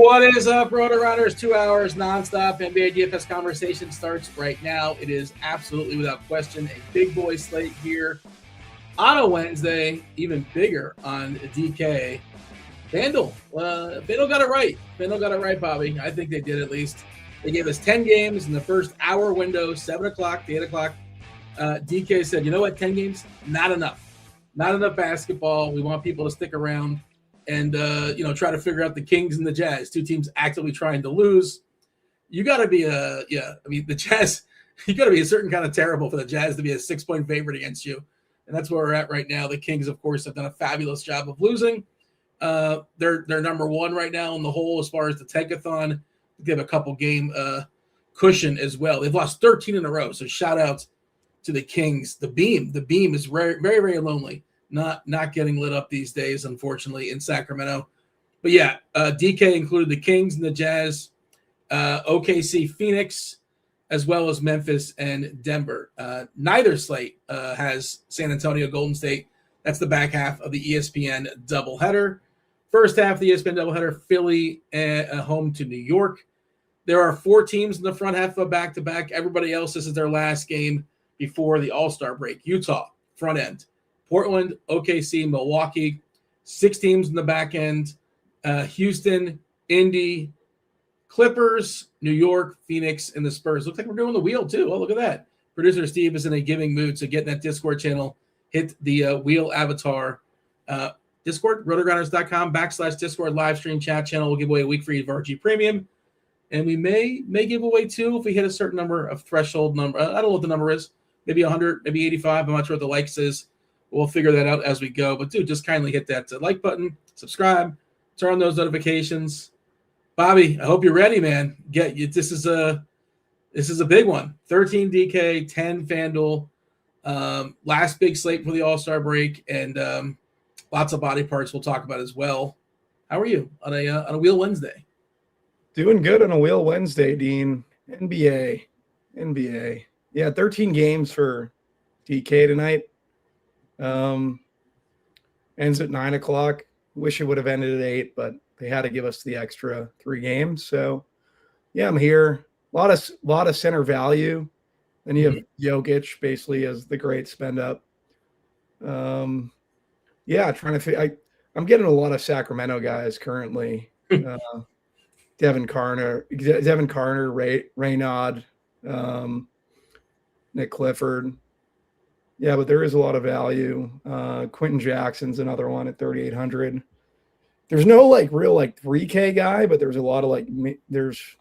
What is up, RotoGrinders? 2 hours nonstop NBA DFS conversation starts right now. It is absolutely without question a big boy slate here on a Wednesday, even bigger on DK. FanDuel got it right. FanDuel got it right, Bobby. I think they did at least. They gave us 10 games in the first hour window, 7 o'clock to 8 o'clock. DK said, you know what, 10 games? Not enough. Not enough basketball. We want people to stick around and try to figure out the Kings and the Jazz, two teams actively trying to lose. You got to be the Jazz, you got to be a certain kind of terrible for the Jazz to be a 6-point favorite against you. And that's where we're at right now. The Kings, of course, have done a fabulous job of losing. They're number one right now in the hole as far as the tankathon. They have a couple game cushion as well. They've lost 13 in a row. So shout out to the Kings. The beam is very, very, very lonely. Not getting lit up these days, unfortunately, in Sacramento. But yeah, DK included the Kings and the Jazz, OKC, Phoenix, as well as Memphis and Denver. Neither slate has San Antonio, Golden State. That's the back half of the ESPN doubleheader. First half of the ESPN doubleheader, Philly home to New York. There are 4 teams in the front half of a back-to-back. Everybody else, this is their last game before the All-Star break. Utah, front end. Portland, OKC, Milwaukee, 6 teams in the back end. Houston, Indy, Clippers, New York, Phoenix, and the Spurs. Looks like we're doing the wheel too. Oh, look at that. Producer Steve is in a giving mood, so get in that Discord channel. Hit the wheel avatar. Discord, rotogrinders.com/Discord live stream chat channel. We'll give away a week free of RG Premium. And we may give away 2 if we hit a certain number of threshold number. I don't know what the number is. Maybe 100, maybe 85. I'm not sure what the likes is. We'll figure that out as we go. But, dude, just kindly hit that like button, subscribe, turn on those notifications. Bobby, I hope you're ready, man. This is a big one. 13 DK, 10 FanDuel. Last big slate for the All-Star break, and lots of body parts we'll talk about as well. How are you on a Wheel Wednesday? Doing good on a Wheel Wednesday, Dean. NBA. Yeah, 13 games for DK tonight. Ends at 9 o'clock. Wish it would have ended at 8, but they had to give us the extra 3 games. So yeah, I'm here. A lot of center value. Then you have Jokic basically as the great spend up. Yeah, trying to I'm getting a lot of Sacramento guys currently. Devin Carter, Raynaud, Nick Clifford. Yeah, but there is a lot of value. Quentin Jackson's another one at 3,800. There's no real 3K guy, but there's a lot of there's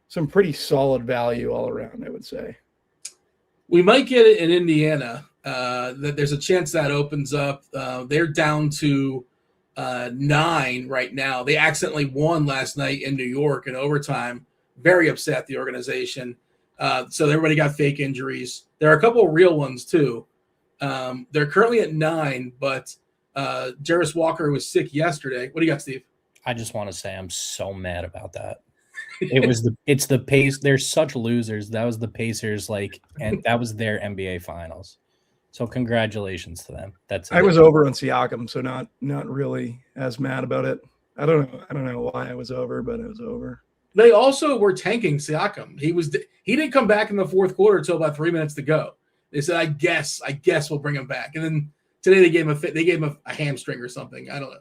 some pretty solid value all around, I would say. We might get it in Indiana. That there's a chance that opens up. They're down to 9 right now. They accidentally won last night in New York in overtime. Very upset, the organization. So everybody got fake injuries. There are a couple of real ones too. They're currently at 9, but Jarris Walker was sick yesterday. What do you got, Steve? I just want to say I'm so mad about that. It's the pace. They're such losers. That was the Pacers, and that was their NBA Finals. So congratulations to them. That's it. I was over on Siakam, so not really as mad about it. I don't know why I was over, but I was over. They also were tanking Siakam. He didn't come back in the fourth quarter until about 3 minutes to go. They said, I guess we'll bring him back. And then today they gave him a hamstring or something. I don't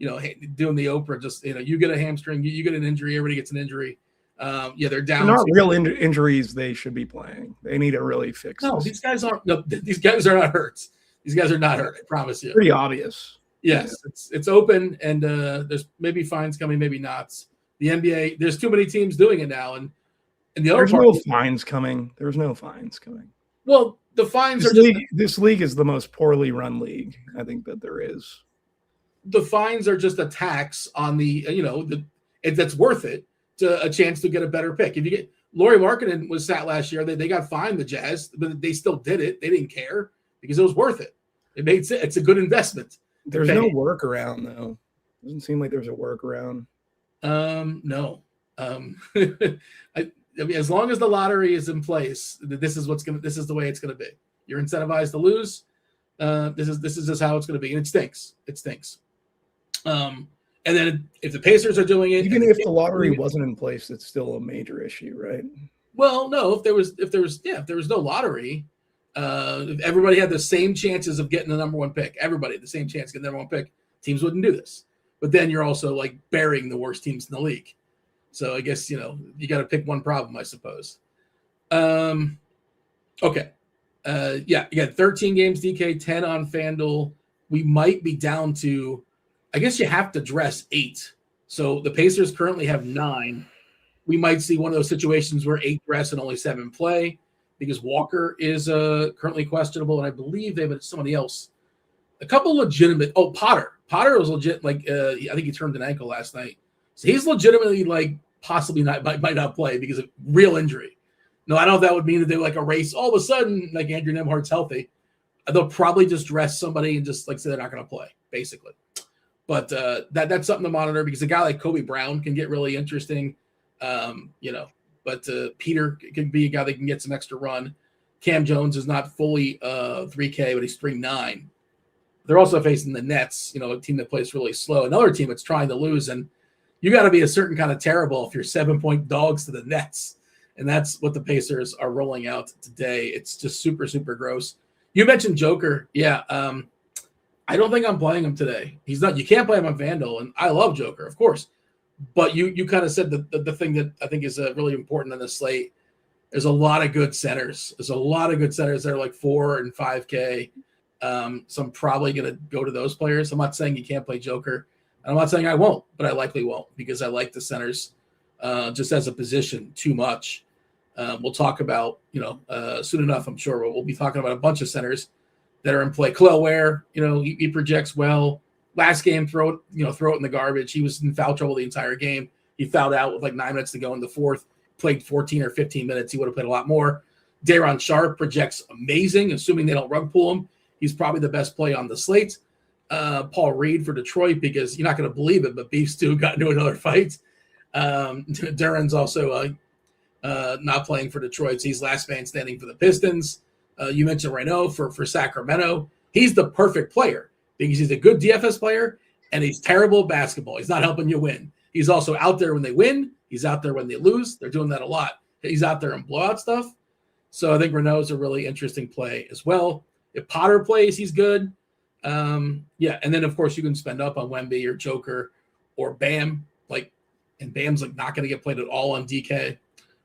know. Doing the Oprah, just you get a hamstring, you get an injury, everybody gets an injury. They're down. They're not real injuries. They should be playing. They need to really fix. No, these guys aren't. No, these guys are not hurt. These guys are not hurt. I promise you. Pretty obvious. Yes, yeah. It's open, and there's maybe fines coming, maybe not. The NBA, there's too many teams doing it now, and the other fines coming. There's no fines coming. Well, the fines this league is the most poorly run league I think that there is. The fines are just a tax on that's worth it to a chance to get a better pick. If you get Lauri Markkanen was sat last year, they got fined, the Jazz, but they still did it. They didn't care because it was worth it. It made sense. It's a good investment. There's no workaround though. Doesn't seem like there's a workaround. No. I mean, as long as the lottery is in place, this is the way it's gonna be. You're incentivized to lose. This is just how it's gonna be, and it stinks. And And then if the Pacers are doing it, even if the lottery wasn't in place, it's still a major issue, right? Well, no. If there was no lottery, if everybody had the same chances of getting the number one pick, everybody had the same chance of getting the number one pick, teams wouldn't do this. But then you're also like burying the worst teams in the league. So I guess, you got to pick one problem, I suppose. Okay. You got 13 games, DK, 10 on FanDuel. We might be down to, I guess you have to dress 8. So the Pacers currently have 9. We might see one of those situations where 8 dress and only 7 play because Walker is currently questionable. And I believe they have somebody else. A couple legitimate. Oh, Potter. Potter was legit. I think he turned an ankle last night. So he's legitimately possibly might not play because of real injury. No, I don't know if that would mean that they a race. All of a sudden, Andrew Nembhard's healthy. They'll probably just dress somebody and just say they're not going to play, basically. But that's something to monitor because a guy like Kobe Brown can get really interesting. But Peter can be a guy that can get some extra run. Cam Jones is not fully 3K, but he's 3.9. They're also facing the Nets, a team that plays really slow. Another team that's trying to lose, and you got to be a certain kind of terrible if you're 7-point dogs to the Nets. And that's what the Pacers are rolling out today. It's just super, super gross. You mentioned Joker. Yeah. I don't think I'm playing him today. He's not. You can't play him on FanDuel, and I love Joker, of course. But you kind of said the thing that I think is really important on the slate. There's a lot of good centers. There's a lot of good centers that are 4 and 5K. So I'm probably going to go to those players. I'm not saying you can't play Joker. And I'm not saying I won't, but I likely won't because I like the centers just as a position too much. We'll talk about, soon enough, I'm sure we'll be talking about a bunch of centers that are in play. Khalil Ware, he projects well. Last game, throw it in the garbage. He was in foul trouble the entire game. He fouled out with 9 minutes to go in the fourth, played 14 or 15 minutes. He would have played a lot more. Daron Sharp projects amazing, assuming they don't rug pull him. He's probably the best play on the slate. Paul Reed for Detroit because you're not going to believe it, but Beef Stew got into another fight. Duran's also not playing for Detroit. So he's last man standing for the Pistons. You mentioned Renault for Sacramento. He's the perfect player because he's a good DFS player and he's terrible at basketball. He's not helping you win. He's also out there when they win. He's out there when they lose. They're doing that a lot. He's out there in blowout stuff. So I think Renault's a really interesting play as well. If Potter plays, he's good. And then, of course, you can spend up on Wemby or Joker or Bam. And Bam's not going to get played at all on DK.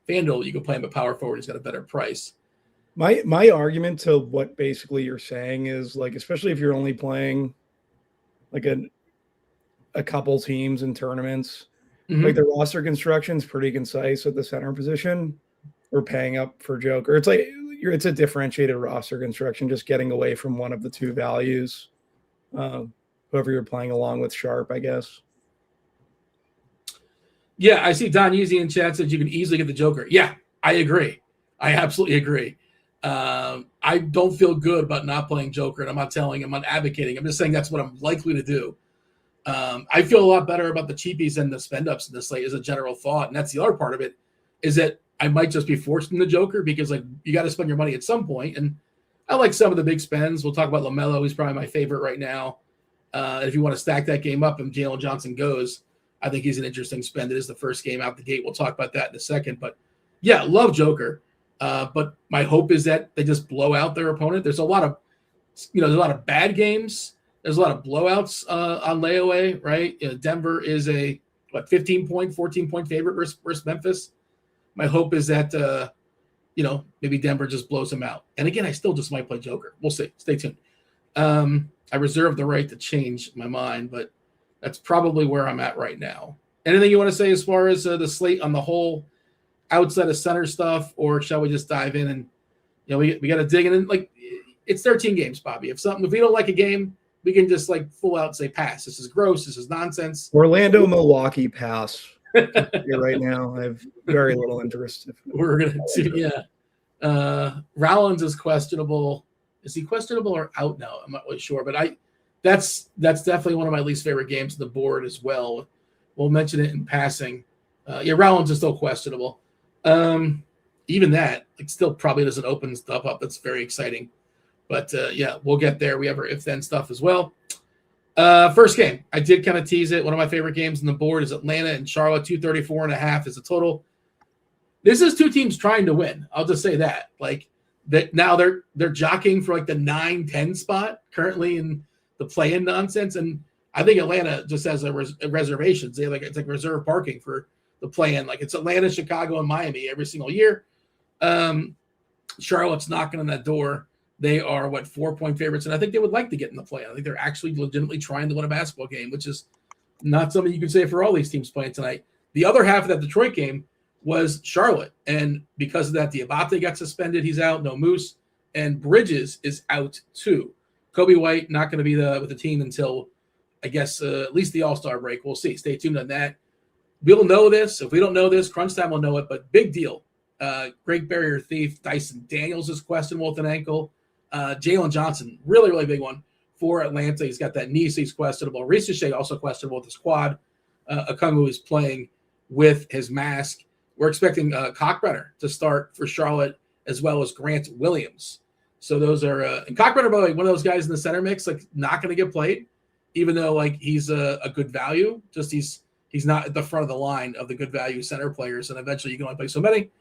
FanDuel, you can play him at power forward. He's got a better price. My argument to what basically you're saying is especially if you're only playing a couple teams in tournaments, the roster construction is pretty concise at the center position. We're paying up for Joker. It's a differentiated roster construction, just getting away from one of the two values. Whoever you're playing along with Sharp, I guess. Yeah, I see Don Yeezy in chat said you can easily get the Joker. Yeah, I agree. I absolutely agree. I don't feel good about not playing Joker, and I'm not advocating. I'm just saying that's what I'm likely to do. I feel a lot better about the cheapies and the spend-ups in the slate as a general thought, and that's the other part of it, is that I might just be forced in the Joker because you got to spend your money at some point, and I like some of the big spends. We'll talk about LaMelo. He's probably my favorite right now. If you want to stack that game up and Jalen Johnson goes, I think he's an interesting spend. It is the first game out the gate. We'll talk about that in a second. But, yeah, love Joker. But my hope is that they just blow out their opponent. There's a lot of bad games. There's a lot of blowouts on layaway, right? Denver is a 15-point, 14-point favorite versus Memphis. My hope is that maybe Denver just blows them out. And again, I still just might play Joker. We'll see. Stay tuned. I reserve the right to change my mind, but that's probably where I'm at right now. Anything you want to say as far as the slate on the whole, outside of center stuff, or shall we just dive in and we got to dig in? It's 13 games, Bobby. If we don't like a game, we can just full out say pass. This is gross. This is nonsense. Orlando, Milwaukee, pass. Right now, I have very little interest. We're gonna see. Yeah, Rollins is questionable. Is he questionable or out now? I'm not really sure, but that's definitely one of my least favorite games on the board as well. We'll mention it in passing. Rollins is still questionable. Even that, still probably doesn't open stuff up. That's very exciting. But we'll get there. We have our if-then stuff as well. First game, I did kind of tease it. One of my favorite games on the board is Atlanta and Charlotte. 234.5 is the total. This is two teams trying to win. I'll just say that. Like that now they're jockeying for like the 9-10 spot currently in the play-in nonsense. And I think Atlanta just has reservations. They it's like reserve parking for the play-in. Like it's Atlanta, Chicago, and Miami every single year. Charlotte's knocking on that door. They are 4-point favorites, and I think they would like to get in the play. I think they're actually legitimately trying to win a basketball game, which is not something you can say for all these teams playing tonight. The other half of that Detroit game was Charlotte, and because of that, Diabate got suspended. He's out. No Moose, and Bridges is out too. Kobe White not going to be with the team until, I guess, at least the All-Star break. We'll see. Stay tuned on that. We'll know this. If we don't know this, Crunch Time will know it, but big deal. Great barrier thief Dyson Daniels is questionable with an ankle. Jalen Johnson, really, really big one for Atlanta. He's got that knee, so he's questionable. Reese also questionable with his quad. Okongwu is playing with his mask. We're expecting Cockbrenner to start for Charlotte as well as Grant Williams. So those are and Cockbrenner, by the way, one of those guys in the center mix, like not going to get played, even though like he's a good value. Just he's not at the front of the line of the good value center players, and eventually you can only play so many.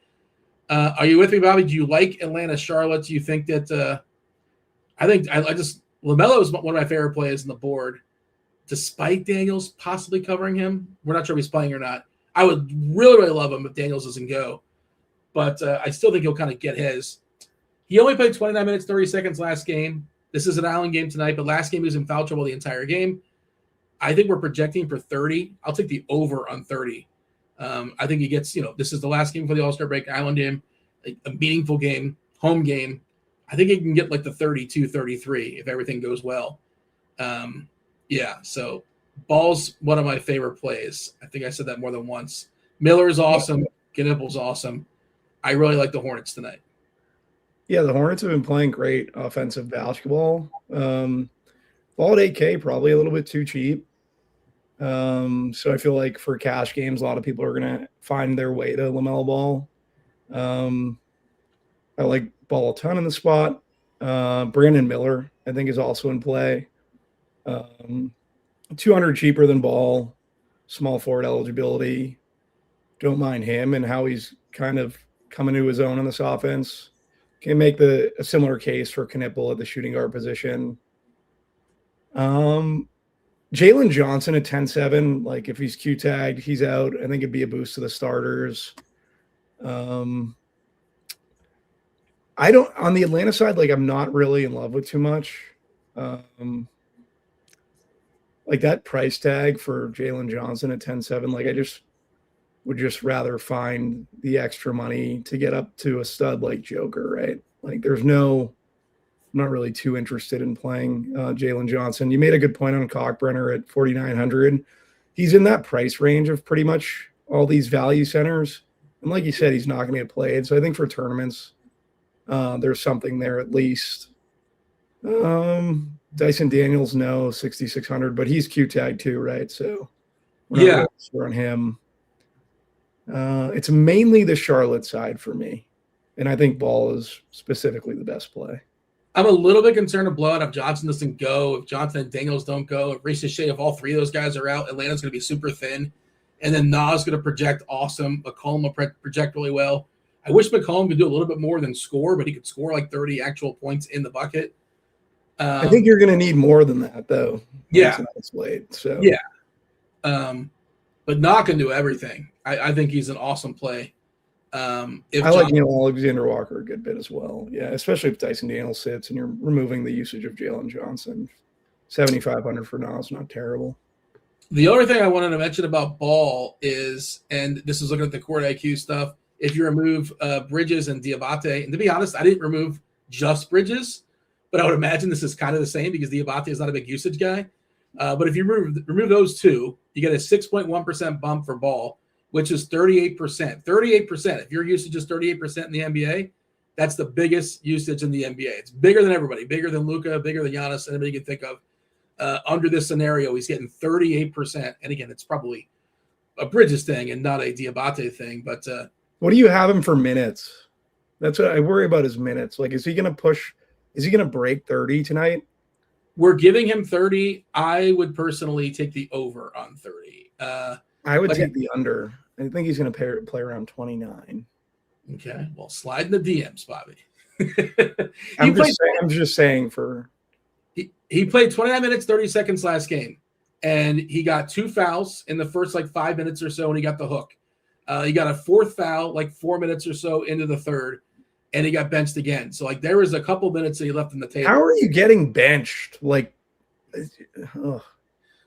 Are you with me, Bobby? Do you like Atlanta, Charlotte? Do you think that? I think I just LaMelo is one of my favorite players on the board, despite Daniels possibly covering him. We're not sure if he's playing or not. I would really, really love him if Daniels doesn't go, but I still think he'll kind of get his. He only played 29 minutes, 30 seconds last game. This is an Island game tonight, but last game he was in foul trouble the entire game. I think we're projecting for 30. I'll take the over on 30. I think he gets, this is the last game for the All-Star break, Island game, a meaningful game, home game. I think he can get like the 32, 33 if everything goes well. So Ball's one of my favorite plays. I think I said that more than once. Miller is awesome. Knipple's awesome. I really like the Hornets tonight. Yeah, the Hornets have been playing great offensive basketball. Ball at 8K, probably a little bit too cheap. So I feel like for cash games, a lot of people are going to find their way to LaMelo Ball. I like Ball a ton in the spot. Brandon Miller, I think, is also in play. 200 cheaper than Ball. Small forward eligibility. Don't mind him and how he's kind of coming to his own in this offense. Can make a similar case for Knipple at the shooting guard position. Jalen Johnson at 10-7, like if he's Q-tagged, he's out. I think it'd be a boost to the starters. On the Atlanta side, like I'm not really in love with too much. Like that price tag for Jalen Johnson at 10-7, like I would just rather find the extra money to get up to a stud like Joker, right? Like I'm not really too interested in playing Jalen Johnson. You made a good point on Cockbrenner at 4,900. He's in that price range of pretty much all these value centers. And like you said, he's not going to get played. So I think for tournaments, there's something there at least. Dyson Daniels, no, 6,600, but he's Q-tagged too, right? So we're on him. It's mainly the Charlotte side for me. And I think Ball is specifically the best play. I'm a little bit concerned of blowout if Johnson doesn't go, if Johnson and Daniels don't go, if Reese Shea, if all three of those guys are out, Atlanta's going to be super thin. And then Nas going to project awesome. McCollum will project really well. I wish McCollum could do a little bit more than score, but he could score like 30 actual points in the bucket. I think you're going to need more than that, though. Yeah. Late, so. Yeah. But not going to do everything. I think he's an awesome play. Like Neil Alexander-Walker a good bit as well. Yeah, especially if Dyson Daniels sits and you're removing the usage of Jalen Johnson. 7,500 for Nas, not terrible. The other thing I wanted to mention about Ball is, and this is looking at the court IQ stuff, if you remove Bridges and Diabate, and to be honest, I didn't remove just Bridges, but I would imagine this is kind of the same because Diabate is not a big usage guy. But if you remove those two, you get a 6.1% bump for Ball, which is 38%. 38%. If your usage is 38% in the NBA, that's the biggest usage in the NBA. It's bigger than everybody, bigger than Luka, bigger than Giannis, anybody you can think of. Under this scenario, he's getting 38%. And again, it's probably a Bridges thing and not a Diabate thing. But what do you have him for minutes? That's what I worry about, his minutes. Like, is he going to break 30 tonight? We're giving him 30. I would personally take the over on 30. I would take the under. I think he's going to play around 29. Okay, well, slide in the DMs, Bobby. I'm just saying for he played 29 minutes, 30 seconds last game, and he got 2 fouls in the first 5 minutes or so, and he got the hook. He got a 4th foul 4 minutes or so into the third, and he got benched again. So there was a couple minutes that he left on the table. How are you getting benched? Because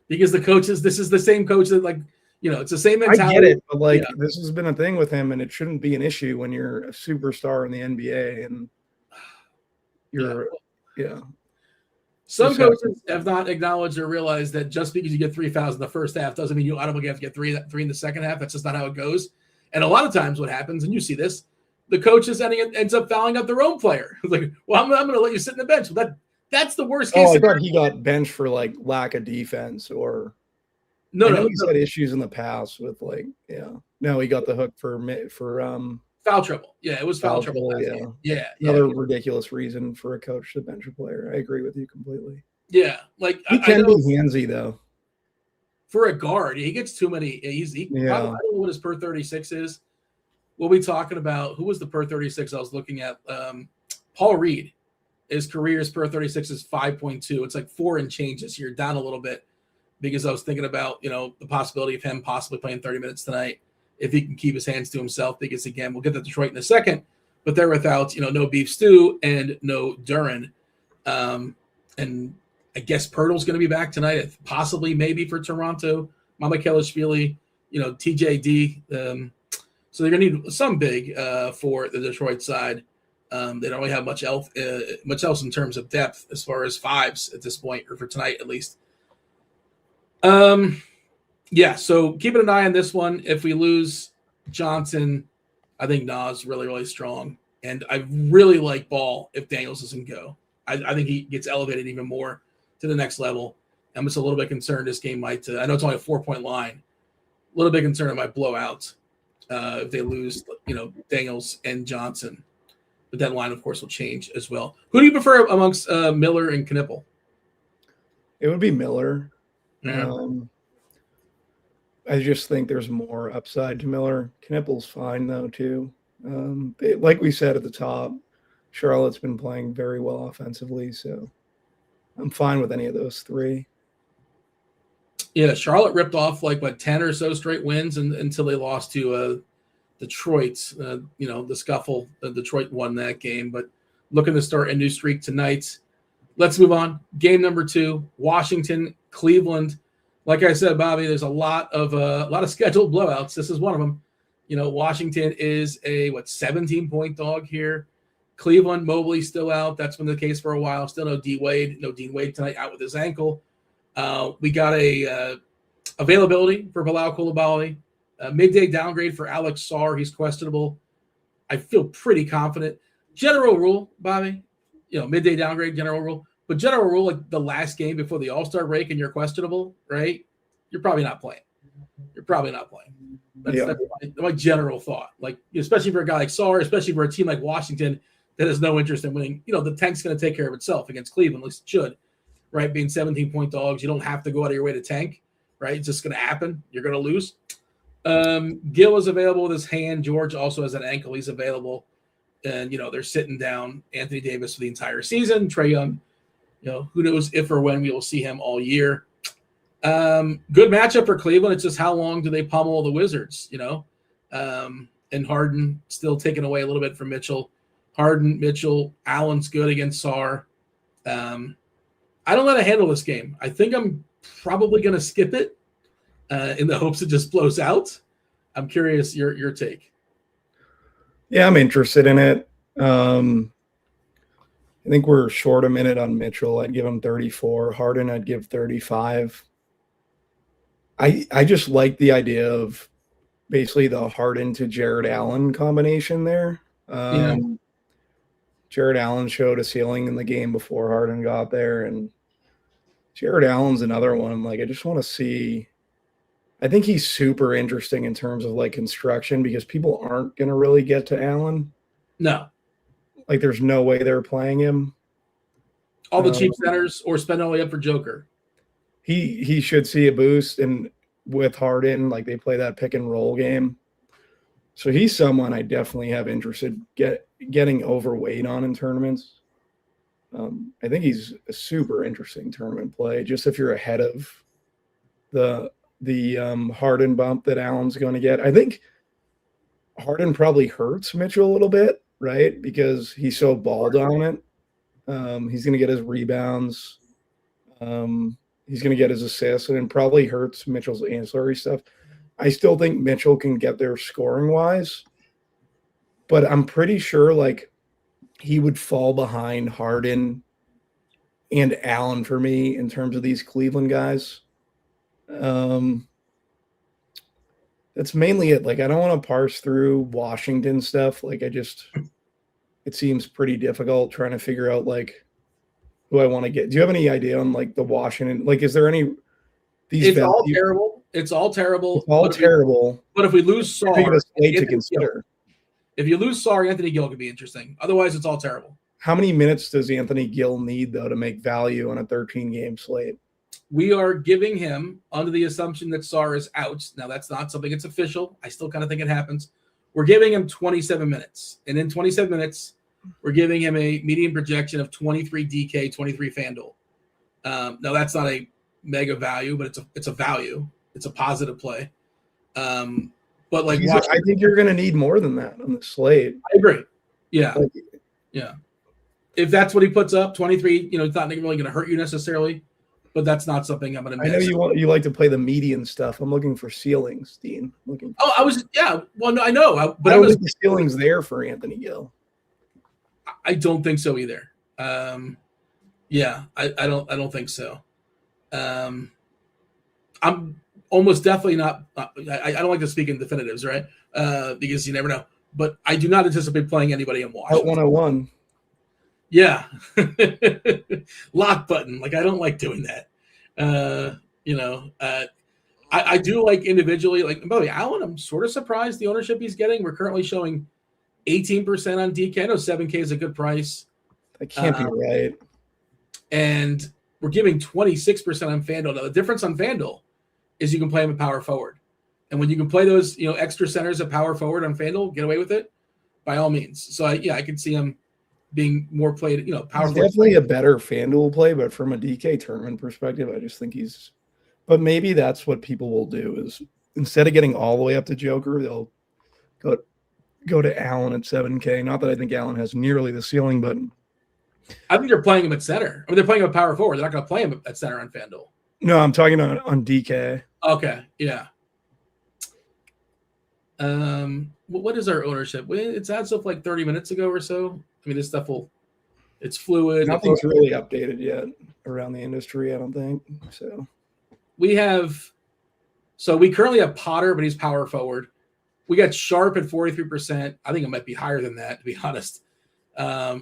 the coaches, this is the same coach that it's the same mentality. I get it, but this has been a thing with him, and it shouldn't be an issue when you're a superstar in the NBA and you're Some coaches have not acknowledged or realized that just because you get 3 fouls in the first half doesn't mean you automatically have to get three in the second half. That's just not how it goes. And a lot of times what happens, and you see this, the coach ends up fouling up their own player. It's I'm going to let you sit in the bench. Well, that's the worst case. I thought he got benched for lack of defense or no. He's had issues in the past with No, he got the hook for foul trouble. Yeah, it was foul trouble. Yeah. Another ridiculous reason for a coach to bench a player. I agree with you completely. Yeah, he can be handsy though. For a guard, he gets too many. I don't know what his per 36 is. We'll be talking about who was the per 36 I was looking at. Paul Reed, his career's per 36 is 5.2. It's 4 and change this year, down a little bit because I was thinking about the possibility of him possibly playing 30 minutes tonight if he can keep his hands to himself. Because again, we'll get to Detroit in a second, but they're without no Beef Stew and no Duran, and I guess Pirtle's going to be back tonight, possibly maybe for Toronto. Mama Kelishvili, TJD. So they're going to need some big for the Detroit side. They don't really have much else in terms of depth as far as fives at this point, or for tonight at least. So keeping an eye on this one. If we lose Johnson, I think Nas really, really strong. And I really like Ball if Daniels doesn't go. I think he gets elevated even more to the next level. I'm just a little bit concerned this game might I know it's only a 4-point line. A little bit concerned it might blow out if they lose, Daniels and Johnson. But that line, of course, will change as well. Who do you prefer amongst Miller and Knipple? It would be Miller. Yeah. I just think there's more upside to Miller. Knipple's fine, though, too. Like we said at the top, Charlotte's been playing very well offensively, so I'm fine with any of those 3. Yeah, Charlotte ripped off 10 or so straight wins until they lost to Detroit. The scuffle. Detroit won that game, but looking to start a new streak tonight. Let's move on. Game number 2, Washington, Cleveland. Like I said, Bobby, there's a lot of scheduled blowouts. This is one of them. Washington is a 17-point dog here. Cleveland, Mobley still out. That's been the case for a while. Still no Dean Wade tonight, out with his ankle. We got a availability for Bilal Coulibaly. Midday downgrade for Alex Sarr. He's questionable. I feel pretty confident. General rule, Bobby, midday downgrade, general rule. But general rule, the last game before the All-Star break and you're questionable, right? You're probably not playing. That's my general thought. Especially for a guy like Sarr, especially for a team like Washington that has no interest in winning. The tank's going to take care of itself against Cleveland, at least it should, right? Being 17-point dogs, you don't have to go out of your way to tank, right? It's just going to happen. You're going to lose. Gill is available with his hand. George also has an ankle. He's available. And, they're sitting down Anthony Davis for the entire season. Trae Young, who knows if or when we will see him all year. Good matchup for Cleveland. It's just how long do they pummel the Wizards, and Harden still taking away a little bit from Mitchell. Harden, Mitchell, Allen's good against Sarr. I don't know how to handle this game. I think I'm probably going to skip it in the hopes it just blows out. I'm curious your take. Yeah, I'm interested in it. I think we're short a minute on Mitchell. I'd give him 34. Harden, I'd give 35. I just like the idea of basically the Harden to Jared Allen combination there. Jared Allen showed a ceiling in the game before Harden got there, and Jared Allen's another one. I just want to see. I think he's super interesting in terms of construction because people aren't going to really get to Allen. No. There's no way they're playing him. All the cheap centers or spend all the way up for Joker. He should see a boost, and with Harden, like they play that pick and roll game. So he's someone I definitely have interested getting overweight on in tournaments. I think he's a super interesting tournament play. Just if you're ahead of the Harden bump that Allen's going to get, I think Harden probably hurts Mitchell a little bit, right? Because he's so ball dominant. He's going to get his rebounds. He's going to get his assists, and it probably hurts Mitchell's ancillary stuff. I still think Mitchell can get there scoring wise, but I'm pretty sure like he would fall behind Harden and Allen for me in terms of these Cleveland guys. That's mainly it. Like, I don't want to parse through Washington stuff. Like, it seems pretty difficult trying to figure out like who I want to get. Do you have any idea on like the Washington? Like, is there any? It's all terrible. It's all terrible. It's all terrible. But if we lose Sarr, to consider. If you lose Sarr, Anthony Gill could be interesting. Otherwise, it's all terrible. How many minutes does Anthony Gill need though to make value on a 13-game slate? We are giving him under the assumption that Sarr is out. Now, that's not something that's official. I still kind of think it happens. We're giving him 27 minutes. And in 27 minutes, we're giving him a median projection of 23 DK, 23 FanDuel. Now, that's not a mega value, but it's a value. It's a positive play. But like, I think you're going to need more than that on the slate. I agree. Yeah. Yeah. If that's what he puts up, 23, it's not really going to hurt you necessarily, but that's not something I'm going to miss. I know you like to play the median stuff. I'm looking for ceilings, Dean. Well, no, I know. But I don't think the ceiling's there for Anthony Gill. I don't think so either. I don't think so. I'm almost definitely not. I don't like to speak in definitives, right? Because you never know. But I do not anticipate playing anybody in Washington. 101. Yeah, lock button. Like I don't like doing that. I do like individually. Like by the way, Allen, I'm sort of surprised the ownership he's getting. We're currently showing 18% on DK. I know 7K is a good price. That can't be right. And we're giving 26% on FanDuel. Now the difference on FanDuel is you can play him at power forward, and when you can play those extra centers at power forward on FanDuel, get away with it by all means. So I can see him being more played, power. Definitely a better FanDuel play, but from a DK tournament perspective, I just think but maybe that's what people will do is instead of getting all the way up to Joker, they'll go to Allen at 7K. Not that I think Allen has nearly the ceiling, but I think they're playing him at center. I mean, they're playing him at power forward. They're not going to play him at center on FanDuel. No, I'm talking on DK. Okay, yeah. What is our ownership? It's as of like 30 minutes ago or so. I mean, this stuff it's fluid. Nothing's really updated yet around the industry, I don't think. So we currently have Potter, but he's power forward. We got Sharp at 43%. I think it might be higher than that, to be honest.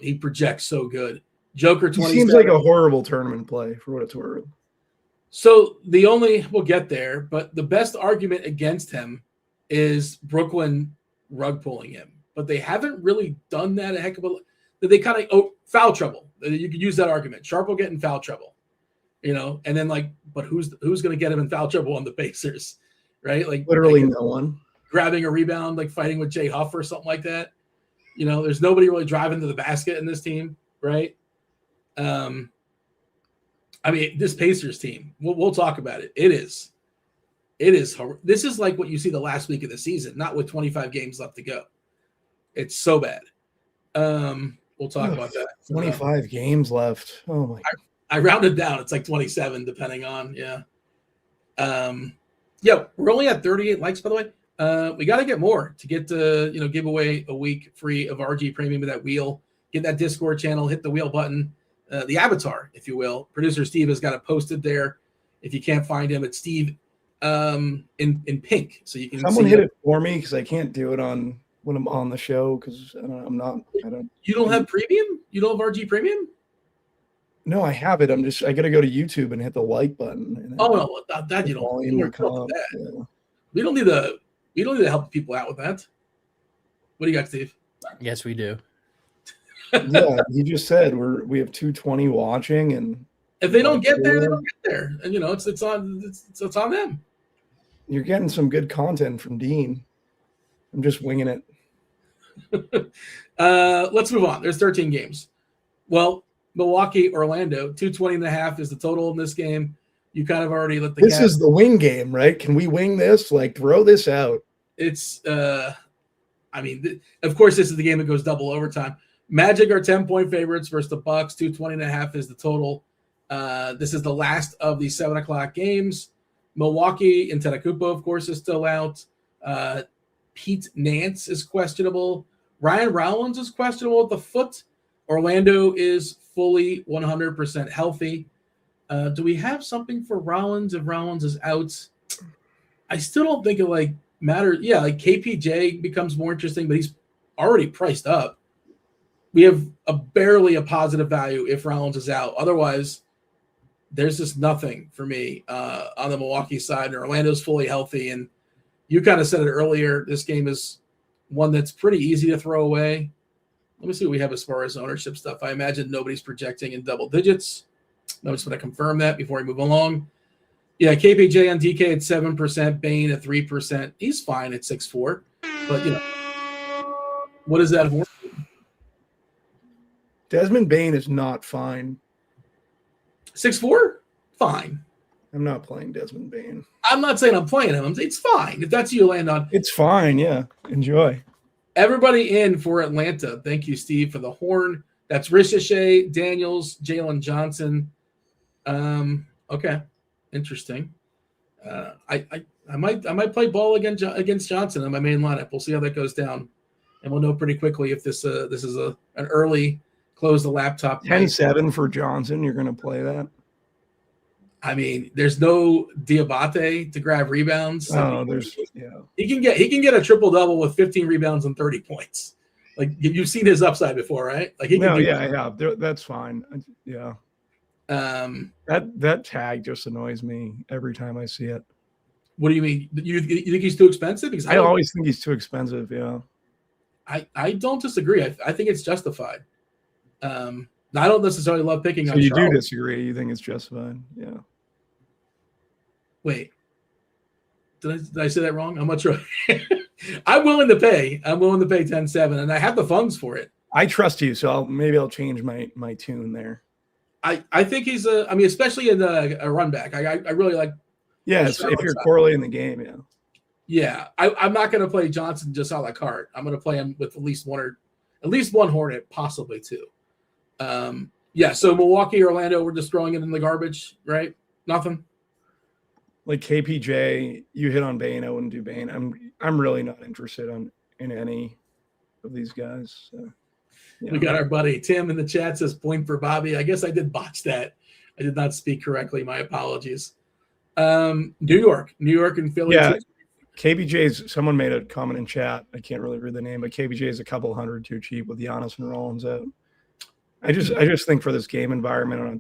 He projects so good. Joker 27. Seems like a horrible tournament play for what it's worth. So we'll get there, but the best argument against him is Brooklyn rug pulling him. But they haven't really done that a heck of a lot. They kind of foul trouble. You could use that argument. Sharp will get in foul trouble, and then but who's going to get him in foul trouble on the Pacers, right? Like literally no one grabbing a rebound, like fighting with Jay Huff or something like that. There's nobody really driving to the basket in this team, right? I mean, this Pacers team. We'll talk about it. It is. This is like what you see the last week of the season, not with 25 games left to go. It's so bad. We'll talk about that. 25 games left. Oh my! I rounded down. It's like 27, depending on we're only at 38 likes, by the way. We got to get more to get to give away a week free of RG Premium with that wheel. Get that Discord channel. Hit the wheel button, the avatar, if you will. Producer Steve has got it posted there. If you can't find him, it's Steve in pink, so you can. Someone hit it for me because I can't do it when I'm on the show because I'm not. I don't. You don't have premium? You don't have RG Premium? No, I have it. I got to go to YouTube and hit the like button. No, that you don't. Yeah. We don't need to help people out with that. What do you got, Steve? Yes, we do. Yeah, he just said we have 220 watching, and if they don't get there, they don't get there, and it's on them. You're getting some good content from Dean. I'm just winging it. Let's move on. There's 13 games. Well, Milwaukee, Orlando, 220.5 is the total in this game. You kind of already let the. This is the wing game, right? Can we wing this? Like, throw this out. It's, of course, this is the game that goes double overtime. Magic are 10-point favorites versus the Bucks. 220.5 is the total. This is the last of the 7:00 games. Milwaukee and Antetokounmpo, of course, is still out. Pete Nance is questionable. Ryan Rollins is questionable with the foot. Orlando is fully 100% healthy. Do we have something for Rollins if Rollins is out? I still don't think it matters. Yeah, KPJ becomes more interesting, but he's already priced up. We have barely a positive value if Rollins is out. Otherwise, there's just nothing for me on the Milwaukee side. And Orlando's fully healthy. And you kind of said it earlier. This game is one that's pretty easy to throw away. Let me see what we have as far as ownership stuff. I imagine nobody's projecting in double digits. I just want to confirm that before we move along. Yeah, KPJ on DK at 7%, Bane at 3%. He's fine at 6'4". But, what is that for? Desmond Bane is not fine. 6'4"? Fine. I'm not playing Desmond Bane. I'm not saying I'm playing him. It's fine. If that's who you land on. It's fine, yeah. Enjoy. Everybody in for Atlanta. Thank you, Steve, for the horn. That's Ricochet, Daniels, Jalen Johnson. Okay. Interesting. I might play ball against Johnson on my main lineup. We'll see how that goes down. And we'll know pretty quickly if this is an early close the laptop. 10-7 for Johnson. You're going to play that? I mean, there's no Diabate to grab rebounds. Oh, he can get a triple double with 15 rebounds and 30 points. Like you've seen his upside before, right? Like I have. That's fine. Yeah. That tag just annoys me every time I see it. What do you mean? You think he's too expensive? Because I always think he's too expensive. Yeah. I don't disagree. I think it's justified. I don't necessarily love picking on. So you Charlotte. do disagree? You think it's justified? Yeah. Wait, did I say that wrong? I'm not sure. I'm willing to pay 10-7, and I have the funds for it. I trust you, so maybe I'll change my tune there. I think he's especially in a run back. I really like. Yeah, if you're correlating the game, yeah. Yeah, I'm not going to play Johnson just a la carte. I'm going to play him with at least one Hornet, possibly two. So Milwaukee, Orlando, we're just throwing it in the garbage, right? Nothing. Like KPJ, you hit on Bane. I wouldn't do Bane. I'm really not interested in any of these guys. So, We got our buddy Tim in the chat says point for Bobby. I guess I did botch that. I did not speak correctly. My apologies. New York and Philly. Yeah, KBJ's. Someone made a comment in chat. I can't really read the name, but KBJ is a couple hundred too cheap with Giannis and Rollins out. I just think for this game environment on a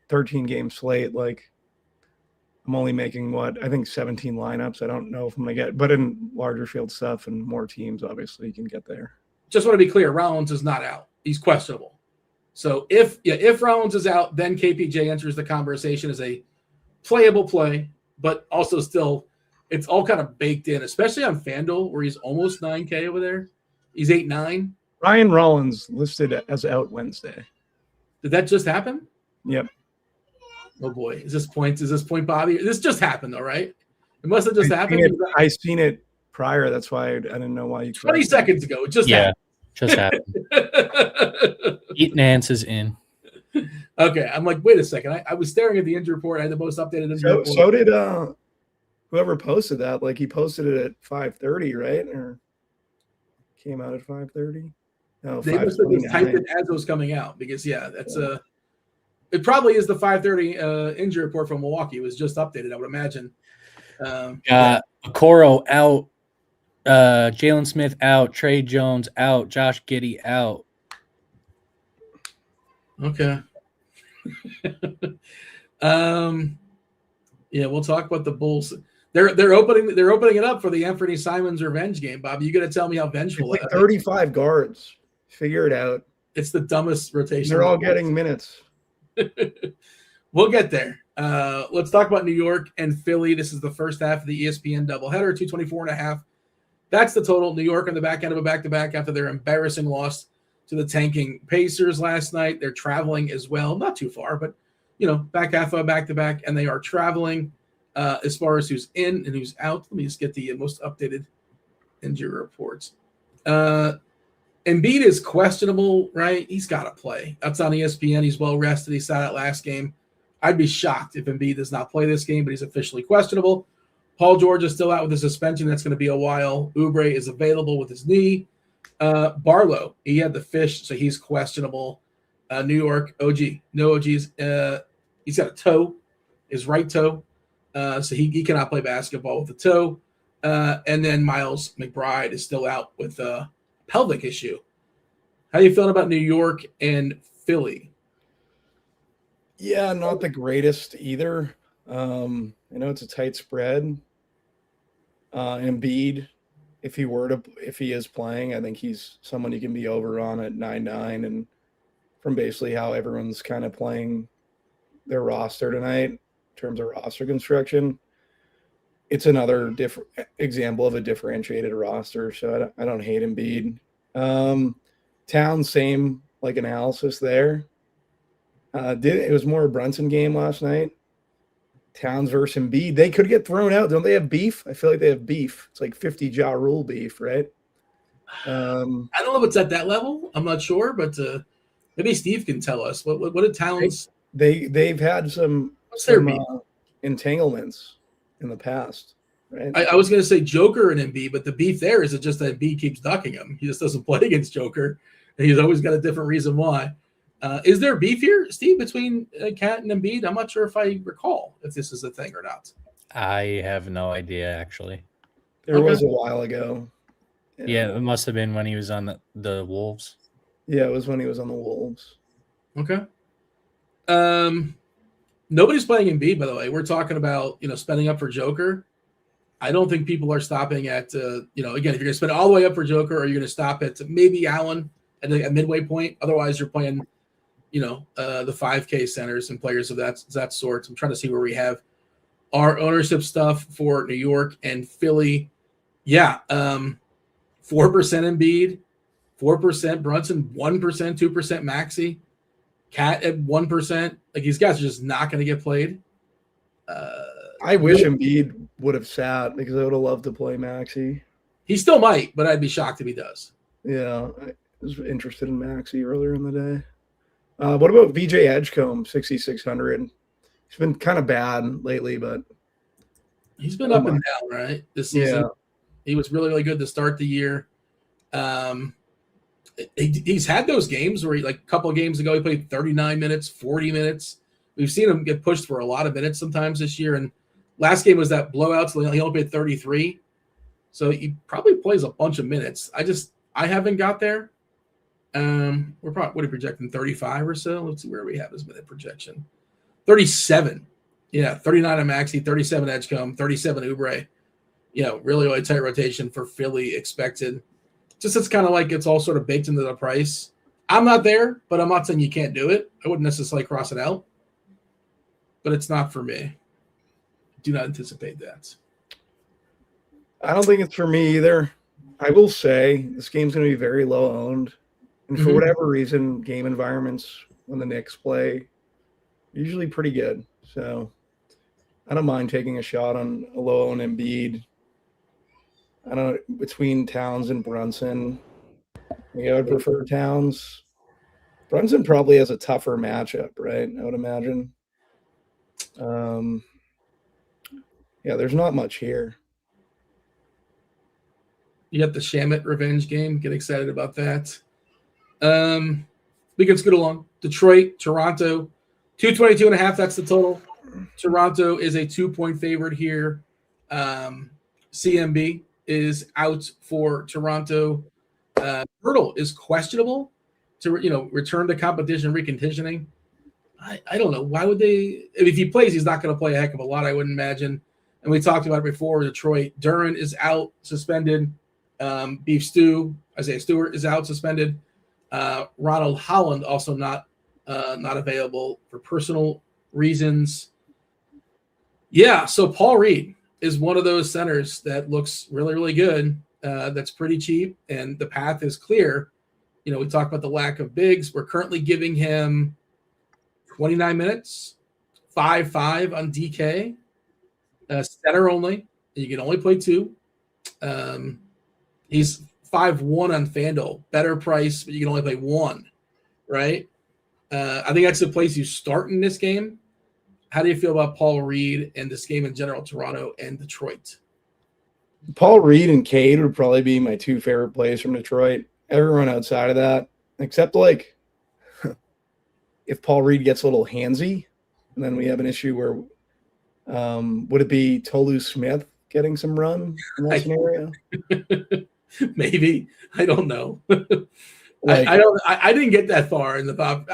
13 game slate, like I'm only making I think 17 lineups. I don't know if I'm gonna get, but in larger field stuff and more teams, obviously you can get there. Just want to be clear, Rollins is not out. He's questionable. So if Rollins is out, then KPJ enters the conversation as a playable play, but also still it's all kind of baked in, especially on FanDuel where he's almost 9K over there. He's 8-9. Ryan Rollins listed as out Wednesday. Did that just happen? Yep. Oh boy, is this point Bobby? This just happened though, right? It must have just happened. I seen it prior. That's why I didn't know why you. 20 seconds ago, it just happened. Just happened. Pete Nance is in. Okay, I'm like, wait a second. I was staring at the injury report. I had the most updated injury report. So did whoever posted that. Like he posted it at 5:30, right? Or came out at 5:30. No, they must have just typed it as it was coming out because that's it probably is the 5:30 injury report from Milwaukee. It was just updated, I would imagine. Okoro out, Jalen Smith out, Trey Jones out, Josh Giddey out. Okay. We'll talk about the Bulls. They're opening it up for the Anthony Simons revenge game. Bob, you got to tell me how vengeful. It's like 35 guards. Figure it out. It's the dumbest rotation. They're all getting minutes. We'll get there. Let's talk about New York and Philly. This is the first half of the ESPN doubleheader, 224.5. That's the total. New York on the back end of a back-to-back after their embarrassing loss to the tanking Pacers last night. They're traveling as well. Not too far, but, back half of a back-to-back, and they are traveling as far as who's in and who's out. Let me just get the most updated injury reports. Embiid is questionable, right? He's got to play. That's on ESPN. He's well rested. He sat out last game. I'd be shocked if Embiid does not play this game, but he's officially questionable. Paul George is still out with a suspension. That's going to be a while. Oubre is available with his knee. Barlow, he had the fish, so he's questionable. New York, OG. No OGs. He's got a toe, his right toe, so he cannot play basketball with the toe. And then Miles McBride is still out with a pelvic issue. How are you feeling about New York and Philly? Yeah, not the greatest either. I know it's a tight spread. Embiid, if he is playing, I think he's someone you can be over on at 9-9. And from basically how everyone's kind of playing their roster tonight in terms of roster construction, it's another different example of a differentiated roster. So I don't hate Embiid. Towns, same like analysis there. It was more a Brunson game last night. Towns versus Embiid. They could get thrown out. Don't they have beef? I feel like they have beef. It's like 50 Ja Rule beef, right? I don't know if it's at that level. I'm not sure, but maybe Steve can tell us. What did Towns? They've had some entanglements in the past, right? I was going to say Joker and Embiid, but the beef there is just that Embiid keeps ducking him. He just doesn't play against Joker, and he's always got a different reason why. Is there beef here, Steve, between Cat and Embiid? I'm not sure if I recall if this is a thing or not. I have no idea, actually. There was a while ago. Yeah, it must have been when he was on the Wolves. Yeah, it was when he was on the Wolves. Okay. Nobody's playing Embiid, by the way. We're talking about, spending up for Joker. I don't think people are stopping at, again, if you're going to spend all the way up for Joker, or you're going to stop at maybe Allen at a midway point. Otherwise, you're playing the 5K centers and players of that sort. I'm trying to see where we have our ownership stuff for New York and Philly. Yeah. 4% Embiid, 4% Brunson, 1%, 2% Maxey, Cat at 1%. Like, these guys are just not going to get played. I wish Embiid would have sat because I would have loved to play Maxey. He still might, but I'd be shocked if he does. Yeah. I was interested in Maxey earlier in the day. What about VJ Edgecombe, 6,600? He's been kind of bad lately, but he's been up and down, right? This season, he was really, really good to start the year. He's had those games where a couple of games ago, he played 39 minutes, 40 minutes. We've seen him get pushed for a lot of minutes sometimes this year. And last game was that blowout, so he only played 33. So he probably plays a bunch of minutes. I haven't got there. We're probably projecting 35 or so. Let's see where we have his minute projection. 37. Yeah, 39 on Maxey, 37 Edgecombe, 37 Oubre. Really, really tight rotation for Philly expected. Just it's kind of like it's all sort of baked into the price. I'm not there, but I'm not saying you can't do it. I wouldn't necessarily cross it out. But it's not for me. Do not anticipate that. I don't think it's for me either. I will say this game's going to be very low owned. And for whatever reason, game environments when the Knicks play usually pretty good. So I don't mind taking a shot on a low owned Embiid. I don't know, between Towns and Brunson. I would prefer Towns. Brunson probably has a tougher matchup, right? I would imagine. There's not much here. You got the Shamet revenge game. Get excited about that. We can scoot along. Detroit, Toronto, 222.5. That's the total. Toronto is a 2-point favorite here. CMB is out for Toronto. Hurdle is questionable to return to competition, reconditioning. I don't know. Why would they? If he plays, he's not going to play a heck of a lot, I wouldn't imagine. And we talked about it before. Detroit, Duren is out, suspended. Beef Stew, Isaiah Stewart is out, suspended. Ronald Holland also not available for personal reasons. Yeah, so Paul Reed is one of those centers that looks really, really good. That's pretty cheap, and the path is clear. You know, we talked about the lack of bigs. We're currently giving him 29 minutes, 5-5 on DK, center only. You can only play 2. He's 5-1 on FanDuel, better price, but you can only play 1, right? I think that's the place you start in this game. How do you feel about Paul Reed and this game in general, Toronto and Detroit? Paul Reed and Cade would probably be my 2 favorite plays from Detroit. Everyone outside of that, except like if Paul Reed gets a little handsy, and then we have an issue where would it be Tolu Smith getting some run in that scenario? Maybe. I don't know. Like, I didn't get that far in the thought.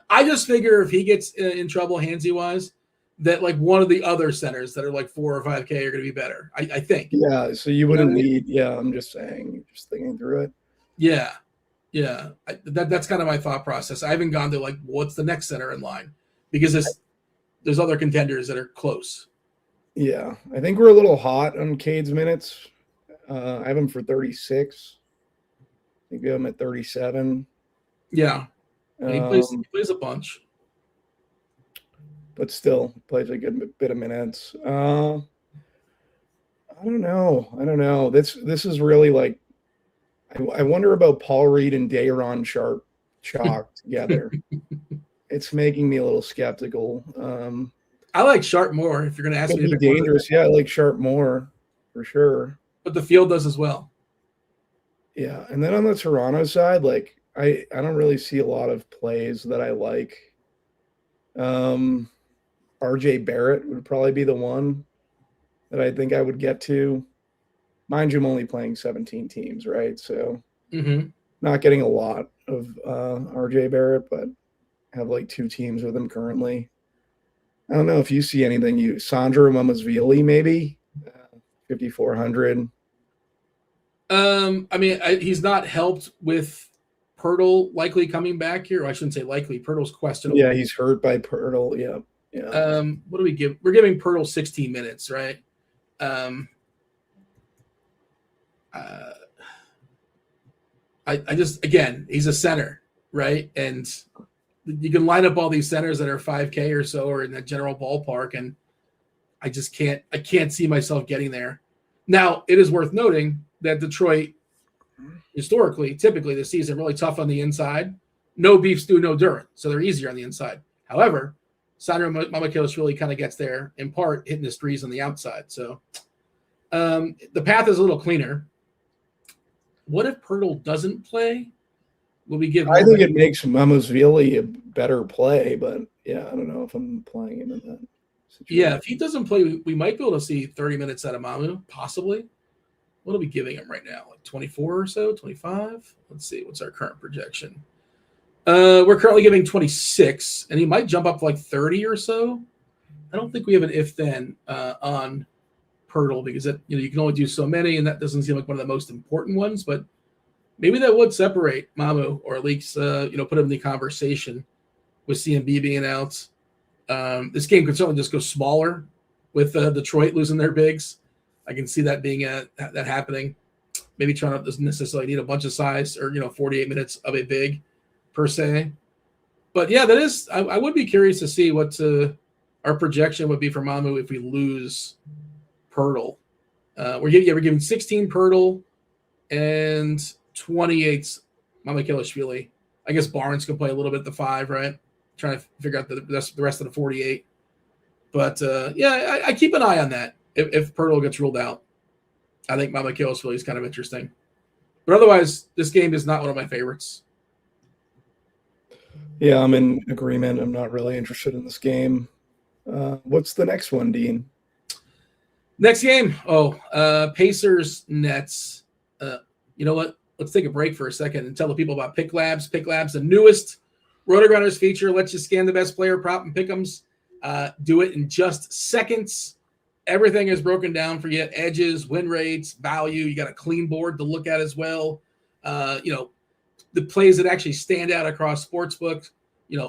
I just figure if he gets in trouble handsy wise, that like one of the other centers that are like 4 or 5K are going to be better. I think. Yeah. So you wouldn't need. Yeah, I'm just saying. Just thinking through it. Yeah. That's kind of my thought process. I haven't gone to like what's the next center in line because there's other contenders that are close. Yeah, I think we're a little hot on Cade's minutes. I have him for 36. I think we have him at 37. Yeah, and he plays a bunch, but still plays a good bit of minutes. I don't know. This is really like. I wonder about Paul Reed and Day'Ron Sharpe together. It's making me a little skeptical. I like Sharpe more. If you're going to ask me, to be dangerous. Yeah, I like Sharpe more for sure. But the field does as well. Yeah, and then on the Toronto side, like I don't really see a lot of plays that I like. RJ Barrett would probably be the one that I think I would get to. Mind you, I'm only playing 17 teams, right? So not getting a lot of RJ Barrett, but have like 2 teams with him currently. I don't know if you see anything. Sandro Mamasvili, maybe 5,400. I mean, he's not helped with Pirtle likely coming back here. Or I shouldn't say likely. Pirtle's questionable. Yeah, he's hurt by Pirtle. Yeah. What do we give? We're giving Pirtle 16 minutes, right? I just, again, he's a center, right? And you can line up all these centers that are 5K or so or in that general ballpark, and I can't see myself getting there. Now, it is worth noting that Detroit, historically, typically this season, really tough on the inside. No beef stew, no Durant, so they're easier on the inside. However, Sandro Mamakos really kind of gets there, in part, hitting his threes on the outside. So the path is a little cleaner. What if Pirtle doesn't play? Will we give? I think it makes Mamasvili a better play, but yeah, I don't know if I'm playing him in that situation. Yeah, if he doesn't play, we might be able to see 30 minutes out of Mamu, possibly. What are we giving him right now? Like 24 or so, 25? Let's see. What's our current projection? We're currently giving 26, and he might jump up to like 30 or so. I don't think we have an if-then on Pirtle because you can only do so many, and that doesn't seem like one of the most important ones. But maybe that would separate Mamu, or at least put him in the conversation with CMB being out. This game could certainly just go smaller with Detroit losing their bigs. I can see that being that happening. Maybe Toronto doesn't necessarily need a bunch of size or 48 minutes of a big per se. But yeah, that is. I would be curious to see what our projection would be for Mamu if we lose Pirtle. We're giving 16 Pirtle and 28 Mamakilashvili. I guess Barnes can play a little bit at the 5, right? Trying to figure out the rest of the 48. But I keep an eye on that. If Pirtle gets ruled out, I think Mamakilashvili is kind of interesting. But otherwise, this game is not one of my favorites. Yeah, I'm in agreement. I'm not really interested in this game. What's the next one, Dean? Next game. Pacers Nets. You know what? Let's take a break for a second and tell the people about Pick Labs. Pick Labs, the newest RotoGrinders feature, lets you scan the best player prop and pick'ems. Do it in just seconds. Everything is broken down for you. Edges, win rates, value. You got a clean board to look at as well. the plays that actually stand out across sports books,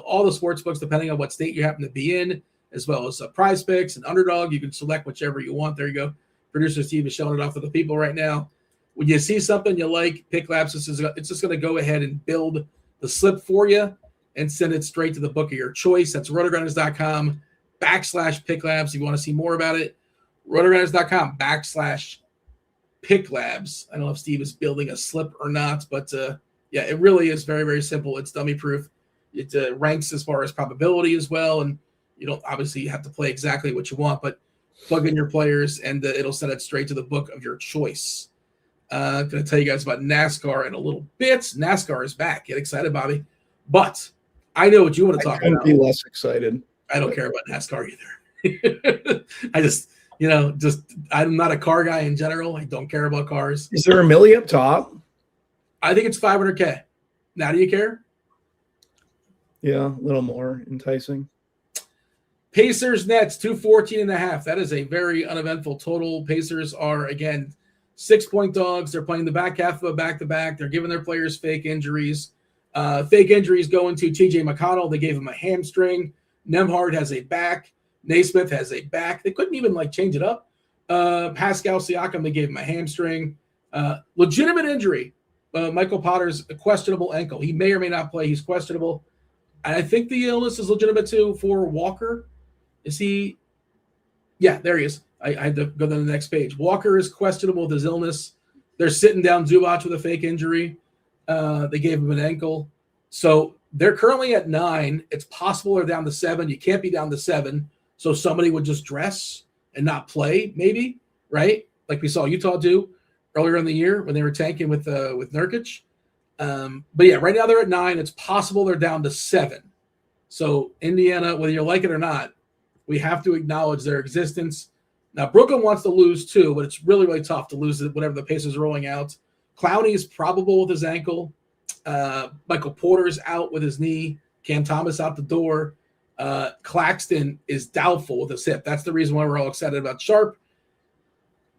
all the sports books, depending on what state you happen to be in, as well as Prize Picks and Underdog. You can select whichever you want. There you go. Producer Steve is showing it off to the people right now. When you see something you like, PickLabs, it's just going to go ahead and build the slip for you and send it straight to the book of your choice. That's RotoGrinders.com/PickLabs. If you want to see more about it, RotoGrinders.com/PickLabs. I don't know if Steve is building a slip or not, but yeah, it really is very, very simple. It's dummy proof. It ranks as far as probability as well. And you don't obviously have to play exactly what you want, but plug in your players and it'll send it straight to the book of your choice. I'm going to tell you guys about NASCAR in a little bit. NASCAR is back. Get excited, Bobby. But I know what you want to talk about. Be less excited. I don't care about NASCAR either. I'm not a car guy in general. I don't care about cars. Is there a milli up top? I think it's $500K. Now, do you care? Yeah, a little more enticing. Pacers Nets 214.5. That is a very uneventful total. Pacers are, again, 6-point dogs. They're playing the back half of a back-to-back. They're giving their players fake injuries. Fake injuries going to TJ McConnell. They gave him a hamstring. Nembhard has a back. Naismith has a back. They couldn't even change it up. Pascal Siakam, they gave him a hamstring. Legitimate injury. Michael Potter's a questionable ankle. He may or may not play. He's questionable. And I think the illness is legitimate too for Walker. Is he? Yeah, there he is. I had to go to the next page. Walker is questionable with his illness. They're sitting down Zubac with a fake injury. They gave him an ankle. So they're currently at 9. It's possible they're down to 7. You can't be down to 7. So somebody would just dress and not play, maybe, right? Like we saw Utah do earlier in the year when they were tanking with Nurkic. But yeah, right now they're at 9. It's possible they're down to 7. So Indiana, whether you like it or not, we have to acknowledge their existence. Now, Brooklyn wants to lose too, but it's really, really tough to lose whenever the Pacers are rolling out. Clowney is probable with his ankle. Michael Porter's out with his knee. Cam Thomas out the door. Claxton is doubtful with his hip. That's the reason why we're all excited about Sharp.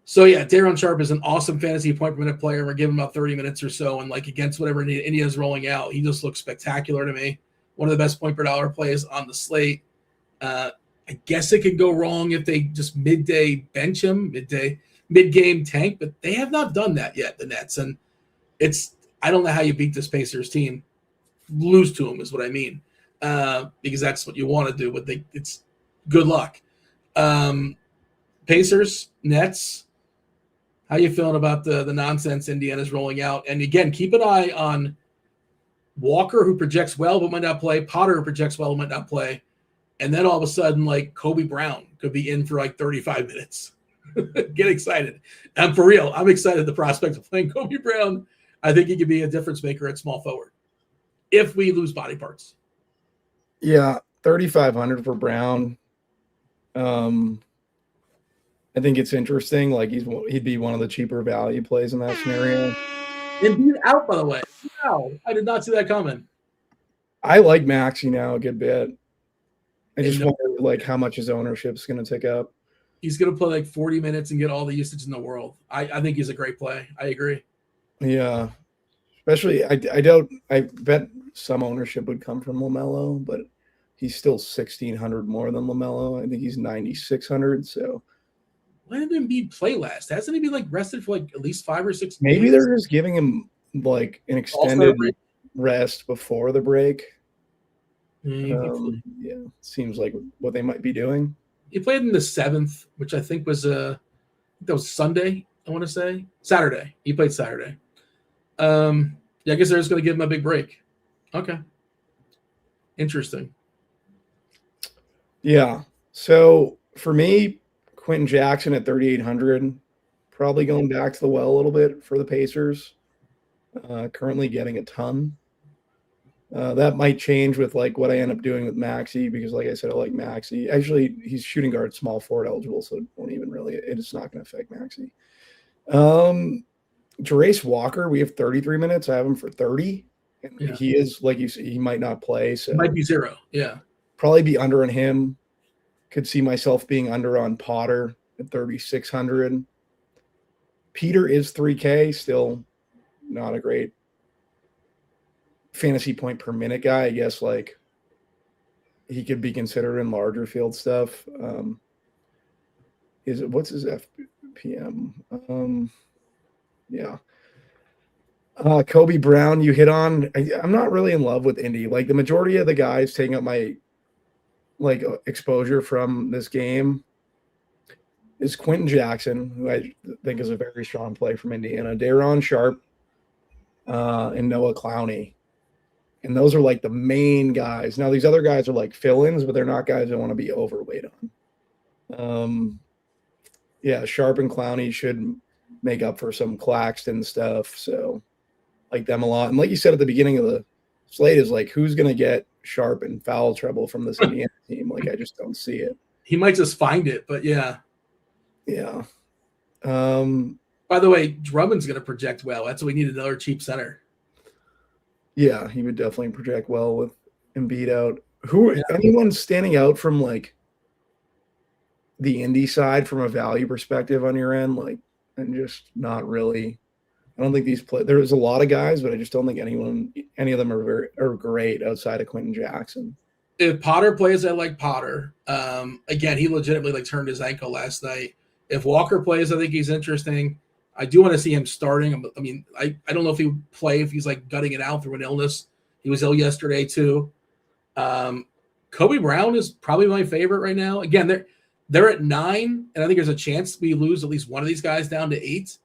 So, yeah, Daron Sharp is an awesome fantasy point per minute player. We're giving him about 30 minutes or so, and against whatever Indiana's rolling out, he just looks spectacular to me. One of the best point per dollar plays on the slate. I guess it could go wrong if they just midday bench him, mid-game tank, but they have not done that yet, the Nets. And I don't know how you beat this Pacers team. Lose to them is what I mean, because that's what you want to do, but it's good luck. Pacers, Nets, how you feeling about the nonsense Indiana's rolling out? And again, keep an eye on Walker, who projects well but might not play, Potter, who projects well but might not play. And then all of a sudden, Kobe Brown could be in for 35 minutes. Get excited. And for real, I'm excited at the prospect of playing Kobe Brown. I think he could be a difference maker at small forward if we lose body parts. Yeah, 3,500 for Brown. I think it's interesting. He'd be one of the cheaper value plays in that scenario. And he's out, by the way. Wow, I did not see that coming. I like Maxey now a good bit. I just wonder how much his ownership is going to tick up. He's going to play 40 minutes and get all the usage in the world. I think he's a great play. I agree. Yeah, especially I bet some ownership would come from LaMelo, but he's still 1,600 more than LaMelo. I think he's 9,600. So why did Embiid play last? Hasn't he been rested for at least 5 or 6 Maybe games? they're just giving him an extended rest before the break. Yeah, seems like what they might be doing. He played in the 7th, which I think was that was Sunday. I want to say Saturday. He played Saturday. Yeah, I guess they're just going to give him a big break. Okay, interesting. Yeah. So for me, Quentin Jackson at 3,800, probably going back to the well a little bit for the Pacers. Currently getting a ton. That might change with what I end up doing with Maxey, because like I said, I like Maxey. Actually, he's shooting guard, small forward eligible, so it won't even really, it's not going to affect Maxey. Jarace Walker, we have 33 minutes. I have him for 30. Yeah. He is, like you said, he might not play. So might be 0. Yeah. Probably be under on him. Could see myself being under on Potter at 3,600. Peter is 3K, still not a great fantasy point per minute guy, I guess like he could be considered in larger field stuff. What's his FPM? Yeah. Kobe Brown, you hit on. I'm not really in love with Indy. Like the majority of the guys taking up my like exposure from this game is Quentin Jackson, who I think is a very strong play from Indiana, Daron Sharp, and Noah Clowney. And those are like the main guys. Now these other guys are like fill-ins, but they're not guys I want to be overweight on. Yeah, Sharp and Clowney should make up for some Claxton stuff. So like them a lot. And like you said at the beginning of the slate is like, who's going to get Sharp in foul trouble from this Indiana team? Like, I just don't see it. He might just find it, but yeah. Yeah. By the way, Drummond's going to project well. That's why we need another cheap center. Yeah, he would definitely project well with Embiid out. Anyone standing out from like the Indy side from a value perspective on your end? Like, and just not really. I don't think there's a lot of guys, but I just don't think any of them are great outside of Quentin Jackson. If Potter plays, I like Potter. Again, he legitimately like turned his ankle last night. If Walker plays, I think he's interesting. I do want to see him starting. I mean, I don't know if he would play if he's like gutting it out through an illness. He was ill yesterday too. Kobe Brown is probably my favorite right now. Again, they're at 9, and I think there's a chance we lose at least one of these guys down to 8.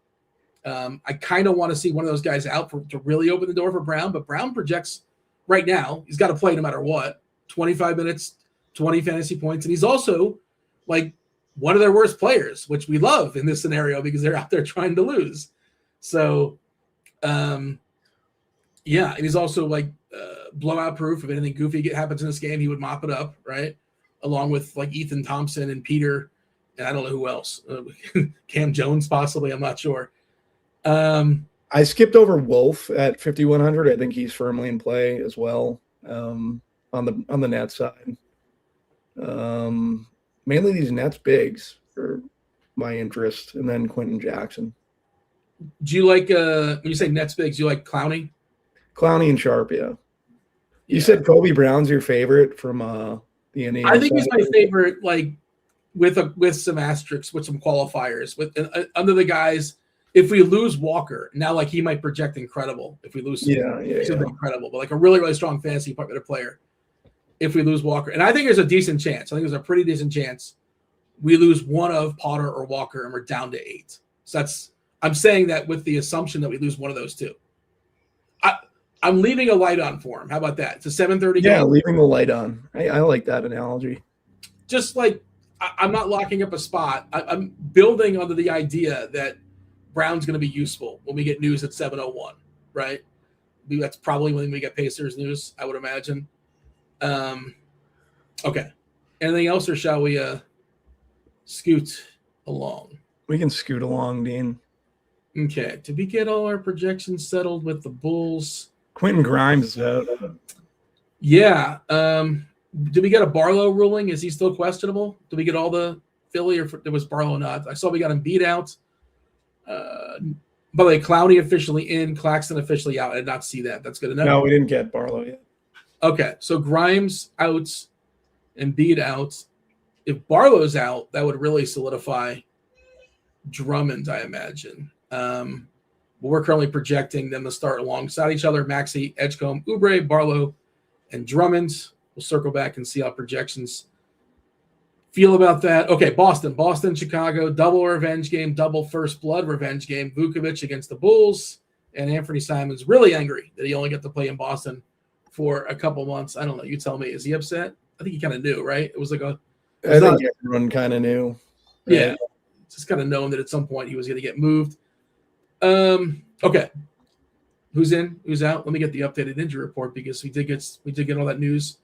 I kind of want to see one of those guys out to really open the door for Brown, but Brown projects right now. He's got to play no matter what. 25 minutes, 20 fantasy points, and he's also like one of their worst players, which we love in this scenario because they're out there trying to lose. So, yeah, and he's also like blowout proof. If anything goofy happens in this game, he would mop it up, right? Along with like Ethan Thompson and Peter, and I don't know who else. Cam Jones, possibly. I'm not sure. I skipped over Wolf at 5,100. I think he's firmly in play as well on the net side. Mainly these Nets bigs are my interest, and then Quentin Jackson. Do you like when you say Nets bigs? Do you like Clowney? Clowney and Sharp, yeah. You said Kobe Brown's your favorite from the Indiana. I think he's my favorite, like with some asterisks, with some qualifiers, with under the guys. If we lose Walker, now like he might project incredible. If we lose, incredible, but like a really, really strong fantasy player. If we lose Walker, and I think there's a decent chance. I think there's a pretty decent chance we lose one of Potter or Walker, and we're down to 8. So I'm saying that with the assumption that we lose one of those two. I'm leaving a light on for him. How about that? It's a 7:30 game. Yeah, leaving the light on. I like that analogy. Just like I'm not locking up a spot. I'm building under the idea that Brown's going to be useful when we get news at 7:01, right? That's probably when we get Pacers news, I would imagine. Okay. Anything else, or shall we scoot along? We can scoot along, Dean. Okay. Did we get all our projections settled with the Bulls? Quentin Grimes is out. Yeah. Did we get a Barlow ruling? Is he still questionable? Did we get all the Philly, or there was Barlow not? I saw we got him beat out. By the way, Clowney officially in, Claxton officially out. I did not see that. That's good enough. No, we didn't get Barlow yet. Okay, so Grimes out and Embiid out. If Barlow's out, that would really solidify Drummond, I imagine. But we're currently projecting them to start alongside each other. Maxey, Edgecombe, Oubre, Barlow, and Drummond. We'll circle back and see how projections feel about that. Okay, Boston, Chicago, double revenge game, double first blood revenge game. Vukovic against the Bulls, and Anthony Simon's really angry that he only got to play in Boston for a couple months. I don't know. You tell me. Is he upset? I think he kind of knew, right? It was like I think everyone kind of knew. Right? Yeah, just kind of knowing that at some point he was going to get moved. Okay, who's in? Who's out? Let me get the updated injury report because we did get all that news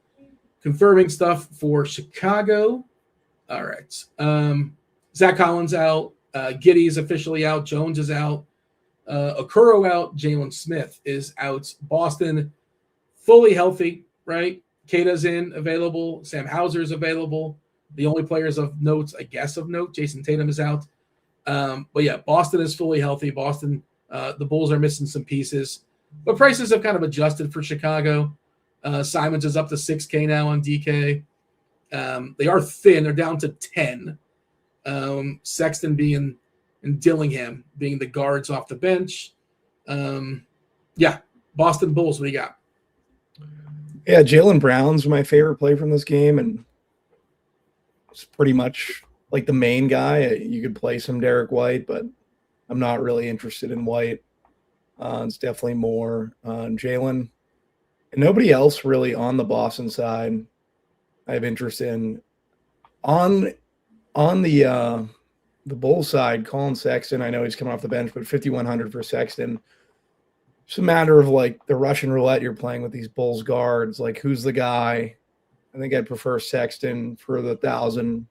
confirming stuff for Chicago. All right. Zach Collins out. Giddey's officially out. Jones is out. Okoro out. Jalen Smith is out. Boston fully healthy, right? Kata's in, available. Sam Hauser's available. The only players of note, I guess, Jason Tatum is out. But yeah, Boston is fully healthy. Boston, the Bulls are missing some pieces. But prices have kind of adjusted for Chicago. Simons is up to 6K now on DK. They are thin. They're down to 10. Sexton being and Dillingham being the guards off the bench. Boston Bulls, what do you got? Yeah, Jaylen Brown's my favorite play from this game, and it's pretty much like the main guy. You could play some Derek White, but I'm not really interested in White. It's definitely more Jaylen. And nobody else really on the Boston side I have interest in. On the Bulls side, Colin Sexton, I know he's coming off the bench, but 5,100 for Sexton. It's a matter of like the Russian roulette you're playing with these Bulls guards. Like, who's the guy? I think I'd prefer Sexton for the 1,000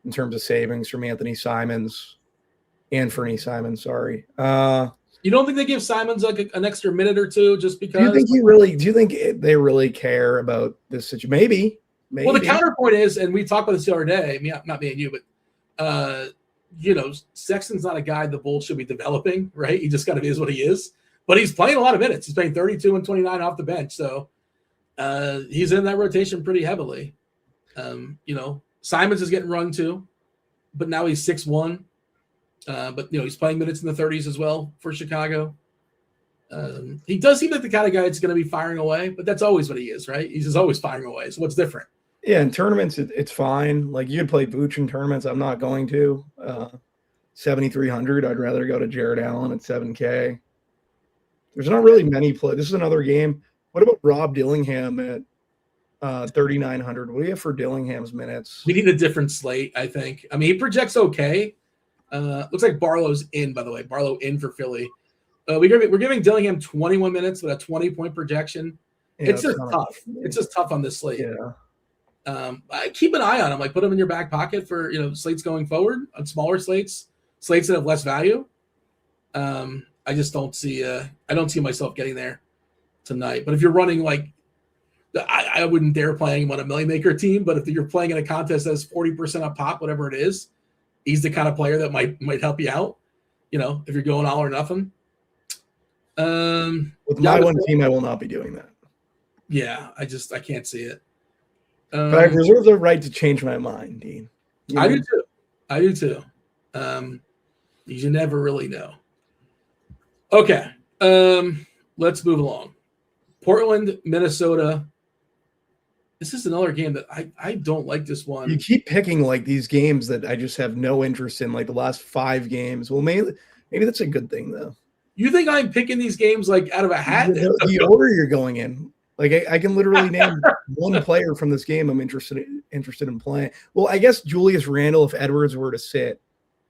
in terms of savings from Anthony Simons and Fernie Simons. Sorry. You don't think they give Simons like an extra minute or two just because? Do you think they really care about this situation? Maybe. Well, the counterpoint is, and we talked about this the other day, not me and you, but Sexton's not a guy the Bulls should be developing, right? He just kind of is what he is. But he's playing a lot of minutes. He's playing 32 and 29 off the bench. So he's in that rotation pretty heavily. Simons is getting run too, but now he's 6'1". But he's playing minutes in the 30s as well for Chicago. He does seem like the kind of guy that's going to be firing away, but that's always what he is, right? He's just always firing away. So what's different? Yeah, in tournaments, it's fine. Like, you could play Vooch in tournaments. I'm not going to. 7,300. I'd rather go to Jared Allen at 7K. There's not really many play. This is another game. What about Rob Dillingham at 3,900? What do you have for Dillingham's minutes? We need a different slate, I think. I mean, he projects okay. Looks like Barlow's in, by the way. Barlow in for Philly. We're giving Dillingham 21 minutes with a 20-point projection. Yeah, it's just tough. It's just tough on this slate. Yeah. I keep an eye on him. Like, put him in your back pocket for slates going forward on smaller slates that have less value. I just don't see. I don't see myself getting there tonight. But if you're running I wouldn't dare playing him on a million maker team. But if you're playing in a contest that's 40% up pop, whatever it is, he's the kind of player that might help you out. If you're going all or nothing. With my one team, I will not be doing that. Yeah, I can't see it. But I reserve the right to change my mind, Dean. I do too. You never really know. Okay, let's move along. Portland, Minnesota. This is another game that I don't like this one. You keep picking like these games that I just have no interest in, like the last 5 games. Well, maybe that's a good thing, though. You think I'm picking these games like out of a hat? The order you're going in. Like, I can literally name one player from this game I'm interested in playing. Well, I guess Julius Randle, if Edwards were to sit,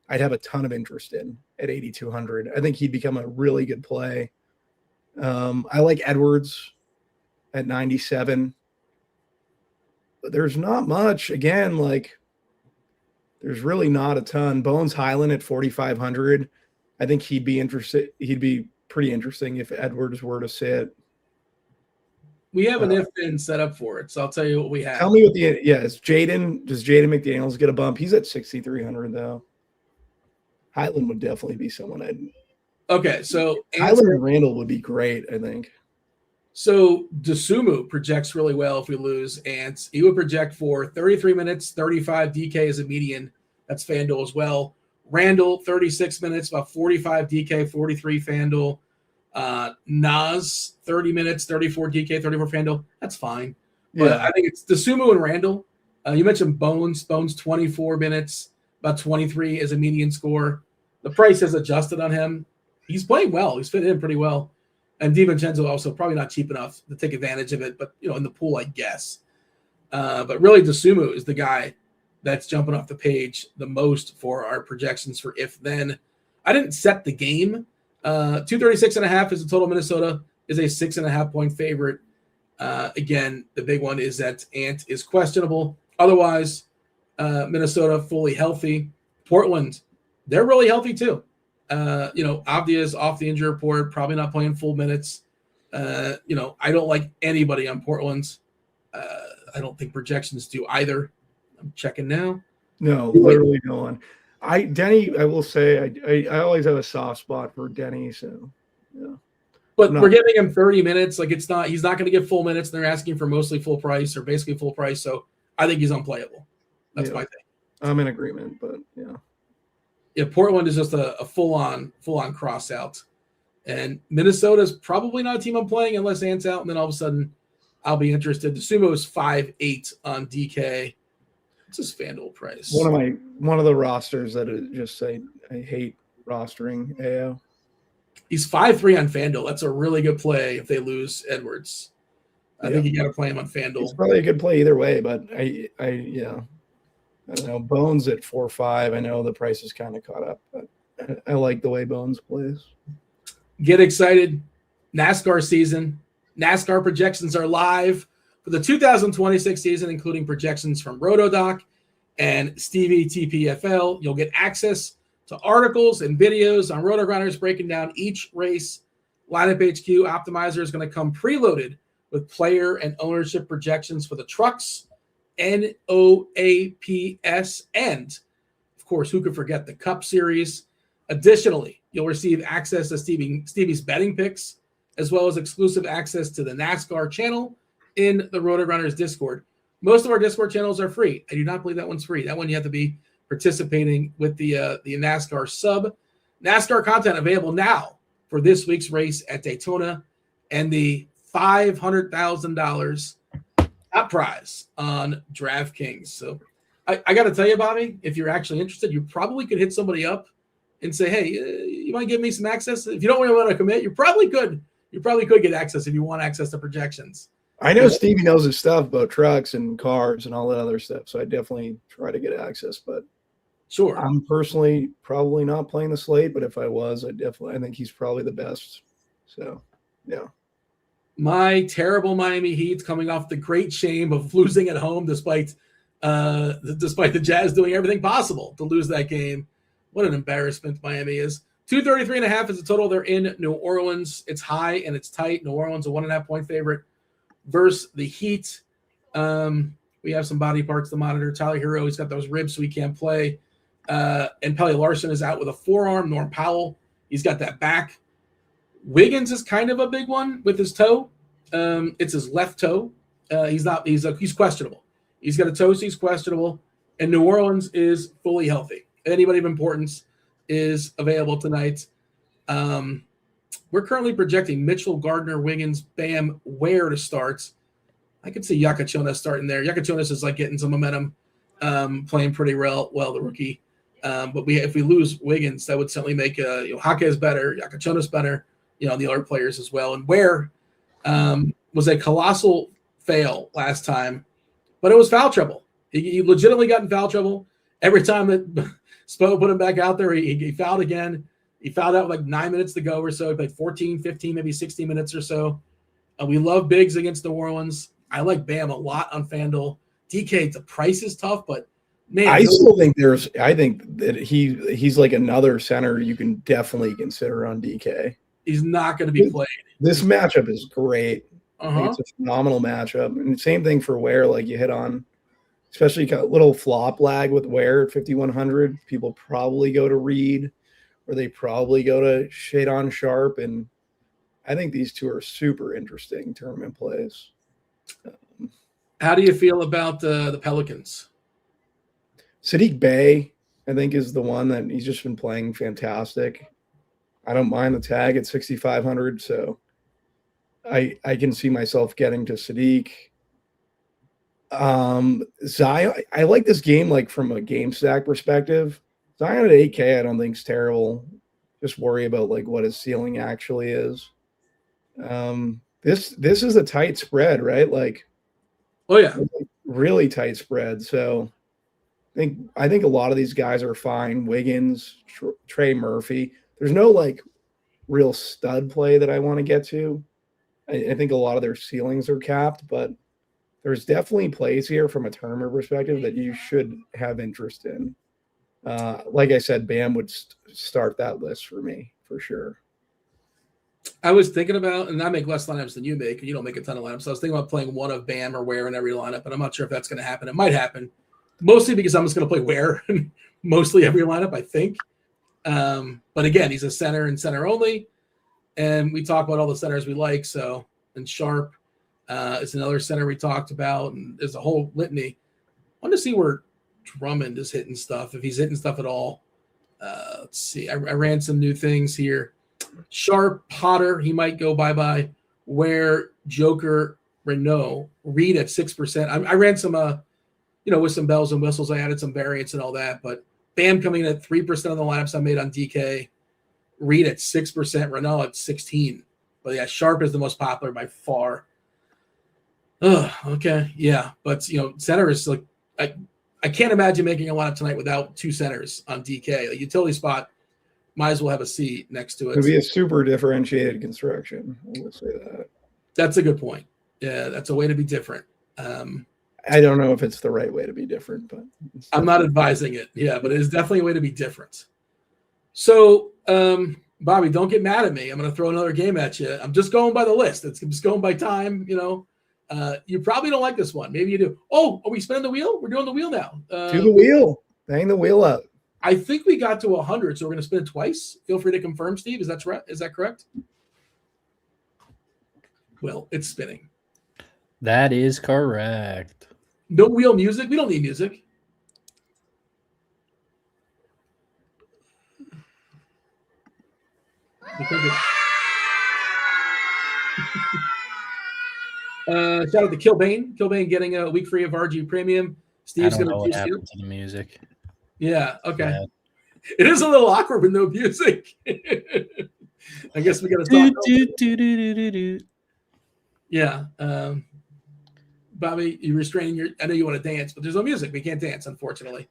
I'd have a ton of interest in at 8,200. I think he'd become a really good play. I like Edwards at 97. But there's not much. Again, there's really not a ton. Bones Highland at 4,500. I think he'd be interested. He'd be pretty interesting if Edwards were to sit. We have an if-then set up for it, so I'll tell you what we have. Tell me what is Jaden. Does Jaden McDaniels get a bump? He's at 6,300 though. Highland would definitely be someone I'd. Okay, so Highland and Randall would be great, I think. So Dosunmu projects really well if we lose Ants. He would project for 33 minutes, 35 DK as a median. That's FanDuel as well. Randall, 36 minutes, about 45 DK, 43 FanDuel. Nas, 30 minutes, 34 DK, 34 FanDuel. That's fine. But yeah. I think it's Dosunmu and Randall. You mentioned Bones. Bones, 24 minutes, about 23 as a median score. The price has adjusted on him. He's playing well. He's fit in pretty well. And DiVincenzo also probably not cheap enough to take advantage of it, but in the pool, I guess. But really, Dosunmu is the guy that's jumping off the page the most for our projections for if-then. I didn't set the game. 236.5 is the total. Minnesota is a 6.5-point favorite. Again, the big one is that Ant is questionable. Otherwise, Minnesota fully healthy. Portland, they're really healthy too. Avdia is off the injury report, probably not playing full minutes. I don't like anybody on Portland. I don't think projections do either. I'm checking now. No, literally no one. Denny, I will say, I always have a soft spot for Denny. So, yeah. But we're giving him 30 minutes. Like he's not going to get full minutes. They're asking for mostly full price or basically full price. So I think he's unplayable. That's my thing. I'm in agreement, but yeah. Yeah, Portland is just a full-on cross out. And Minnesota's probably not a team I'm playing unless Ant's out, and then all of a sudden I'll be interested. The Sumo is 5.8 on DK. What's his FanDuel price? One of the rosters that just say I hate rostering AO. He's 5.3 on FanDuel. That's a really good play if they lose Edwards. I think you got to play him on FanDuel. It's probably a good play either way, but I don't know. Bones at 4.5. I know the price is kind of caught up, but I like the way Bones plays. Get excited. NASCAR season. NASCAR projections are live for the 2026 season, including projections from RotoDoc and Stevie TPFL. You'll get access to articles and videos on RotoGrinders breaking down each race. Lineup HQ Optimizer is going to come preloaded with player and ownership projections for the trucks, NOAPS, and, of course, who could forget the Cup Series. Additionally, you'll receive access to Stevie's betting picks, as well as exclusive access to the NASCAR channel in the RotoGrinders Discord. Most of our Discord channels are free. I do not believe that one's free. That one you have to be participating with the NASCAR sub. NASCAR content available now for this week's race at Daytona and the $500,000 top prize on DraftKings. So I got to tell you, Bobby, if you're actually interested, you probably could hit somebody up and say, hey, you might give me some access. If you don't really want to commit, you probably could get access if you want access to projections. I know Stevie knows his stuff about trucks and cars and all that other stuff, so I definitely try to get access. But sure, I'm personally probably not playing the slate, but if I was, I think he's probably the best. So, yeah. My terrible Miami Heat coming off the great shame of losing at home despite the Jazz doing everything possible to lose that game. What an embarrassment Miami is. 233.5 is the total. They're in New Orleans. It's high and it's tight. New Orleans a 1.5 point favorite versus the Heat. We have some body parts to monitor. Tyler Hero, he's got those ribs, so he can't play. And Pelly Larson is out with a forearm. Norm Powell, he's got that back. Wiggins is kind of a big one with his toe. It's his left toe. He's questionable. He's got a toe, so he's questionable. And New Orleans is fully healthy. Anybody of importance is available tonight. We're currently projecting Mitchell, Gardner, Wiggins, Bam, Ware to start. I could see Yakachonas starting there. Yakachonas is like getting some momentum, playing pretty well, the rookie. But if we lose Wiggins, that would certainly make Hake better, Yakachonas better, the other players as well. And Ware was a colossal fail last time, but it was foul trouble. He legitimately got in foul trouble. Every time that Spo put him back out there, he fouled again. He fouled out with like 9 minutes to go or so. He played 14, 15, maybe 16 minutes or so. We love bigs against New Orleans. I like Bam a lot on FanDuel. DK, the price is tough, but man. I think that he's like another center you can definitely consider on DK. He's not going to be played. This matchup is great. I think it's a phenomenal matchup. And same thing for Ware, like you hit on, especially a little flop lag with Ware at 5,100. People probably go to Reed or they probably go to Shadon Sharp. And I think these two are super interesting tournament plays. How do you feel about the Pelicans? Sadiq Bey, I think, is the one that he's just been playing fantastic. I don't mind the tag at 6,500, so I can see myself getting to Sadiq. Zion, I like this game like from a game stack perspective. Zion at 8K, I don't think is terrible. Just worry about like what his ceiling actually is. This is a tight spread, right? Like, oh yeah, really tight spread. So I think a lot of these guys are fine. Wiggins, Trey Murphy. There's no like real stud play that I want to get to. I think a lot of their ceilings are capped, but there's definitely plays here from a tournament perspective that you should have interest in. Like I said, Bam would start that list for me for sure. I was thinking about, and I make less lineups than you make, and you don't make a ton of lineups. So I was thinking about playing one of Bam or Ware in every lineup, but I'm not sure if that's going to happen. It might happen, mostly because I'm just going to play Ware in mostly every lineup, I think. But again, he's a center and center only. And we talk about all the centers we like. So, and Sharp is another center we talked about. And there's a whole litany. I want to see where Drummond is hitting stuff, if he's hitting stuff at all. Let's see. I ran some new things here. Sharp, Potter, he might go bye-bye. Where Joker, Renault, Reed at 6%. I ran some, with some bells and whistles. I added some variants and all that. But Bam coming in at 3% of the lineups I made on DK. Reed at 6%, Renault at 16%. But yeah, Sharp is the most popular by far. Okay, yeah. But center is like I can't imagine making a lineup tonight without two centers on DK. A utility spot might as well have a seat next to it. It'd be a super differentiated construction. I will say that. That's a good point. Yeah, that's a way to be different. I don't know if it's the right way to be different, but I'm not advising it. Yeah, but it is definitely a way to be different. So, Bobby, don't get mad at me. I'm going to throw another game at you. I'm just going by the list. It's just going by time, You probably don't like this one. Maybe you do. Oh, are we spinning the wheel? We're doing the wheel now. Do the wheel. Bang the wheel up. I think we got to 100, so we're going to spin it twice. Feel free to confirm, Steve. Is that correct? Well, it's spinning. That is correct. No wheel music. We don't need music. Shout out to Kilbane. Kilbane getting a week free of RG Premium. Steve's going to juice you to the music. Yeah. Okay. Yeah. It is a little awkward with no music. I guess we got to talk. Yeah. Bobby, you're restraining I know you want to dance, but there's no music. We can't dance, unfortunately.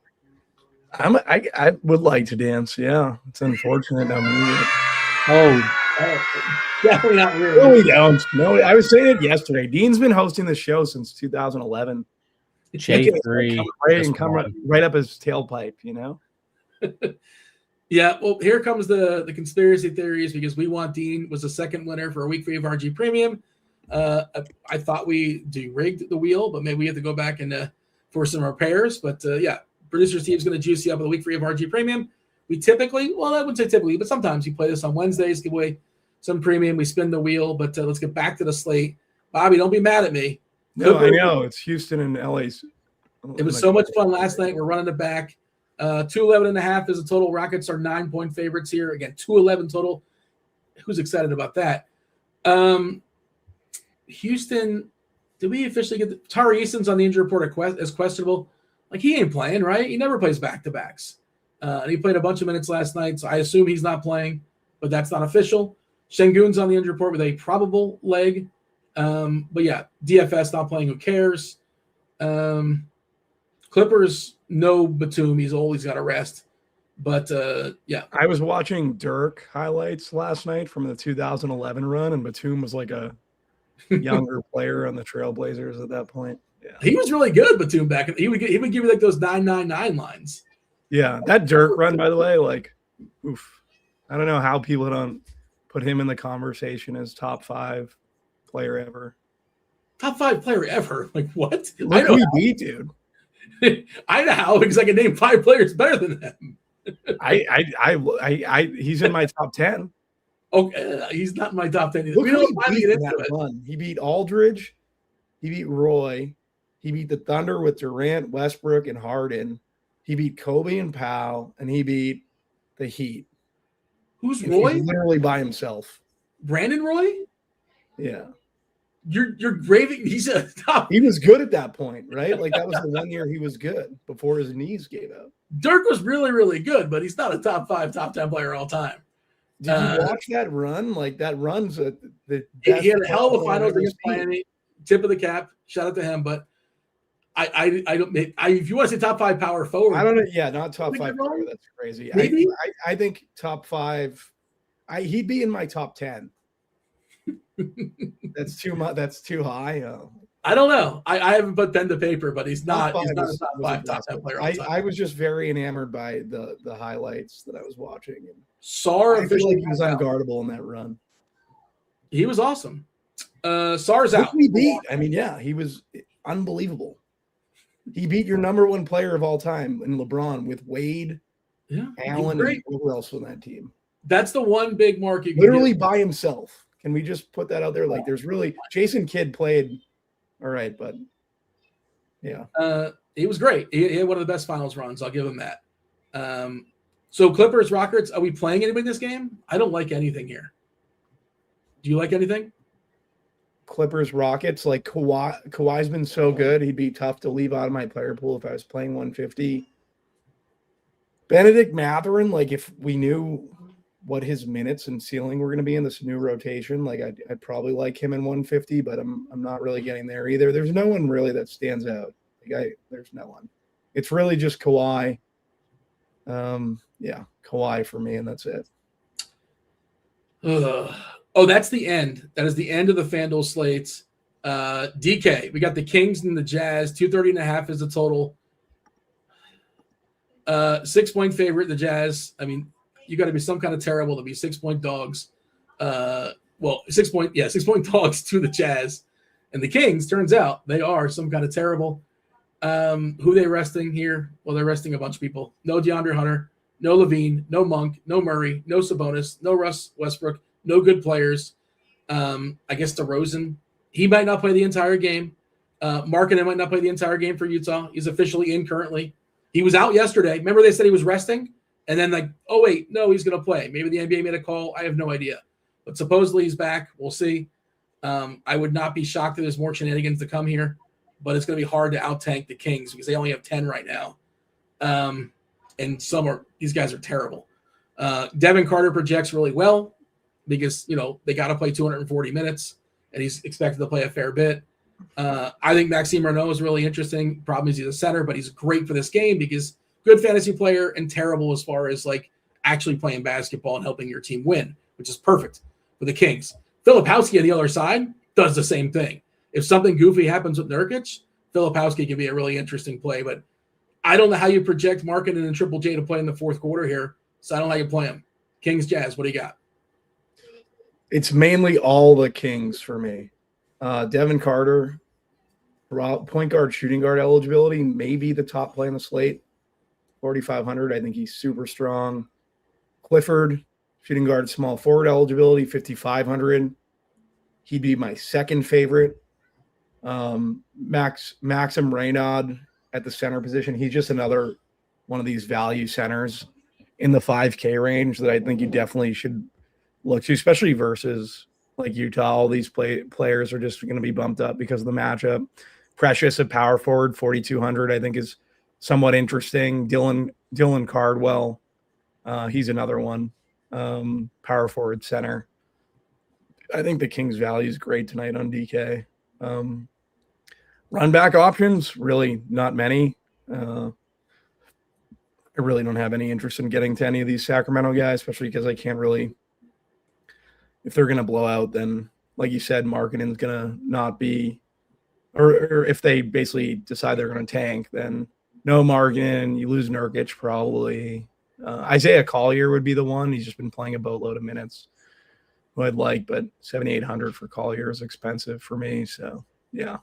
I would like to dance. Yeah. It's unfortunate. No music. Definitely not really. No, we don't. No, I was saying it yesterday. Dean's been hosting the show since 2011. J3 and come right up his tailpipe, Yeah, well, here comes the conspiracy theories because we want Dean was the second winner for a week free of RG Premium. I thought we rigged the wheel, but maybe we have to go back and for some repairs. But yeah, producer Steve's going to juice you up with a week free of RG Premium. We typically, well, I wouldn't say typically, but sometimes we play this on Wednesdays, give away some premium. We spin the wheel, but let's get back to the slate. Bobby, don't be mad at me. No, I know. It's Houston and LA's. It was so much fun last night. We're running it back. 211.5 is a total. Rockets are 9-point favorites here. Again, 211 total. Who's excited about that? Houston, did we officially get Tari Easton's on the injury report as questionable? Like, he ain't playing, right? He never plays back-to-backs. And he played a bunch of minutes last night, so I assume he's not playing, but that's not official. Şengün's on the injury report with a probable leg. But yeah, DFS not playing. Who cares? Clippers, no Batum. He's old. He's got to rest. But yeah. I was watching Dirk highlights last night from the 2011 run, and Batum was like a younger player on the Trailblazers at that point. Yeah. He was really good, Batum, back. He would give you like those 999 lines. Yeah, that Dirk run, by the way, like, oof. I don't know how people don't put him in the conversation as top 5 player ever. Top 5 player ever? Like, what? Look who he beat, dude. I know how, because I can name 5 players better than him. He's in my top 10. Okay, he's not in my top 10 either. Look who he beat in that run. He beat Aldridge. He beat Roy. He beat the Thunder with Durant, Westbrook, and Harden. He beat Kobe and Powell, and he beat the Heat. Who's Roy? He's literally by himself. Brandon Roy? Yeah. You're raving. He's a top. He was good at that point, right? Like, that was the one year he was good before his knees gave out. Dirk was really, really good, but he's not a top 5, top 10 player all time. Did you watch that run? Like, that run's the he had a hell of a finals against Miami. Tip of the cap. Shout out to him. But I don't. If you want to say top 5 power forward, I don't know. Yeah, not top 5 power. That's crazy. Maybe I think top 5. He'd be in my top 10. That's too much. That's too high. I don't know. I haven't put pen to paper, but he's not. He's not a top 5, top 10 player. I was just very enamored by the highlights that I was watching. And Sarr, I feel like he was unguardable in that run. He was awesome. Sarr's out. He beat. I mean, yeah, he was unbelievable. He beat your number 1 player of all time in LeBron with Wade, Allen, and who else on that team? That's the one big mark you can Literally get. by himself. Can we just put that out there? Like, there's really Jason Kidd played all right, but yeah. He was great. He had one of the best finals runs. I'll give him that. So Clippers, Rockets, are we playing anybody in this game? I don't like anything here. Do you like anything? Clippers, Rockets, like Kawhi's been so good. He'd be tough to leave out of my player pool if I was playing 150. Benedict Mathurin, like if we knew what his minutes and ceiling were going to be in this new rotation, like I'd probably like him in 150, but I'm not really getting there either. There's no one really that stands out. There's no one. It's really just Kawhi. Yeah, Kawhi for me, and that's it. Oh, that's the end. That is the end of the FanDuel slates. DK, we got the Kings and the Jazz. 230.5 is the total. 6-point favorite, the Jazz. I mean, you got to be some kind of terrible to be 6-point dogs. 6-point dogs to the Jazz. And the Kings, turns out, they are some kind of terrible. Who they resting here? Well, they're resting a bunch of people. No DeAndre Hunter, no Levine, no Monk, no Murray, no Sabonis, no Russ Westbrook, no good players. I guess DeRozan, he might not play the entire game. Markkanen might not play the entire game for Utah. He's officially in currently. He was out yesterday. Remember they said he was resting? And then oh, wait, no, he's going to play. Maybe the NBA made a call. I have no idea. But supposedly he's back. We'll see. I would not be shocked if there's more shenanigans to come here. But it's going to be hard to out-tank the Kings because they only have 10 right now. And these guys are terrible. Devin Carter projects really well because, they got to play 240 minutes, and he's expected to play a fair bit. I think Maxime Renaud is really interesting. Problem is he's a center, but he's great for this game because good fantasy player and terrible as far as, actually playing basketball and helping your team win, which is perfect for the Kings. Filipowski on the other side does the same thing. If something goofy happens with Nurkic, Filipowski can be a really interesting play. But I don't know how you project Markkanen and Triple J to play in the fourth quarter here, so I don't know how you play them. Kings, Jazz, what do you got? It's mainly all the Kings for me. Devin Carter, point guard, shooting guard eligibility, maybe the top play on the slate, 4,500. I think he's super strong. Clifford, shooting guard, small forward eligibility, 5,500. He'd be my second favorite. Maxim Reynaud at the center position. He's just another one of these value centers in the 5K range that I think you definitely should look to, especially versus Utah. All these players are just going to be bumped up because of the matchup. Precious at power forward, 4,200, I think is somewhat interesting. Dylan Cardwell, he's another one. Power forward center. I think the Kings value is great tonight on DK. Run back options, really not many. I really don't have any interest in getting to any of these Sacramento guys, especially because I can't really, if they're going to blow out, then like you said, Markkanen's going to not be, or if they basically decide they're going to tank, then no Markkanen, you lose Nurkic probably. Isaiah Collier would be the one. He's just been playing a boatload of minutes. Who I'd like, but 7,800 for Collier is expensive for me. So yeah,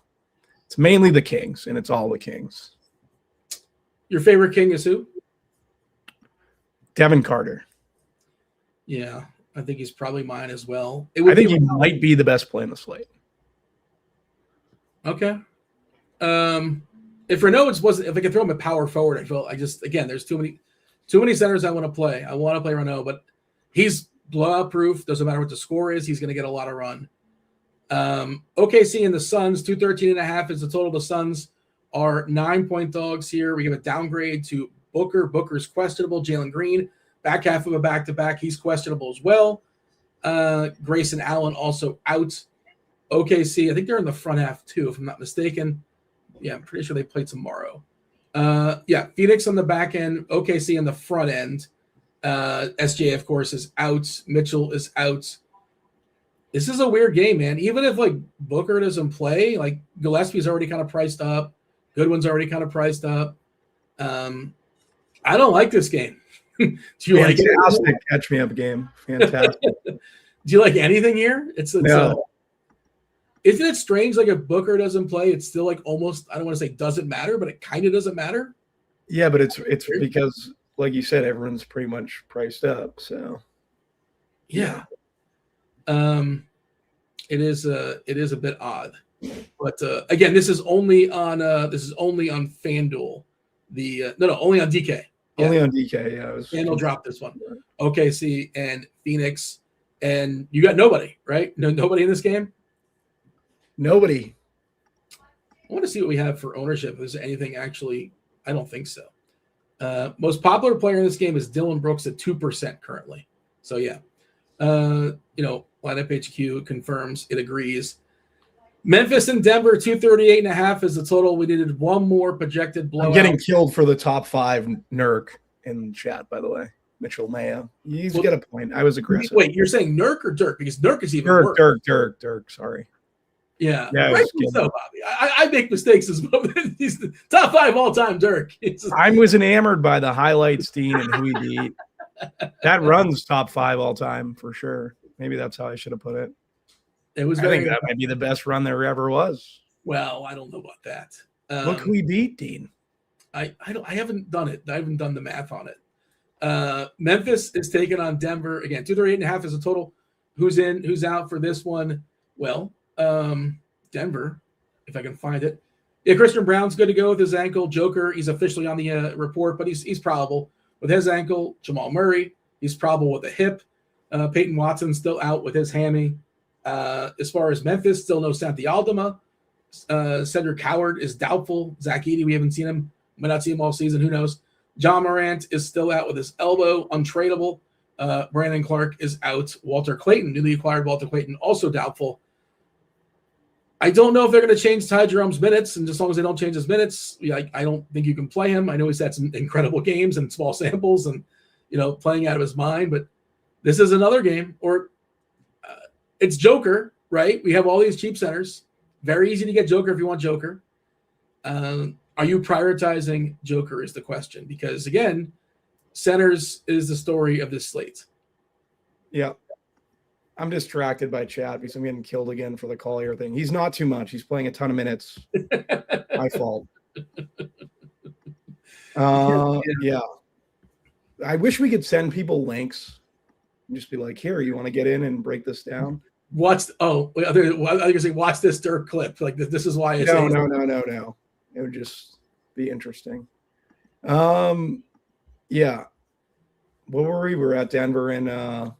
it's mainly the Kings, and it's all the Kings. Your favorite King is who? Devin Carter. Yeah, I think he's probably mine as well. I think he might be the best play in the slate. Okay. If Renaud wasn't, if I could throw him a power forward, there's too many centers I want to play. I want to play Renaud, but he's blowout proof. Doesn't matter what the score is. He's going to get a lot of run. OKC and the Suns, 213.5 is the total. The Suns are 9-point dogs here. We give a downgrade to Booker. Booker's questionable. Jalen Green, back half of a back-to-back. He's questionable as well. Grayson Allen also out. OKC, I think they're in the front half too, if I'm not mistaken. Yeah, I'm pretty sure they play tomorrow. Phoenix on the back end. OKC on the front end. SJ, of course, is out. Mitchell is out. This is a weird game, man. Even if Booker doesn't play, Gillespie's already kind of priced up. Goodwin's already kind of priced up. I don't like this game. Do you like it? Fantastic catch me up game. Fantastic. Do you like anything here? No. Isn't it strange? If Booker doesn't play, it's still almost, I don't want to say doesn't matter, but it kind of doesn't matter. Yeah, but it's because, like you said, everyone's pretty much priced up. So Yeah. It is a bit odd. But again, this is only on FanDuel. Only on DK. Yeah. Only on DK, yeah. FanDuel dropped this one. OKC and Phoenix, and you got nobody, right? Nobody in this game. Nobody. I want to see what we have for ownership. Is there anything actually? I don't think so. Most popular player in this game is Dylan Brooks at 2% currently. So yeah, Lineup HQ confirms it agrees. Memphis and Denver, 238.5 is the total. We needed one more projected blowout. I'm getting killed for the top 5 Nurk in chat, by the way. Mitchell Mayo. He's got a point. I was aggressive. Wait, you're saying Nurk or Dirk? Because Nurk is even worse. Dirk. Sorry. Yeah, rightfully so, Bobby. I make mistakes as well. He's the top 5 all-time Dirk. I was enamored by the highlights, Dean, and who he beat. That runs top 5 all-time for sure. Maybe that's how I should have put it. I think that might be the best run there ever was. Well, I don't know about that. Look who he beat, Dean. I haven't done it. I haven't done the math on it. Memphis is taking on Denver again. 238.5 is a total. Who's in? Who's out for this one? Well, Denver, if I can find it. Yeah, Christian Brown's good to go with his ankle. Joker, he's officially on the report, but he's probable with his ankle. Jamal Murray, he's probable with a hip. Peyton Watson's still out with his hammy. As far as Memphis, still no Santi Aldama. Cedric Howard is doubtful. Zach Edey, we haven't seen him. Might not see him all season. Who knows? John Morant is still out with his elbow, untradeable. Brandon Clark is out. Walter Clayton, newly acquired Walter Clayton, also doubtful. I don't know if they're going to change Ty Jerome's minutes, and as long as they don't change his minutes, I don't think you can play him. I know he's had some incredible games and small samples and, playing out of his mind, but this is another game, or it's Joker, right? We have all these cheap centers. Very easy to get Joker if you want Joker. Are you prioritizing Joker is the question, because, again, centers is the story of this slate. Yeah. I'm distracted by chat because I'm getting killed again for the Collier thing. He's not too much. He's playing a ton of minutes. My fault. Yeah. I wish we could send people links and just be like, here, you want to get in and break this down? I think you're saying watch this Dirk clip. Like this is why. No. It would just be interesting. Yeah. What were we? We're at Denver and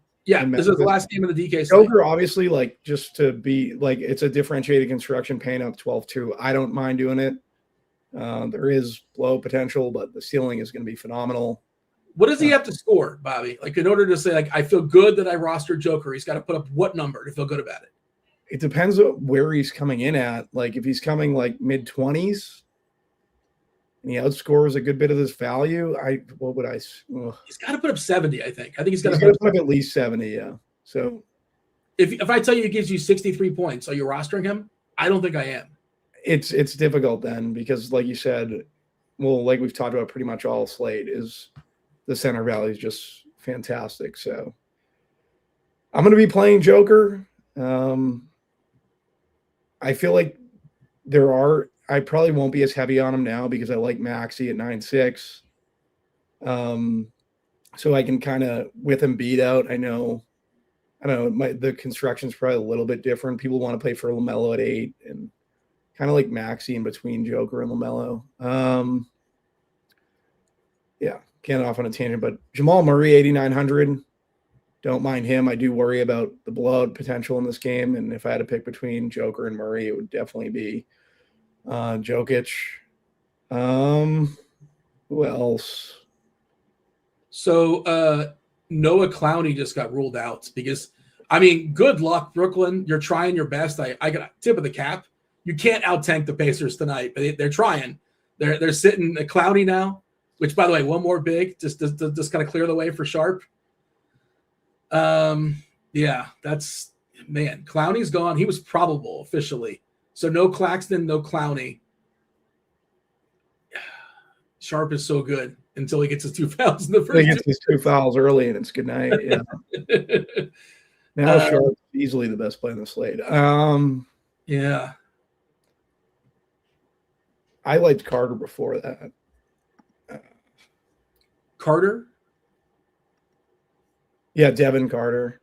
this is the last game of the DK. Joker, obviously, just to be it's a differentiated construction, paying up 12-2. I don't mind doing it. There is low potential, but the ceiling is going to be phenomenal. What does he have to score, Bobby? In order to say, I feel good that I rostered Joker, he's got to put up what number to feel good about it? It depends on where he's coming in at. If he's coming mid-20s and he outscores a good bit of this value, he's got to put up 70, I think. I think he's got to put up at least 70, yeah. So if I tell you he gives you 63 points, are you rostering him? I don't think I am. It's difficult then because, like you said, like we've talked about pretty much all slate, is the center value is just fantastic. So I'm going to be playing Joker. I feel like I probably won't be as heavy on him now because I like Maxey at 9.6. So I can kind of, with him beat out, I don't know, the construction's probably a little bit different. People want to play for LaMelo at 8 and kind of like Maxey in between Joker and LaMelo. Yeah, can't off on a tangent, but Jamal Murray, 8,900. Don't mind him. I do worry about the blowout potential in this game. And if I had to pick between Joker and Murray, it would definitely be Jokic. Who else? So Noah Clowney just got ruled out because, good luck, Brooklyn. You're trying your best. I got a tip of the cap. You can't out-tank the Pacers tonight, but they're trying. They're sitting at Clowney now, which, by the way, one more big, just kind of clear the way for Sharp. Yeah, that's, man, Clowney's gone. He was probable officially. So no Claxton, no Clowney. Sharp is so good until he gets his 2 fouls in the first. He gets his 2 fouls early and it's good night. Yeah. Now Sharp's easily the best play in the slate. Yeah. I liked Carter before that. Carter? Yeah, Devin Carter.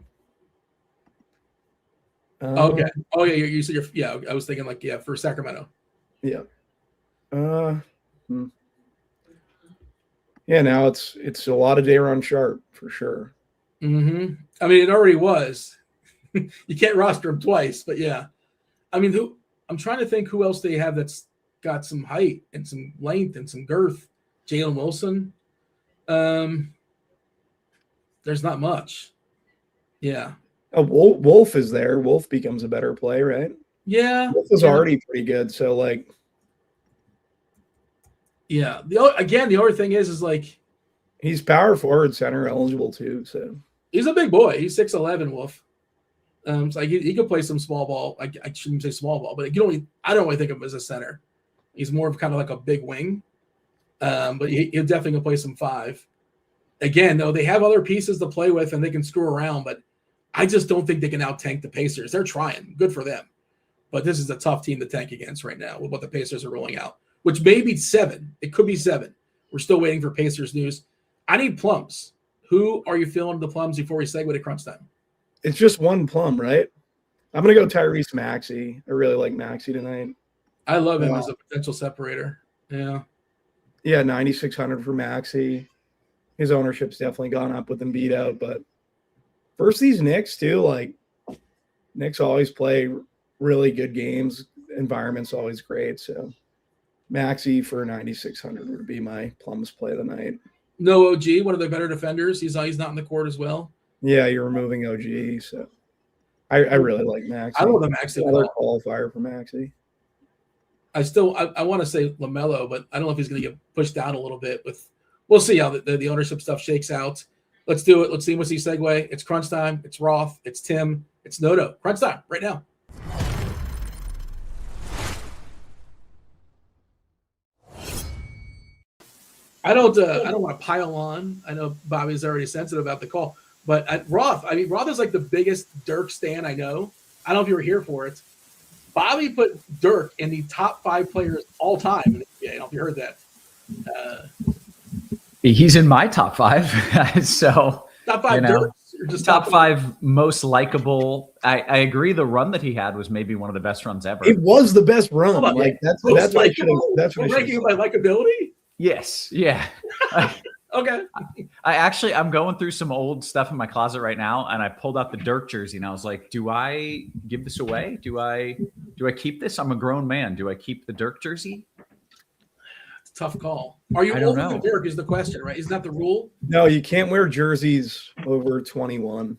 Okay. Oh yeah, you said yeah. I was thinking like for Sacramento. Yeah. Yeah. Now it's a lot of Day'Ron Sharpe for sure. Mm-hmm. I mean, it already was. You can't roster him twice, but yeah. I mean, I'm trying to think who else they have that's got some height and some length and some girth. Jalen Wilson. There's not much. Yeah. Oh, Wolf is there. Wolf becomes a better play, right? Yeah. Wolf was already pretty good. So like, yeah. The other thing is like he's power forward, center eligible too. So he's a big boy. He's 6'11", Wolf. So he could play some small ball. I shouldn't say small ball, but I don't really think of him as a center. He's more of kind of like a big wing. But he'll definitely play some 5. Again, though, they have other pieces to play with and they can screw around, but I just don't think they can out-tank the Pacers. They're trying. Good for them. But this is a tough team to tank against right now with what the Pacers are rolling out, which may be 7. It could be 7. We're still waiting for Pacers news. I need plums. Who are you feeling the plums before we segue to crunch time? It's just one plum, right? I'm going to go Tyrese Maxey. I really like Maxey tonight. I love him as a potential separator. Yeah. Yeah, 9,600 for Maxey. His ownership's definitely gone up with him beat out, but versus these Knicks too, like Knicks always play really good games. Environment's always great. So Maxey for 9,600 would be my plums play of the night. No OG, one of the better defenders. He's not in the court as well. Yeah, you're removing OG, so I really like Maxey. I love the Maxey another qualifier for Maxey. I want to say LaMelo, but I don't know if he's going to get pushed down a little bit. We'll see how the ownership stuff shakes out. Let's do it. Let's see what's the segue. It's crunch time. It's Roth. It's Tim. It's Noto. Crunch time right now. I don't want to pile on. I know Bobby's already sensitive about the call, but Roth is like the biggest Dirk stan I know. I don't know if you were here for it. Bobby put Dirk in the top 5 players all time in the NBA. I don't know if you heard that. He's in my top 5. So top 5 Dirks, or just top 5 most likable. I agree. The run that he had was maybe one of the best runs ever. It was the best run. Like that's what we're ranking by likability. Yes. Yeah. Okay. I'm going through some old stuff in my closet right now, and I pulled out the Dirk jersey, and I was like, do I give this away? Do I keep this? I'm a grown man. Do I keep the Dirk jersey? It's a tough call. Are you older than Dirk is the question, right? Isn't that the rule? No, you can't wear jerseys over 21.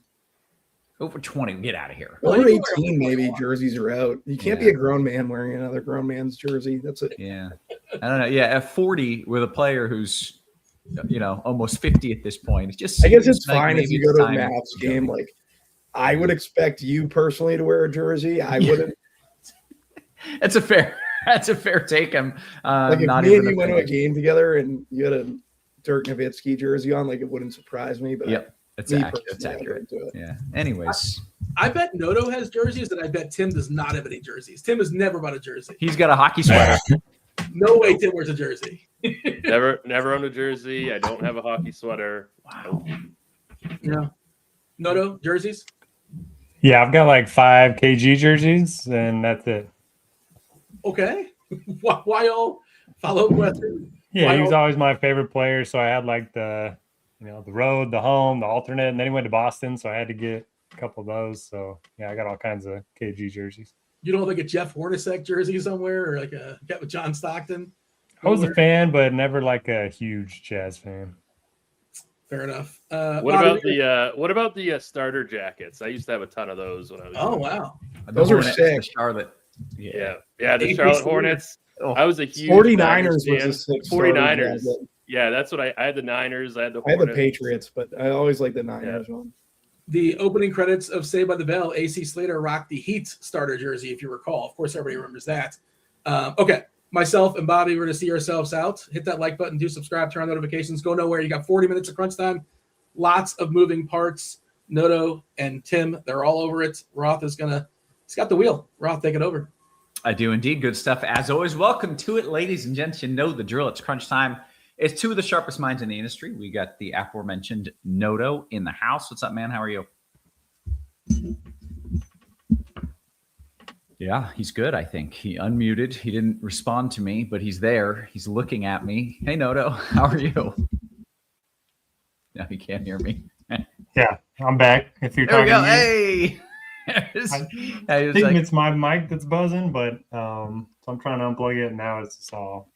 Over 20, get out of here. Over 18, maybe jerseys are out. You can't be a grown man wearing another grown man's jersey. That's it. Yeah. I don't know. Yeah, at 40 with a player who's almost 50 at this point. It just I guess it's like fine if you go to a Mavs game. Like, I would expect you personally to wear a jersey. I wouldn't. That's a fair take. I'm like if not me even and you went to a game together and you had a Dirk Nowitzki jersey on, like it wouldn't surprise me. But yep, it's accurate. Yeah. Anyways, I bet Noto has jerseys, and I bet Tim does not have any jerseys. Tim has never bought a jersey. He's got a hockey sweater. No way Tim wears a jersey. Never owned a jersey. I don't have a hockey sweater. Wow. No. Noto, jerseys? Yeah, I've got like 5 KG jerseys, and that's it. Okay. Why all follow-up question? Yeah, he was always my favorite player, so I had like the road, the home, the alternate, and then he went to Boston, so I had to get a couple of those. So yeah, I got all kinds of KG jerseys. You don't have like a Jeff Hornacek jersey somewhere, or like get with John Stockton? I was a fan, but never like a huge Jazz fan. Fair enough. What about the starter jackets? I used to have a ton of those when I was. Oh wow, those are sick. Charlotte. Yeah. The Charlotte Hornets. I was a huge 49ers was a sick 49ers. Yeah, that's what I had. The Niners. I had the Hornets. I had the Patriots, but I always like the Niners one. The opening credits of Saved by the Bell, AC Slater rocked the Heat starter jersey, if you recall. Of course, everybody remembers that. Okay, myself and Bobby, we're going to see ourselves out. Hit that like button, do subscribe, turn on notifications, go nowhere. You got 40 minutes of crunch time. Lots of moving parts. Noto and Tim, they're all over it. Roth he's got the wheel. Roth, take it over. I do indeed. Good stuff. As always, welcome to it, ladies and gents. You know the drill. It's crunch time. It's 2 of the sharpest minds in the industry. We got the aforementioned Noto in the house. What's up, man? How are you? Yeah, he's good, I think. He unmuted. He didn't respond to me, but he's there. He's looking at me. Hey, Noto, how are you? No, he can't hear me. Yeah, I'm back. If you're There we talking go. to me, Hey! I think it's my mic that's buzzing, but so I'm trying to unplug it. And now it's just all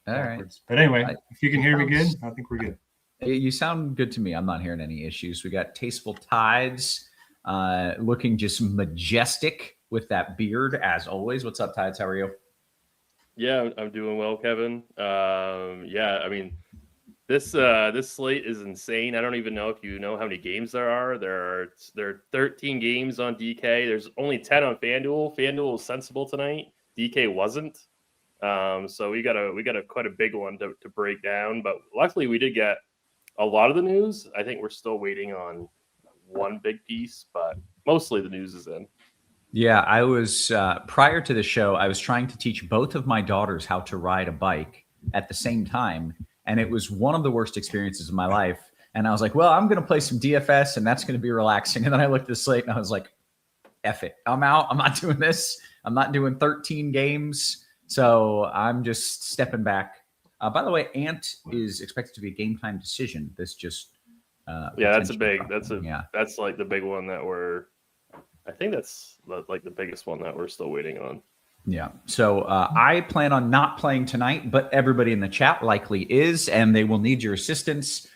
backwards. Right. But anyway, if you can hear me good, I think we're good. You sound good to me. I'm not hearing any issues. We got TastefulTides looking just majestic with that beard as always. What's up, Tides? How are you? Yeah, I'm doing well, Kevin. Yeah, I mean, this slate is insane. I don't even know if you know how many games there are. There are 13 games on DK. There's only 10 on FanDuel. FanDuel was sensible tonight. DK wasn't. So we got a quite a big one to break down. But luckily, we did get a lot of the news. I think we're still waiting on one big piece, but mostly the news is in. Yeah, I was prior to the show, I was trying to teach both of my daughters how to ride a bike at the same time. And it was one of the worst experiences of my life. And I was like, well, I'm going to play some DFS and that's going to be relaxing. And then I looked at the slate and I was like, F it. I'm out. I'm not doing this. I'm not doing 13 games. So I'm just stepping back. By the way, Ant is expected to be a game time decision. This just that's like the big one that I think that's like the biggest one that we're still waiting on. Yeah. So I plan on not playing tonight, but everybody in the chat likely is, and they will need your assistance.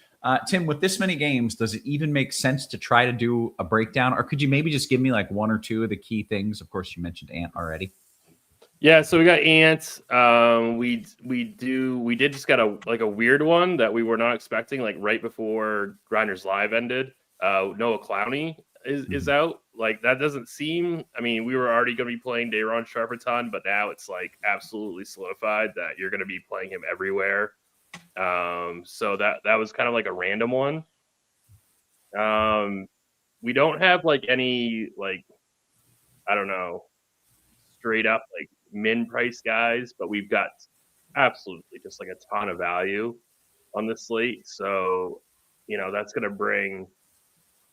Tim, with this many games, does it even make sense to try to do a breakdown, or could you maybe just give me like one or two of the key things? Of course, you mentioned Ant already. Yeah, so we got Ant. We did just got a weird one that we were not expecting, like right before GrindersLive ended. Noah Clowney is out. Like that doesn't seem. I mean, we were already going to be playing Dayron Sharp a ton, but now it's like absolutely solidified that you're going to be playing him everywhere. So that was kind of like a random one. We don't have like any like I don't know straight up like min price guys, but we've got absolutely just like a ton of value on the slate. So that's going to bring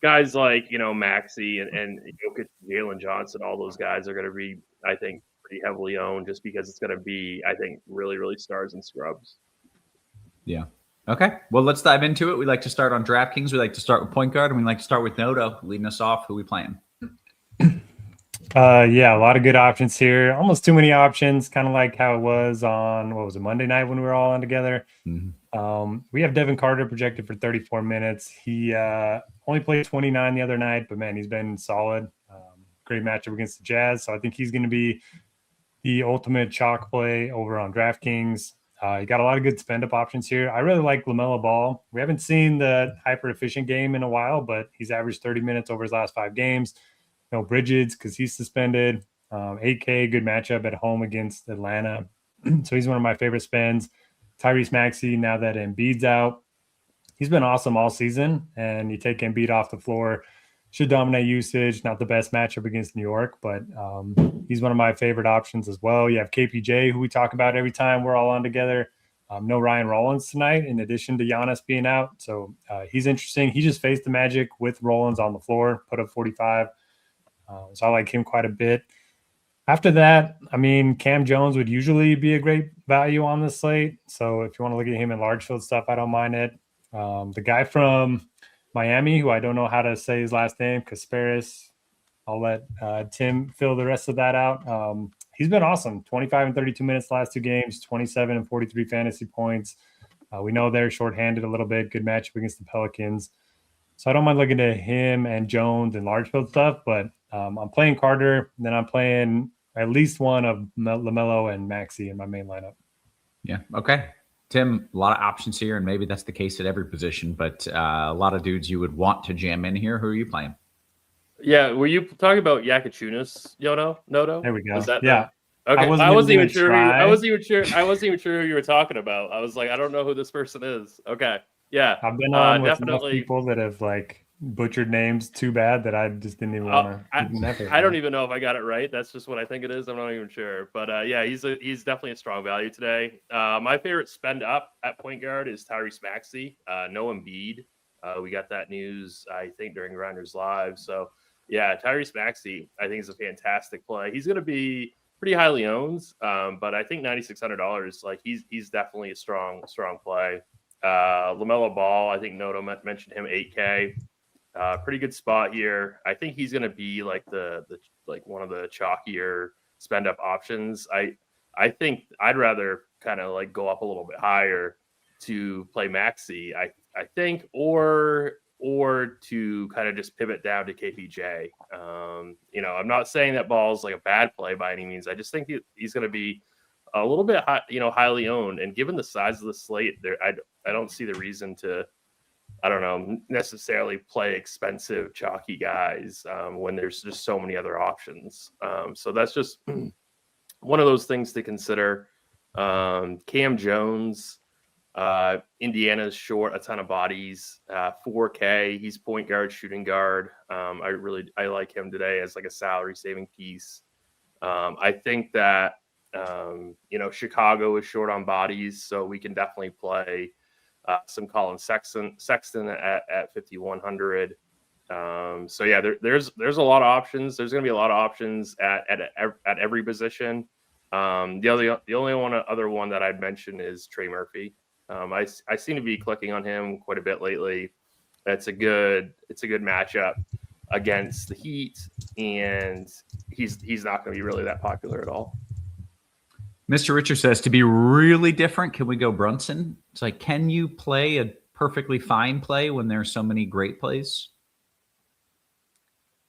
guys like, Maxey and Jokic, Jalen Johnson, all those guys are going to be, I think, pretty heavily owned just because it's going to be, I think, really, really stars and scrubs. Yeah. Okay. Well, let's dive into it. We like to start on DraftKings. We like to start with point guard, and we like to start with Noto leading us off. Who we playing? Yeah, a lot of good options here. Almost too many options, kind of like how it was on, Monday night when we were all on together. Mm-hmm. We have Devin Carter projected for 34 minutes. He only played 29 the other night, but man, he's been solid. Great matchup against the Jazz. So I think he's going to be the ultimate chalk play over on DraftKings. You got a lot of good spend up options here. I really like LaMelo Ball. We haven't seen the hyper efficient game in a while, but he's averaged 30 minutes over his last 5 games. No Bridges because he's suspended. 8K, good matchup at home against Atlanta. So he's one of my favorite spends. Tyrese Maxey, now that Embiid's out, he's been awesome all season. And you take Embiid off the floor, should dominate usage. Not the best matchup against New York, but he's one of my favorite options as well. You have KPJ, who we talk about every time we're all on together. No Ryan Rollins tonight, in addition to Giannis being out. So he's interesting. He just faced the Magic with Rollins on the floor, put up 45. So I like him quite a bit. After that, I mean, Cam Jones would usually be a great value on the slate. So if you want to look at him in large field stuff, I don't mind it. The guy from Miami, who I don't know how to say his last name, Kasparis, I'll let Tim fill the rest of that out. He's been awesome. 25 and 32 minutes the last 2 games, 27 and 43 fantasy points. We know they're shorthanded a little bit. Good matchup against the Pelicans. So I don't mind looking at him and Jones and large field stuff, but I'm playing Carter, and then I'm playing at least one of LaMelo and Maxey in my main lineup. Yeah. Okay. Tim, a lot of options here, and maybe that's the case at every position, but a lot of dudes you would want to jam in here. Who are you playing? Yeah. Were you talking about Yakuchunas, Noto? There we go. Was that yeah. Okay. I wasn't even sure who you were talking about. I was like, I don't know who this person is. Okay. Yeah. I've been on with enough people that have like butchered names too bad that I just didn't even want to. I don't even know if I got it right. That's just what I think it is. I'm not even sure. But yeah, he's definitely a strong value today. My favorite spend up at point guard is Tyrese Maxey. No Embiid. We got that news, I think, during GrindersLive. So Yeah, Tyrese Maxey, I think is a fantastic play. He's going to be pretty highly owned, but I think $9,600, like he's definitely a strong play. LaMelo Ball, I think Noto mentioned him, 8K. Pretty good spot here. I think he's going to be like the one of the chalkier spend up options. I think I'd rather kind of like go up a little bit higher to play Maxey. I think, or to kind of just pivot down to KPJ. I'm not saying that Ball's like a bad play by any means. I just think he's going to be a little bit highly owned, and given the size of the slate, there I don't see the reason to, I don't know, necessarily play expensive chalky guys when there's just so many other options. So that's just one of those things to consider. Cam Jones, Indiana's short a ton of bodies, 4K. He's point guard, shooting guard. I like him today as like a salary saving piece. I think that Chicago is short on bodies, so we can definitely play some Colin Sexton at 5,100. So yeah, there's a lot of options. There's going to be a lot of options at every position. The only other one that I'd mention is Trey Murphy. I seem to be clicking on him quite a bit lately. It's a good matchup against the Heat, and he's not going to be really that popular at all. Mr. Richard says, to be really different, can we go Brunson? It's like, can you play a perfectly fine play when there are so many great plays?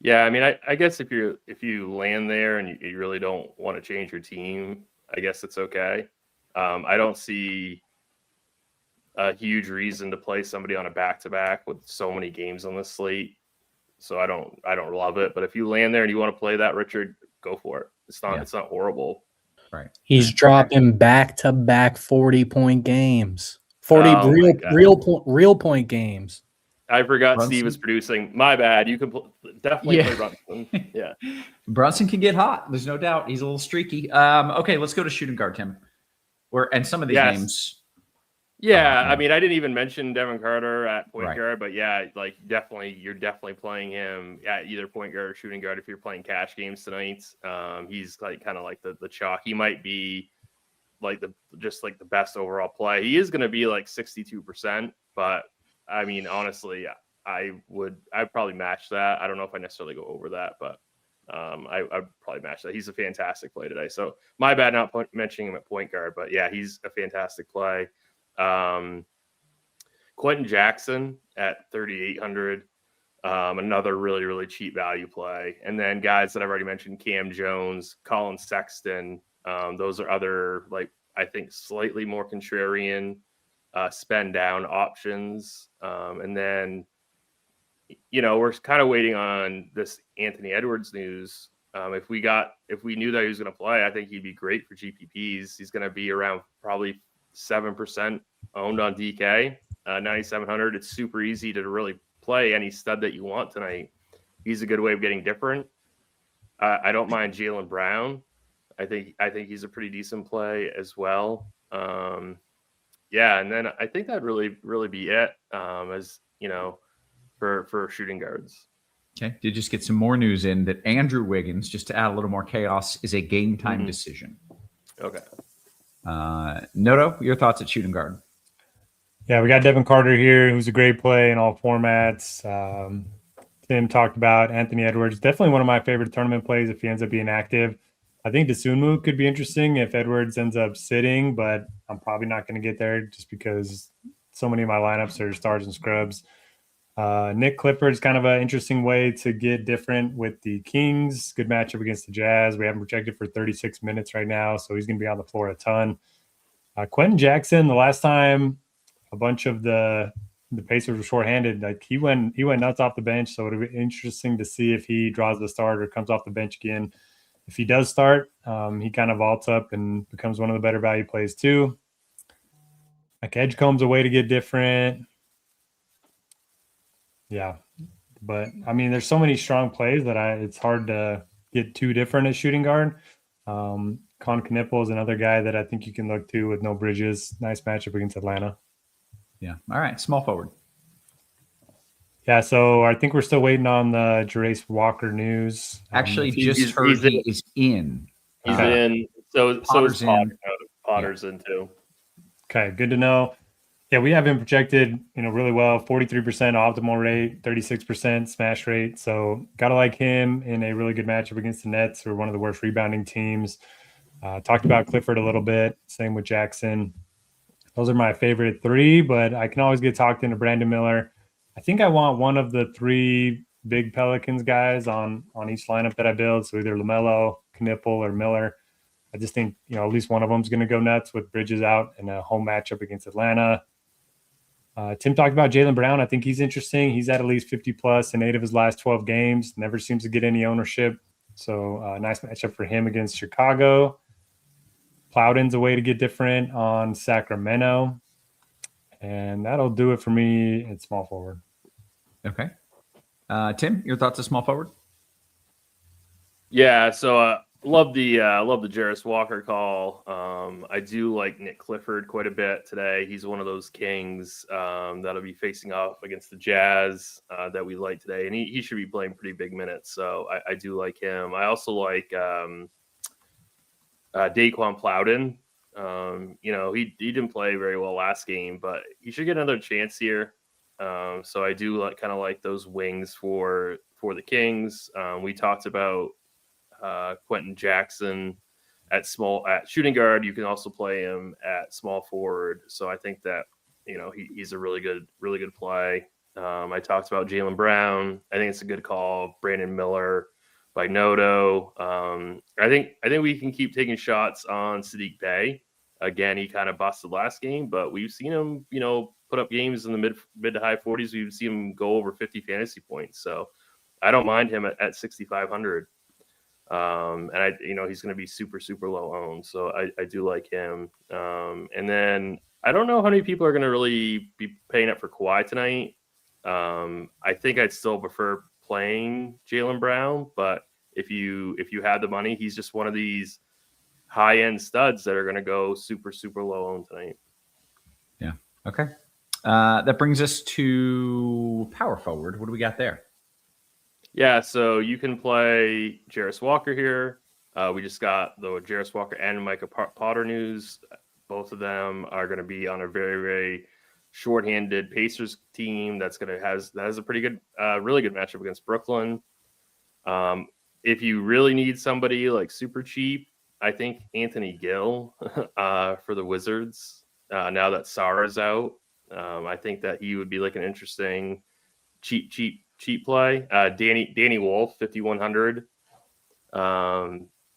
Yeah, I mean, I guess if you land there and you really don't want to change your team, I guess it's okay. I don't see a huge reason to play somebody on a back-to-back with so many games on the slate. So I don't love it. But if you land there and you want to play that, Richard, go for it. It's not horrible. Right. He's dropping back-to-back 40-point games. 40 real point games. I forgot Brunson? Steve is producing. My bad. You can definitely play Brunson. Yeah. Brunson can get hot. There's no doubt. He's a little streaky. Okay, let's go to shooting guard, Tim. And some of these names. Yeah, I mean, I didn't even mention Devin Carter at point guard, but yeah, like you're definitely playing him at either point guard or shooting guard if you're playing cash games tonight. He's like kind of like the chalk. He might be like the best overall play. He is going to be like 62%, but I mean, honestly, I'd probably match that. I don't know if I necessarily go over that, but I'd probably match that. He's a fantastic play today. So my bad not mentioning him at point guard, but yeah, he's a fantastic play. Quentin Jackson at 3,800, another really, really cheap value play. And then guys that I've already mentioned, Cam Jones, Colin Sexton, those are other, like, I think slightly more contrarian spend down options. And then, we're kind of waiting on this Anthony Edwards news. If we knew that he was going to play, I think he'd be great for GPPs. He's going to be around probably 7% owned on DK, 9,700. It's super easy to really play any stud that you want tonight. He's a good way of getting different. I don't mind Jaylen Brown. I think he's a pretty decent play as well. Yeah, and then I think that'd really be it. For shooting guards. Okay, did just get some more news in that Andrew Wiggins, just to add a little more chaos, is a game time decision. Okay. Noto, your thoughts at shooting guard? Yeah, we got Devin Carter here, who's a great play in all formats. Tim talked about Anthony Edwards. Definitely one of my favorite tournament plays if he ends up being active. I think Dosunmu could be interesting if Edwards ends up sitting, but I'm probably not going to get there just because so many of my lineups are stars and scrubs. Nick Clifford's kind of an interesting way to get different with the Kings. Good matchup against the Jazz. We have him projected for 36 minutes right now, so he's going to be on the floor a ton. Quentin Jackson, the last time a bunch of the Pacers were shorthanded, like he went nuts off the bench, so it'll be interesting to see if he draws the start or comes off the bench again. If he does start, he kind of vaults up and becomes one of the better value plays too. Like Edgecombe's a way to get different. Yeah, but I mean, there's so many strong plays that it's hard to get too different at shooting guard. Con Knippel is another guy that I think you can look to with no Bridges. Nice matchup against Atlanta. Yeah. All right. Small forward. Yeah, so I think we're still waiting on the Jarace Walker news. Actually, He's- just heard he's he is in. He's Okay. in. So Potter's is Potter. in. Potter's in too. Okay, good to know. Yeah, we have him projected, really well. 43% optimal rate, 36% smash rate. So gotta like him in a really good matchup against the Nets, who are one of the worst rebounding teams. Talked about Clifford a little bit. Same with Jackson. Those are my favorite three, but I can always get talked into Brandon Miller. I think I want one of the three big Pelicans guys on each lineup that I build. So either LaMelo, Knipple, or Miller. I just think, at least one of them is going to go nuts with Bridges out in a home matchup against Atlanta. Tim talked about Jaylen Brown. I think he's interesting. He's at least 50 plus in 8 of his last 12 games. Never seems to get any ownership. So nice matchup for him against Chicago. Plowden's a way to get different on Sacramento. And that'll do it for me at small forward. Okay. Tim, your thoughts on small forward? Yeah, so love the Jarace Walker call. I do like Nick Clifford quite a bit today. He's one of those kings that'll be facing off against the Jazz that we like today, and he should be playing pretty big minutes. So I do like him. I also like Daquan Plowden. He didn't play very well last game, but he should get another chance here. So I do like those wings for the Kings. We talked about Quentin Jackson at shooting guard. You can also play him at small forward. So I think that he's a really good play. I talked about Jaylen Brown. I think it's a good call. Brandon Miller by Noto. I think we can keep taking shots on Sadiq Bey. Again, he kind of busted last game, but we've seen him, put up games in the mid to high 40s. We've seen him go over 50 fantasy points. So I don't mind him at 6,500. And he's going to be super, super low owned. So I do like him. And then I don't know how many people are going to really be paying up for Kawhi tonight. I think I'd still prefer playing Jaylen Brown, but if you had the money, he's just one of these high end studs that are going to go super, super low owned tonight. Yeah. Okay. That brings us to power forward. What do we got there? Yeah, so you can play Jarace Walker here. We just got the Jarace Walker and Micah Potter news. Both of them are going to be on a very, very shorthanded Pacers team that has a pretty good, really good matchup against Brooklyn. If you really need somebody like super cheap, I think Anthony Gill for the Wizards. Now that Sarah's out, I think that he would be like an interesting cheap play. Danny Wolf, 5,100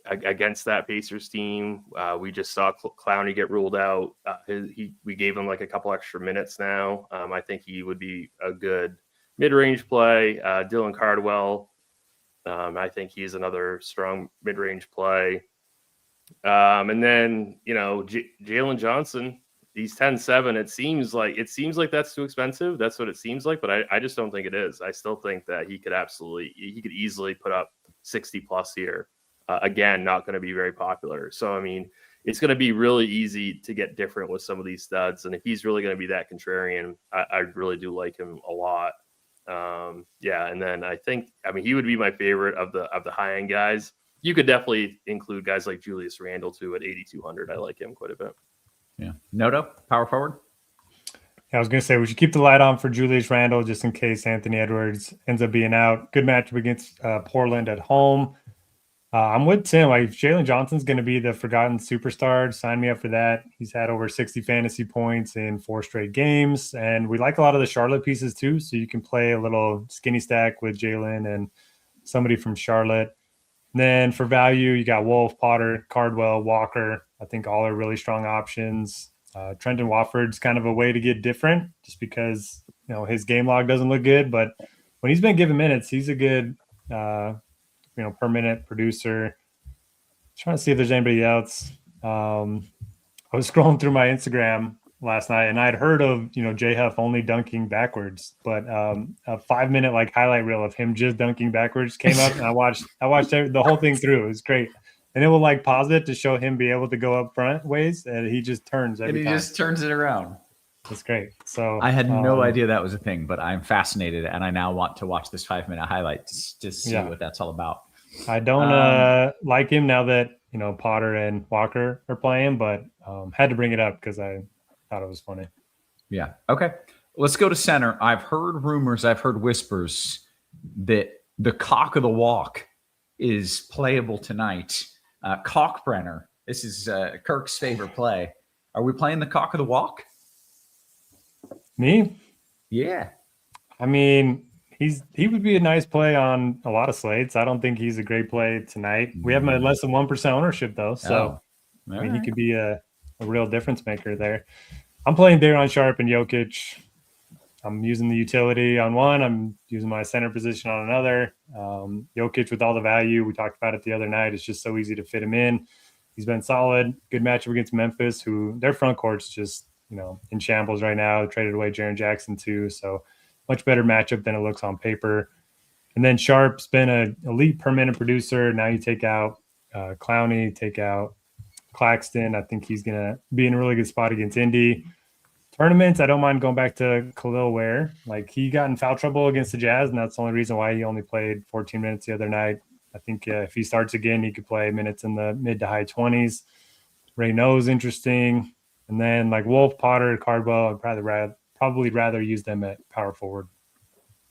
against that Pacers team. We just saw Clowney get ruled out. We gave him like a couple extra minutes now. I think he would be a good mid-range play. Dylan Cardwell, I think he's another strong mid-range play. And then Jalen Johnson. He's 10-7. It seems like that's too expensive. That's what it seems like, but I just don't think it is. I still think that he could easily put up 60 plus here. Again, not going to be very popular. So, I mean, it's going to be really easy to get different with some of these studs. And if he's really going to be that contrarian, I really do like him a lot. And then he would be my favorite of the high end guys. You could definitely include guys like Julius Randle too at 8,200. I like him quite a bit. Yeah. Noto, power forward. I was going to say we should keep the light on for Julius Randle just in case Anthony Edwards ends up being out. Good matchup against Portland at home. I'm with Tim. Like, if Jalen Johnson's going to be the forgotten superstar, sign me up for that. He's had over 60 fantasy points in 4 straight games. And we like a lot of the Charlotte pieces too. So you can play a little skinny stack with Jalen and somebody from Charlotte. And then for value, you got Wolf, Potter, Cardwell, Walker. I think all are really strong options. Trenton Wofford's kind of a way to get different just because, his game log doesn't look good. But when he's been given minutes, he's a good, per minute producer. Trying to see if there's anybody else. I was scrolling through my Instagram last night and I'd heard of, J Huff only dunking backwards, but a 5-minute like highlight reel of him just dunking backwards came up and I watched the whole thing through. It was great. And it will like pause it to show him be able to go up front ways and he just turns every time. Just turns it around. That's great. So I had no idea that was a thing, but I'm fascinated, and I now want to watch this 5-minute highlight to see what that's all about. I don't like him now that Potter and Walker are playing, but had to bring it up because I thought it was funny. Yeah. Okay. Let's go to center. I've heard rumors, I've heard whispers that the cock of the walk is playable tonight. Kalkbrenner. This is Kirk's favorite play. Are we playing the cock of the walk? Me? Yeah. I mean, he would be a nice play on a lot of slates. I don't think he's a great play tonight. We have him at less than 1% ownership, though. So, he could be a real difference maker there. I'm playing Daron Sharp and Jokic. I'm using the utility on one. I'm using my center position on another. Jokic with all the value. We talked about it the other night. It's just so easy to fit him in. He's been solid. Good matchup against Memphis, who their front court's just, in shambles right now. They traded away Jaren Jackson too. So much better matchup than it looks on paper. And then Sharp's been an elite per minute producer. Now you take out Clowney, take out Claxton. I think he's going to be in a really good spot against Indy. Tournaments, I don't mind going back to Khalil Ware. Like, he got in foul trouble against the Jazz, and that's the only reason why he only played 14 minutes the other night. I think if he starts again, he could play minutes in the mid to high 20s. Ray No's interesting. And then, like, Wolf, Potter, Cardwell, I'd probably rather use them at power forward.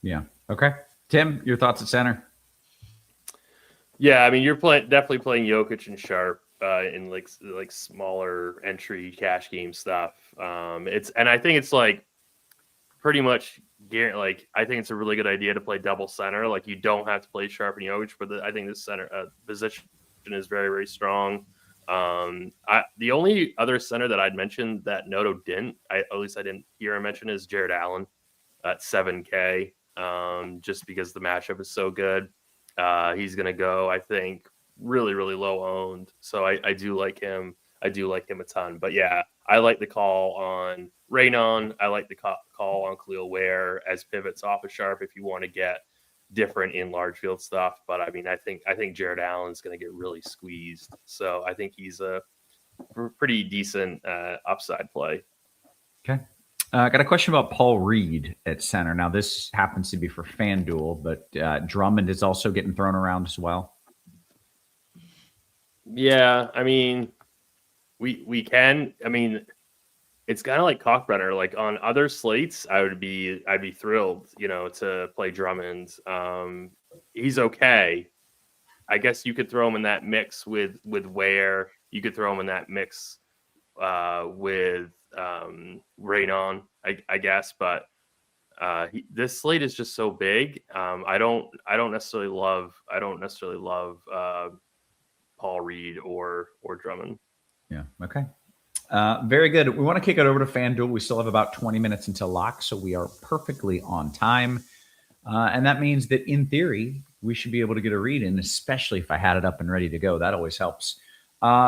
Yeah. Okay. Tim, your thoughts at center? Yeah, I mean, you're definitely playing Jokic and Sharp in like smaller entry cash game stuff. And I think it's like pretty much like, I think it's a really good idea to play double center. Like, you don't have to play Sharp and Jokic, but I think this center position is very, very strong. The only other center that I'd mentioned that Noto didn't, at least I didn't hear him mention, is Jared Allen at 7K. Just because the matchup is so good. He's going to go, I think, really, really low owned. So I do like him. I do like him a ton. But yeah, I like the call on Raynon. I like the call on Khalil Ware as pivots off of Sharp if you want to get different in large field stuff. But I mean, I think Jared Allen's going to get really squeezed. So I think he's a pretty decent upside play. Okay. I got a question about Paul Reed at center. Now, this happens to be for FanDuel, but Drummond is also getting thrown around as well. Yeah, I mean, we can. I mean, it's kind of like Kalkbrenner. Like, on other slates, I'd be thrilled, to play Drummond. He's okay. I guess you could throw him in that mix with Ware. You could throw him in that mix with Raynon, I guess, but this slate is just so big. I don't necessarily love Paul Reed or Drummond. Yeah. Okay. Very good. We want to kick it over to FanDuel. We still have about 20 minutes until lock, so we are perfectly on time. And that means that in theory, we should be able to get a read in, especially if I had it up and ready to go. That always helps.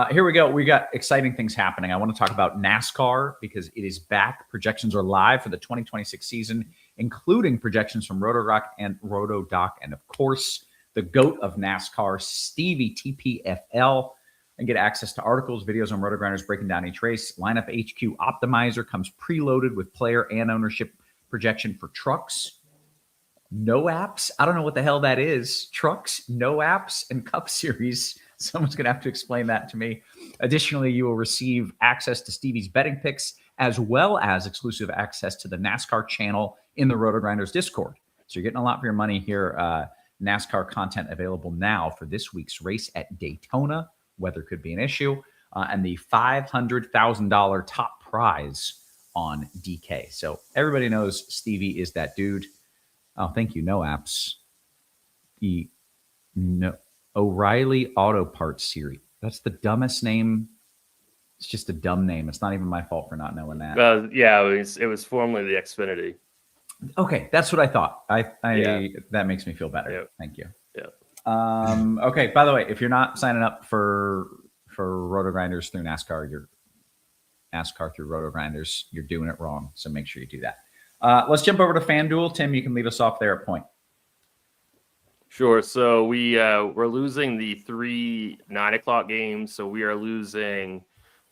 Here we go. We got exciting things happening. I want to talk about NASCAR because it is back. Projections are live for the 2026 season, including projections from RotoGrock and RotoDoc, and of course, the GOAT of NASCAR, Stevie TPFL, and get access to articles, videos on RotoGrinders breaking down each race. Lineup HQ Optimizer comes preloaded with player and ownership projection for trucks. No apps. I don't know what the hell that is. Trucks, no apps, and Cup Series. Someone's going to have to explain that to me. Additionally, you will receive access to Stevie's betting picks, as well as exclusive access to the NASCAR channel in the RotoGrinders Discord. So you're getting a lot for your money here. NASCAR content available now for this week's race at Daytona. Weather could be an issue. And the $500,000 top prize on DK. So everybody knows Stevie is that dude. Oh, thank you. No apps. No. O'Reilly Auto Parts Series. That's the dumbest name. It's just a dumb name. It's not even my fault for not knowing that. Yeah, it was formerly the Xfinity. Okay, that's what I thought. That makes me feel better. Yep. Thank you. Yeah. Okay. By the way, if you're not signing up for RotoGrinders through NASCAR, you're NASCAR through RotoGrinders, you're doing it wrong. So make sure you do that. Let's jump over to FanDuel. Tim, you can lead us off there at point. Sure. So we're losing the 3 9 o'clock games. So we are losing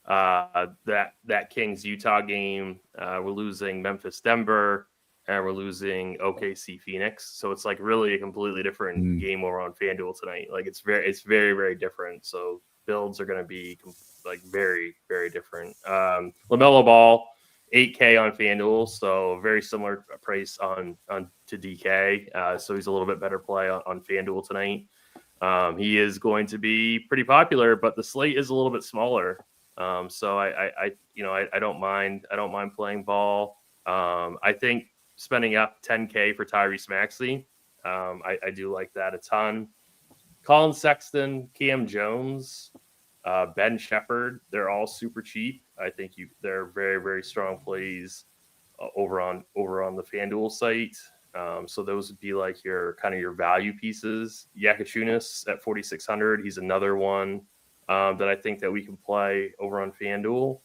that Kings Utah game. We're losing Memphis Denver, and we're losing OKC Phoenix. So it's like really a completely different game over on FanDuel tonight. Like it's very very different. So builds are going to be like very very different. LaMelo Ball, 8K on FanDuel, so very similar price on to DK. So he's a little bit better play on FanDuel tonight. He is going to be pretty popular, but the slate is a little bit smaller. So I don't mind playing Ball. I think spending up 10K for Tyrese Maxey, I do like that a ton. Colin Sexton, Cam Jones, Ben Shepherd, they're all super cheap. I think they're very very strong plays over on the FanDuel site. So those would be like your kind of your value pieces. Yakachunas at 4,600. He's another one that I think that we can play over on FanDuel.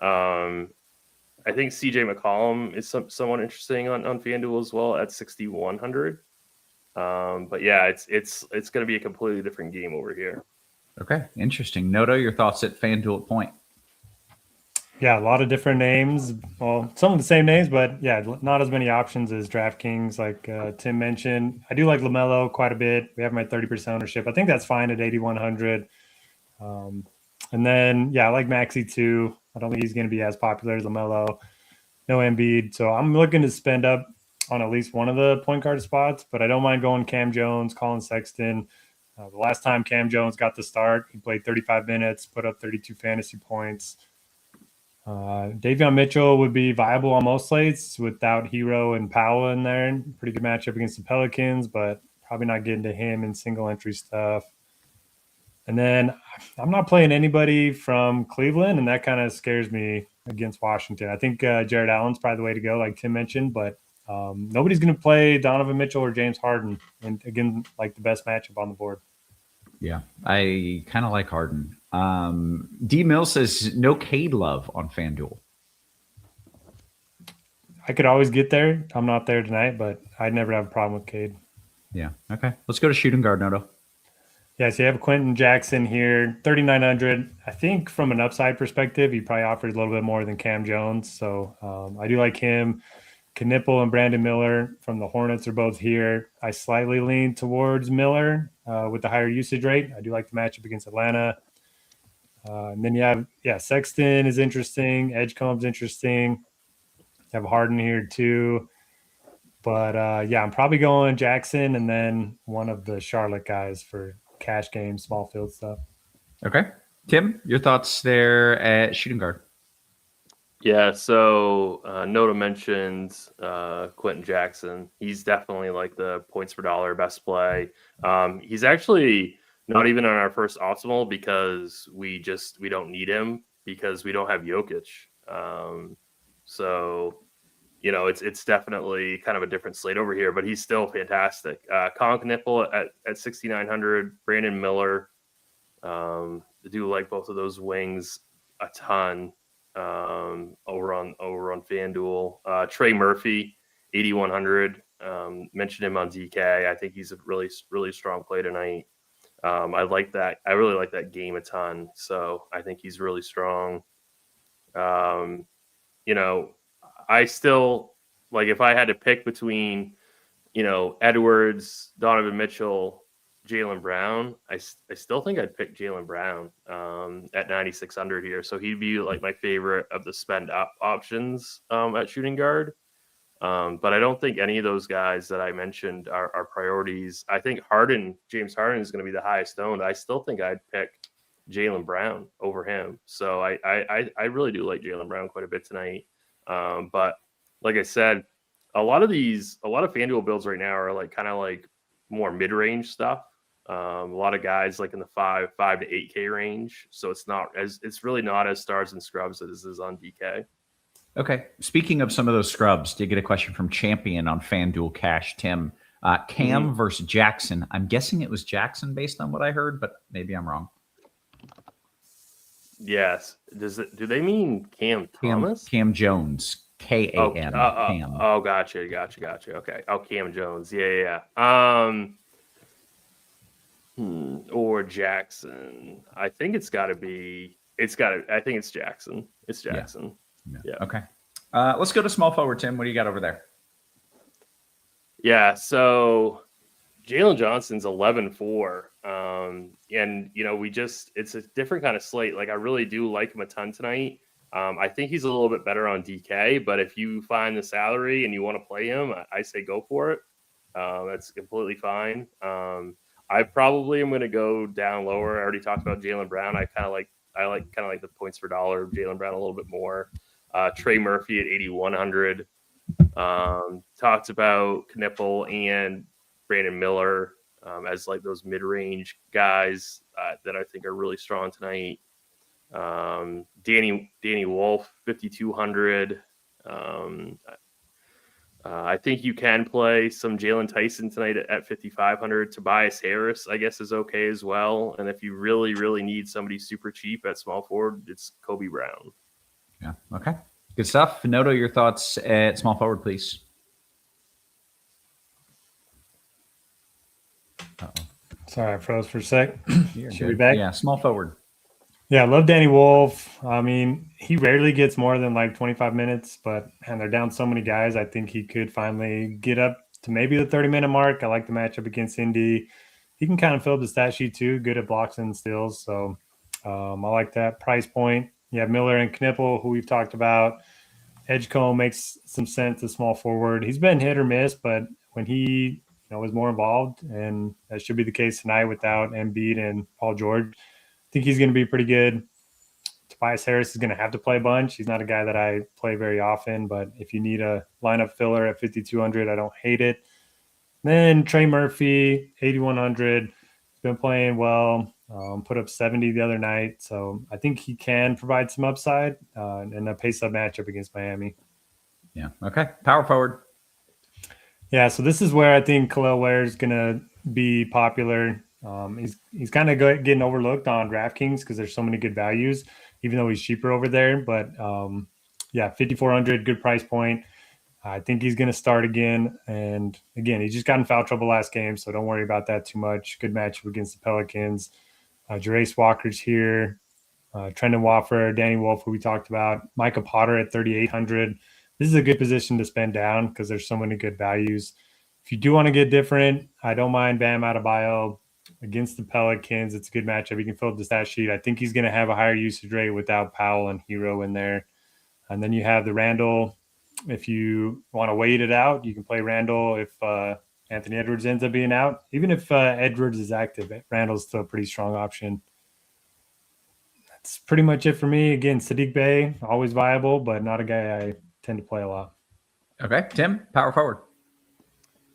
I think CJ McCollum is somewhat interesting on FanDuel as well at 6,100. But yeah, it's going to be a completely different game over here. Okay, interesting. Noto, your thoughts at FanDuel at point? Yeah, a lot of different names. Well, some of the same names, but yeah, not as many options as DraftKings, like Tim mentioned. I do like LaMelo quite a bit. We have my 30% ownership. I think that's fine at 8,100. And then, yeah, I like Maxey too. I don't think he's going to be as popular as LaMelo. No Embiid. So I'm looking to spend up on at least one of the point guard spots, but I don't mind going Cam Jones, Colin Sexton. The last time Cam Jones got the start, he played 35 minutes, put up 32 fantasy points. Davion Mitchell would be viable on most slates without Hero and Powell in there. Pretty good matchup against the Pelicans, but probably not getting to him in single entry stuff. And then I'm not playing anybody from Cleveland, and that kind of scares me against Washington. I think Jared Allen's probably the way to go, like Tim mentioned, but nobody's going to play Donovan Mitchell or James Harden. And again, like the best matchup on the board. Yeah, I kind of like Harden. D Mill says no Cade love on FanDuel. I could always get there. I'm not there tonight, but I'd never have a problem with Cade. Yeah. Okay. Let's go to shooting guard, Noto. Yeah, so you have Quentin Jackson here, 3,900. I think from an upside perspective, he probably offers a little bit more than Cam Jones. So I do like him. Knipple and Brandon Miller from the Hornets are both here. I slightly lean towards Miller with the higher usage rate. I do like the matchup against Atlanta. And then you have, Sexton is interesting. Edgecomb's interesting. You have Harden here too. But, I'm probably going Jackson and then one of the Charlotte guys for cash game, small field stuff. Okay. Tim, your thoughts there at shooting guard? Yeah, so Noto mentioned Quentin Jackson. He's definitely like the points per dollar best play. He's actually not even on our first optimal because we don't need him because we don't have Jokic. So it's definitely kind of a different slate over here, but he's still fantastic. Colin Knipple at 6,900. Brandon Miller. I do like both of those wings a ton. Over on FanDuel. Trey Murphy, 8,100. Mentioned him on DK. I think he's a really, really strong play tonight. I like that. I really like that game a ton. So I think he's really strong. I still like if I had to pick between, Edwards, Donovan Mitchell, Jaylen Brown, I still think I'd pick Jaylen Brown at 9,600 here. So he'd be like my favorite of the spend up options at shooting guard. But I don't think any of those guys that I mentioned are priorities. I think James Harden is going to be the highest owned. I still think I'd pick Jaylen Brown over him. So I really do like Jaylen Brown quite a bit tonight. But like I said, a lot of FanDuel builds right now are like kind of like more mid-range stuff. A lot of guys like in the 5 to 8K range. So it's really not as stars and scrubs as it is on DK. Okay. Speaking of some of those scrubs, did get a question from Champion on FanDuel Cash, Tim. Cam versus Jackson. I'm guessing it was Jackson based on what I heard, but maybe I'm wrong. Yes. Do they mean Cam Thomas? Cam Jones. K-A-M. Cam. Oh, gotcha. Okay. Oh, Cam Jones. Yeah. Or Jackson. I think it's got to be I think it's Jackson. It's Jackson. Yeah. Okay. Let's go to small forward, Tim. What do you got over there? Yeah. So Jalen Johnson's 11-4. And it's a different kind of slate. Like I really do like him a ton tonight. I think he's a little bit better on DK, but if you find the salary and you want to play him, I say go for it. That's completely fine. I probably am going to go down lower. I already talked about Jaylen Brown. I like the points per dollar of Jaylen Brown a little bit more. Trey Murphy at 8,100. Talked about Knipple and Brandon Miller as like those mid-range guys that I think are really strong tonight. Danny Wolf, 5,200. I think you can play some Jalen Tyson tonight at 5,500. Tobias Harris, I guess, is okay as well. And if you really, really need somebody super cheap at small forward, it's Kobe Brown. Yeah. Okay. Good stuff. Noto, your thoughts at small forward, please. Uh-oh. Sorry, I froze for a sec. Should be back? Yeah, small forward. Yeah, I love Danny Wolf. I mean, he rarely gets more than like 25 minutes, and they're down so many guys. I think he could finally get up to maybe the 30-minute mark. I like the matchup against Indy. He can kind of fill up the stat sheet too, good at blocks and steals. So I like that price point. You have Miller and Knipple, who we've talked about. Edgecombe makes some sense as small forward. He's been hit or miss, but when he was more involved, and that should be the case tonight without Embiid and Paul George, I think he's going to be pretty good. Tobias Harris is going to have to play a bunch. He's not a guy that I play very often, but if you need a lineup filler at 5,200, I don't hate it. Then Trey Murphy, 8,100. He's been playing well, put up 70 the other night. So I think he can provide some upside in a pace-up matchup against Miami. Yeah. Okay. Power forward. Yeah, so this is where I think Khalil Ware is going to be popular. He's kind of getting overlooked on DraftKings because there's so many good values, even though he's cheaper over there. But 5,400, good price point. I think he's going to start again. And again, he just got in foul trouble last game, so don't worry about that too much. Good matchup against the Pelicans. Jarace Walker's here. Trendon Watford, Danny Wolf, who we talked about. Micah Potter at 3,800. This is a good position to spend down because there's so many good values. If you do want to get different, I don't mind Bam Adebayo against the Pelicans. It's a good matchup. He can fill up the stat sheet. I think he's going to have a higher usage rate without Powell and Hero in there. And then you have the Randall. If you want to wait it out, you can play Randall if Anthony Edwards ends up being out. Even if Edwards is active, Randall's still a pretty strong option. That's pretty much it for me. Again, Sadiq Bey, always viable, but not a guy I tend to play a lot. Okay. Tim, power forward.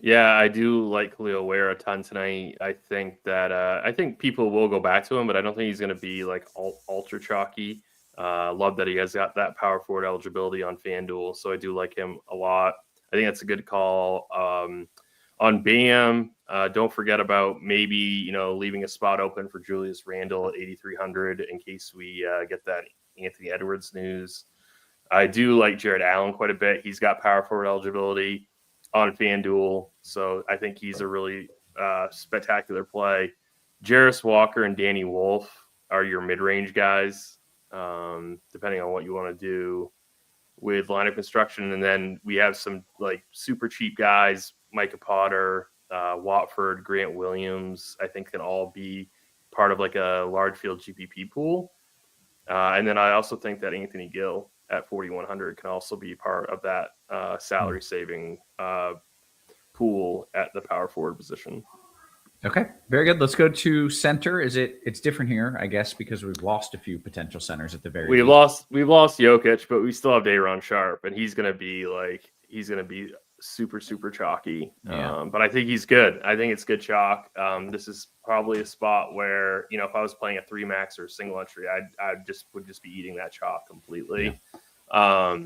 Yeah, I do like Khalil Ware a ton tonight. I think that I think people will go back to him, but I don't think he's going to be like ultra chalky. Love that he has got that power forward eligibility on FanDuel, so I do like him a lot. I think that's a good call. On Bam, don't forget about maybe leaving a spot open for Julius Randle at 8,300 in case we get that Anthony Edwards news. I do like Jared Allen quite a bit. He's got power forward eligibility on FanDuel, so I think he's a really spectacular play. Jarace Walker and Danny Wolf are your mid-range guys, depending on what you want to do with lineup construction. And then we have some like super cheap guys, Micah Potter, Watford, Grant Williams, I think can all be part of like a large field GPP pool. And then I also think that Anthony Gill at 4,100 can also be part of that salary saving pool at the power forward position. Okay, very good. Let's go to center. It's different here, I guess, because we've lost a few potential centers at the very we've lost Jokic, but we still have Day'Ron Sharp, and he's gonna be super, super chalky. Yeah. But I think he's good. I think it's good chalk. This is probably a spot where, if I was playing a 3-max or a single entry, I would just be eating that chalk completely. Yeah.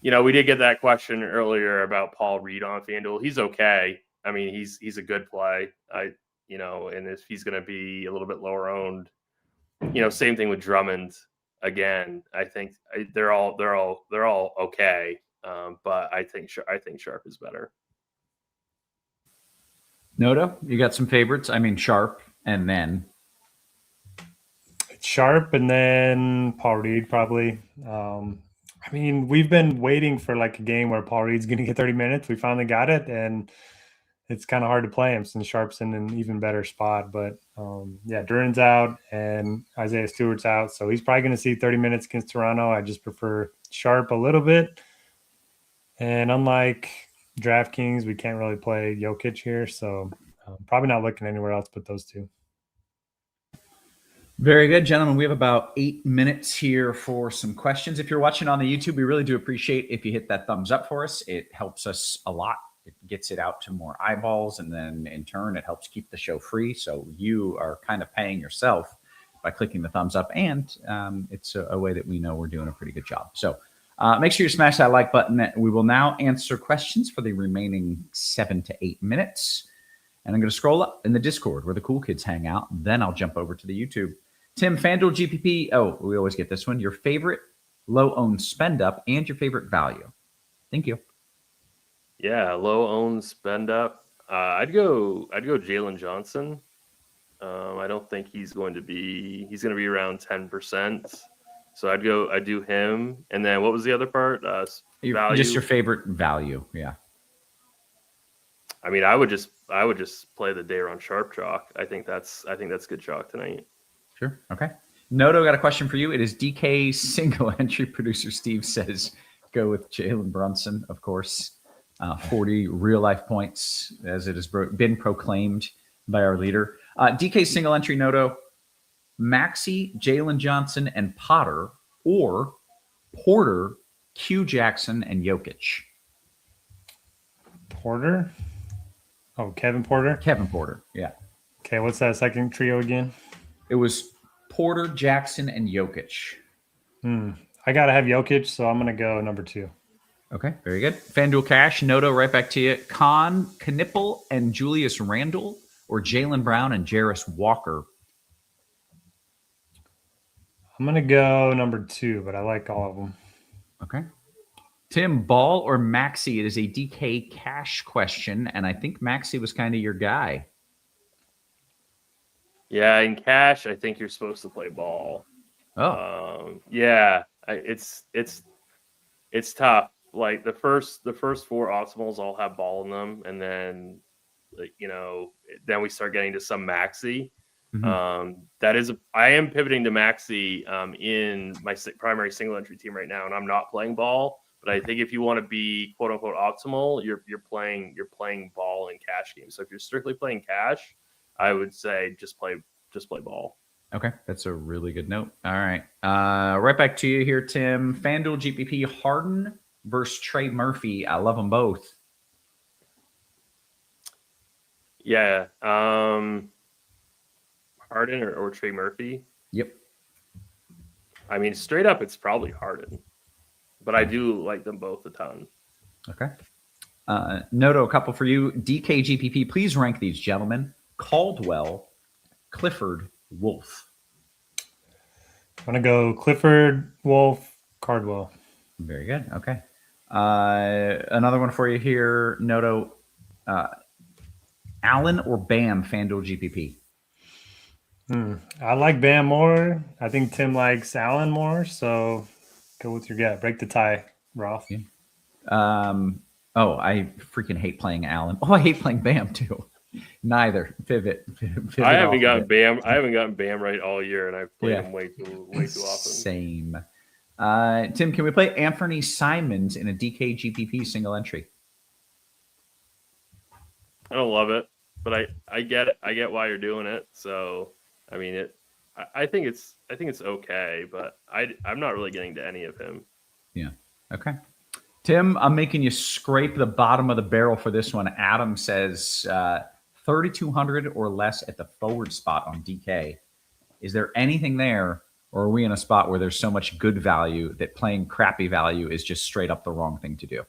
We did get that question earlier about Paul Reed on FanDuel. He's okay. I mean, he's a good play. And if he's going to be a little bit lower owned, same thing with Drummond. Again, I think they're all okay. But I think Sharp is better. Noto, you got some favorites? I mean, Sharp, and then Sharp and then Paul Reed probably. I mean, we've been waiting for like a game where Paul Reed's going to get 30 minutes. We finally got it, and it's kind of hard to play him since Sharp's in an even better spot. But yeah, Duran's out and Isaiah Stewart's out, so he's probably going to see 30 minutes against Toronto. I just prefer Sharp a little bit. And unlike DraftKings, we can't really play Jokic here, so probably not looking anywhere else but those two. Very good, gentlemen. We have about 8 minutes here for some questions. If you're watching on the YouTube, we really do appreciate if you hit that thumbs up for us. It helps us a lot. It gets it out to more eyeballs, and then in turn, it helps keep the show free. So you are kind of paying yourself by clicking the thumbs up, and it's a way that we know we're doing a pretty good job. So make sure you smash that like button. We will now answer questions for the remaining 7 to 8 minutes. And I'm going to scroll up in the Discord where the cool kids hang out. Then I'll jump over to the YouTube. Tim, FanDuel GPP. Oh, we always get this one. Your favorite low-owned spend-up and your favorite value. Thank you. Yeah, low-owned spend-up. I'd go Jalen Johnson. I don't think he's going to be around 10%. So I'd do him. And then what was the other part? Value. Just your favorite value. Yeah. I mean, I would just play the Day'Ron Sharp chalk. I think that's good chalk tonight. Sure. Okay. Noto got a question for you. It is DK single entry. Producer Steve says go with Jalen Brunson, of course. 40 real life points as it has been proclaimed by our leader. DK single entry, Noto. Maxey, Jalen Johnson, and Potter, or Porter, Q Jackson, and Jokic. Porter? Oh, Kevin Porter? Kevin Porter, yeah. Okay, what's that second trio again? It was Porter, Jackson, and Jokic. I got to have Jokic, so I'm going to go number 2. Okay, very good. FanDuel Cash, Noto, right back to you. Knipple and Julius Randle, or Jaylen Brown and Jarris Walker. I'm going to go number 2, but I like all of them. Okay. Tim, Ball or Maxey? It is a DK Cash question, and I think Maxey was kind of your guy. Yeah, in Cash, I think you're supposed to play Ball. Oh. Yeah, it's tough. Like the first 4 optimals all have Ball in them, and then then we start getting to some Maxey. Mm-hmm. I am pivoting to Maxey in my primary single entry team right now, and I'm not playing Ball. But I think if you want to be quote unquote optimal, you're playing Ball in Cash games. So if you're strictly playing Cash, I would say just play Ball. Okay, that's a really good note. All right, right back to you here, Tim. FanDuel GPP Harden versus Trey Murphy. I love them both. Yeah, Harden or Trey Murphy. Yep. I mean, straight up, it's probably Harden, but I do like them both a ton. Okay. Noto, a couple for you. DK GPP, please rank these gentlemen. Caldwell, Clifford, Wolf. I'm going to go Clifford, Wolf, Cardwell. Very good. Okay. Another one for you here, Noto. Allen or Bam, FanDuel GPP? I like Bam more. I think Tim likes Allen more, so go with your gut. Break the tie, Roth. Yeah. I freaking hate playing Allen. Oh, I hate playing Bam too. Neither. Pivot I haven't gotten Bam. I haven't gotten Bam right all year, and I've played him way too often. Same. Tim, can we play Anthony Simons in a DK GPP single entry? I don't love it, but I get it. I get why you're doing it. So I mean I think it's okay, but I'm not really getting to any of him. Yeah. Okay. Tim, I'm making you scrape the bottom of the barrel for this one. Adam says 3,200 or less at the forward spot on DK. Is there anything there, or are we in a spot where there's so much good value that playing crappy value is just straight up the wrong thing to do?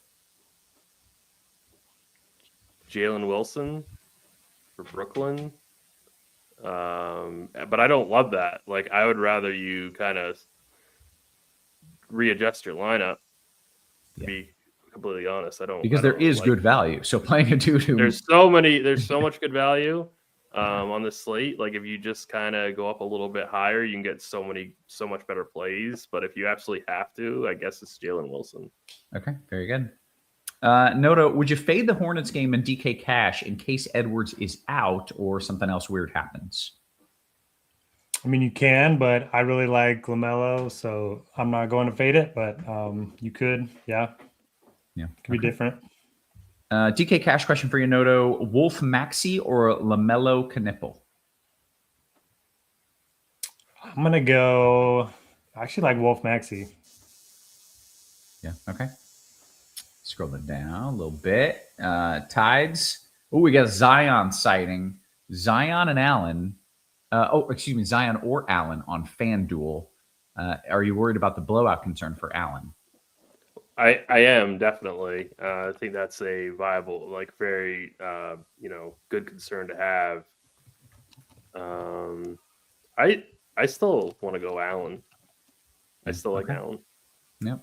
Jalen Wilson for Brooklyn. But I don't love that. Like, I would rather you kind of readjust your lineup. To be completely honest, because there is good value. So playing a dude who there's so much good value. on the slate. Like if you just kind of go up a little bit higher, you can get so much better plays. But if you absolutely have to, I guess it's Jalen Wilson. Okay, very good. Noto, would you fade the Hornets game and DK Cash in case Edwards is out or something else weird happens? I mean, you can, but I really like LaMelo, so I'm not going to fade it. But you could, yeah, could be different. DK Cash question for you, Noto: Wolf Maxey or LaMelo Knipple? I'm gonna go. I actually like Wolf Maxey. Yeah. Okay. Scrolling down a little bit. Tides. Oh, we got a Zion sighting. Zion and Allen. Zion or Allen on FanDuel. Are you worried about the blowout concern for Allen? I am definitely. I think that's a viable, like very, good concern to have. I still want to go Allen. I still like Allen. Yep.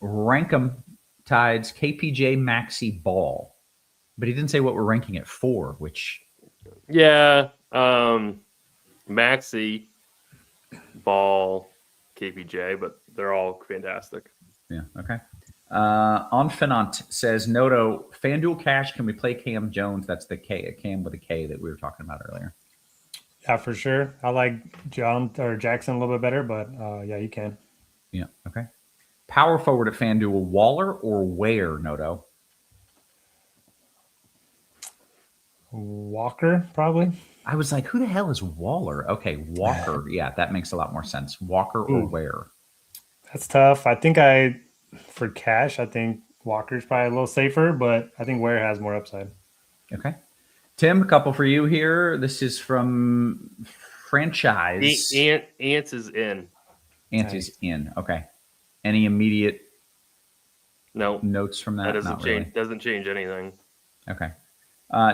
Rank them, Tides, KPJ, Maxey, Ball. But he didn't say what we're ranking it for, which... Yeah. Maxey, Ball, KPJ, but they're all fantastic. Yeah, okay. Enfant says, Noto, FanDuel Cash, can we play Cam Jones? That's the Cam with a K that we were talking about earlier. Yeah, for sure. I like Jackson a little bit better, but yeah, you can. Yeah, okay. Power forward at FanDuel, Waller or Ware, Noto? Walker, probably. I was like, who the hell is Waller? Okay, Walker. Yeah, that makes a lot more sense. Walker or Ware? That's tough. I think for cash, I think Walker's probably a little safer, but I think Ware has more upside. Okay. Tim, a couple for you here. This is from Franchise. Ants is in. Ants is in. Okay. Any immediate notes from that? That Not really. Doesn't change anything. Okay.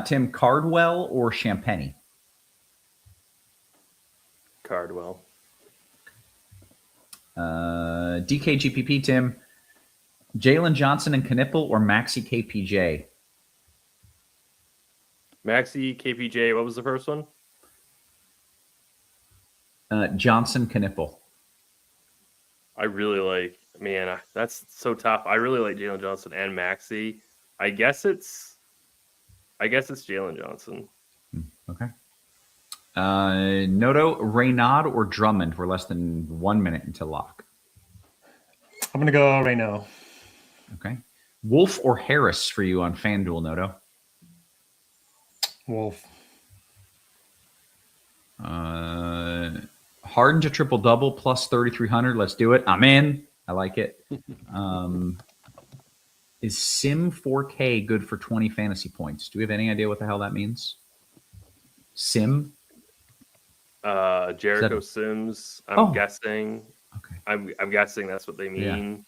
Tim, Cardwell or Champagny? Cardwell. DKGPP, Tim. Jalen Johnson and Knipple or Maxey KPJ? Maxey, KPJ, what was the first one? Johnson, Knipple. I really like, that's so tough. I really like Jalen Johnson and Maxey. I guess it's Jalen Johnson. Okay. Noto, Raynaud or Drummond? We're less than 1 minute until lock. I'm going to go Raynaud. Okay. Wolf or Harris for you on FanDuel, Noto? Wolf. Harden to triple-double plus 3,300. Let's do it. I'm in. I like it. Is Sim 4K good for 20 fantasy points? Do we have any idea what the hell that means? Sim? Jericho Sims, I'm guessing. Okay. I'm guessing that's what they mean.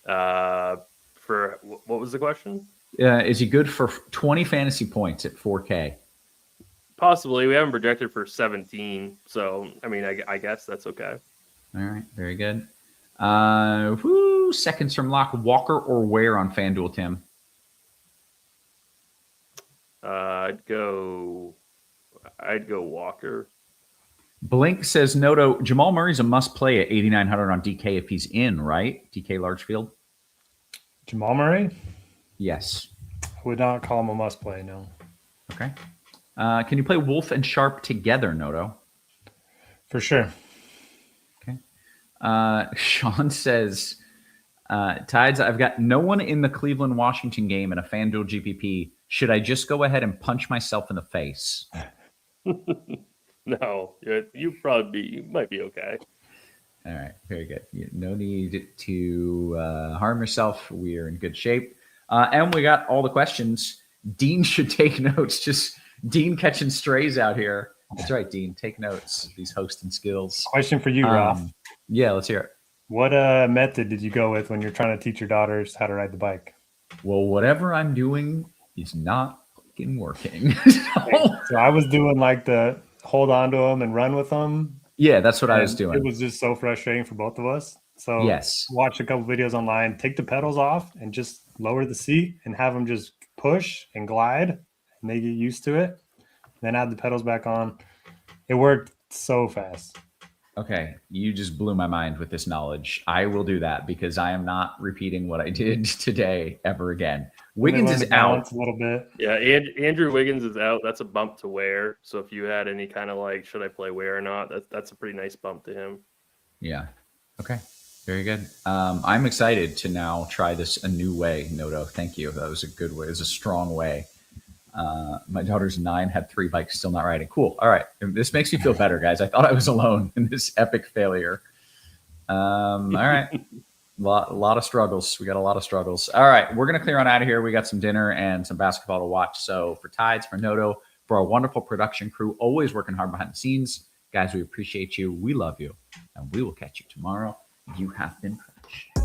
Yeah. For what was the question? Is he good for 20 fantasy points at 4K? Possibly. We haven't projected for 17, so I guess that's okay. All right, very good. Seconds from lock. Walker or Ware on FanDuel, Tim? I'd go Walker. Blink says, Noto, Jamal Murray's a must-play at 8,900 on DK if he's in, right? DK Largefield? Jamal Murray? Yes. I would not call him a must-play, no. Okay. Can you play Wolf and Sharp together, Noto? For sure. Okay. Sean says, Tides, I've got no one in the Cleveland-Washington game in a FanDuel GPP. Should I just go ahead and punch myself in the face? No, you might be okay. All right, very good. No need to harm yourself. We are in good shape. And we got all the questions. Dean should take notes. Just Dean catching strays out here. That's right, Dean. Take notes. These hosting skills. Question for you, Roth. Yeah, let's hear it. What method did you go with when you're trying to teach your daughters how to ride the bike? Well, whatever I'm doing is not fucking working. So I was doing like the hold on to them and run with them. Yeah, that's what I was doing. It was just so frustrating for both of us. So yes, watch a couple videos online, take the pedals off and just lower the seat and have them just push and glide. and they get used to it, then add the pedals back on. It worked so fast. Okay, you just blew my mind with this knowledge. I will do that because I am not repeating what I did today ever again. Wiggins is out a little bit. Yeah, Andrew Wiggins is out. That's a bump to wear. So if you had any kind of like, should I play wear or not? That's a pretty nice bump to him. Yeah. Okay. Very good. I'm excited to now try this a new way, Noto. Thank you. That was a good way. It was a strong way. My daughter's 9, had 3 bikes, still not riding. Cool. All right. This makes me feel better, guys. I thought I was alone in this epic failure. All right. A lot of struggles. We got a lot of struggles. All right. We're going to clear on out of here. We got some dinner and some basketball to watch. So for Tides, for Noto, for our wonderful production crew, always working hard behind the scenes. Guys, we appreciate you. We love you. And we will catch you tomorrow. You have been crushed.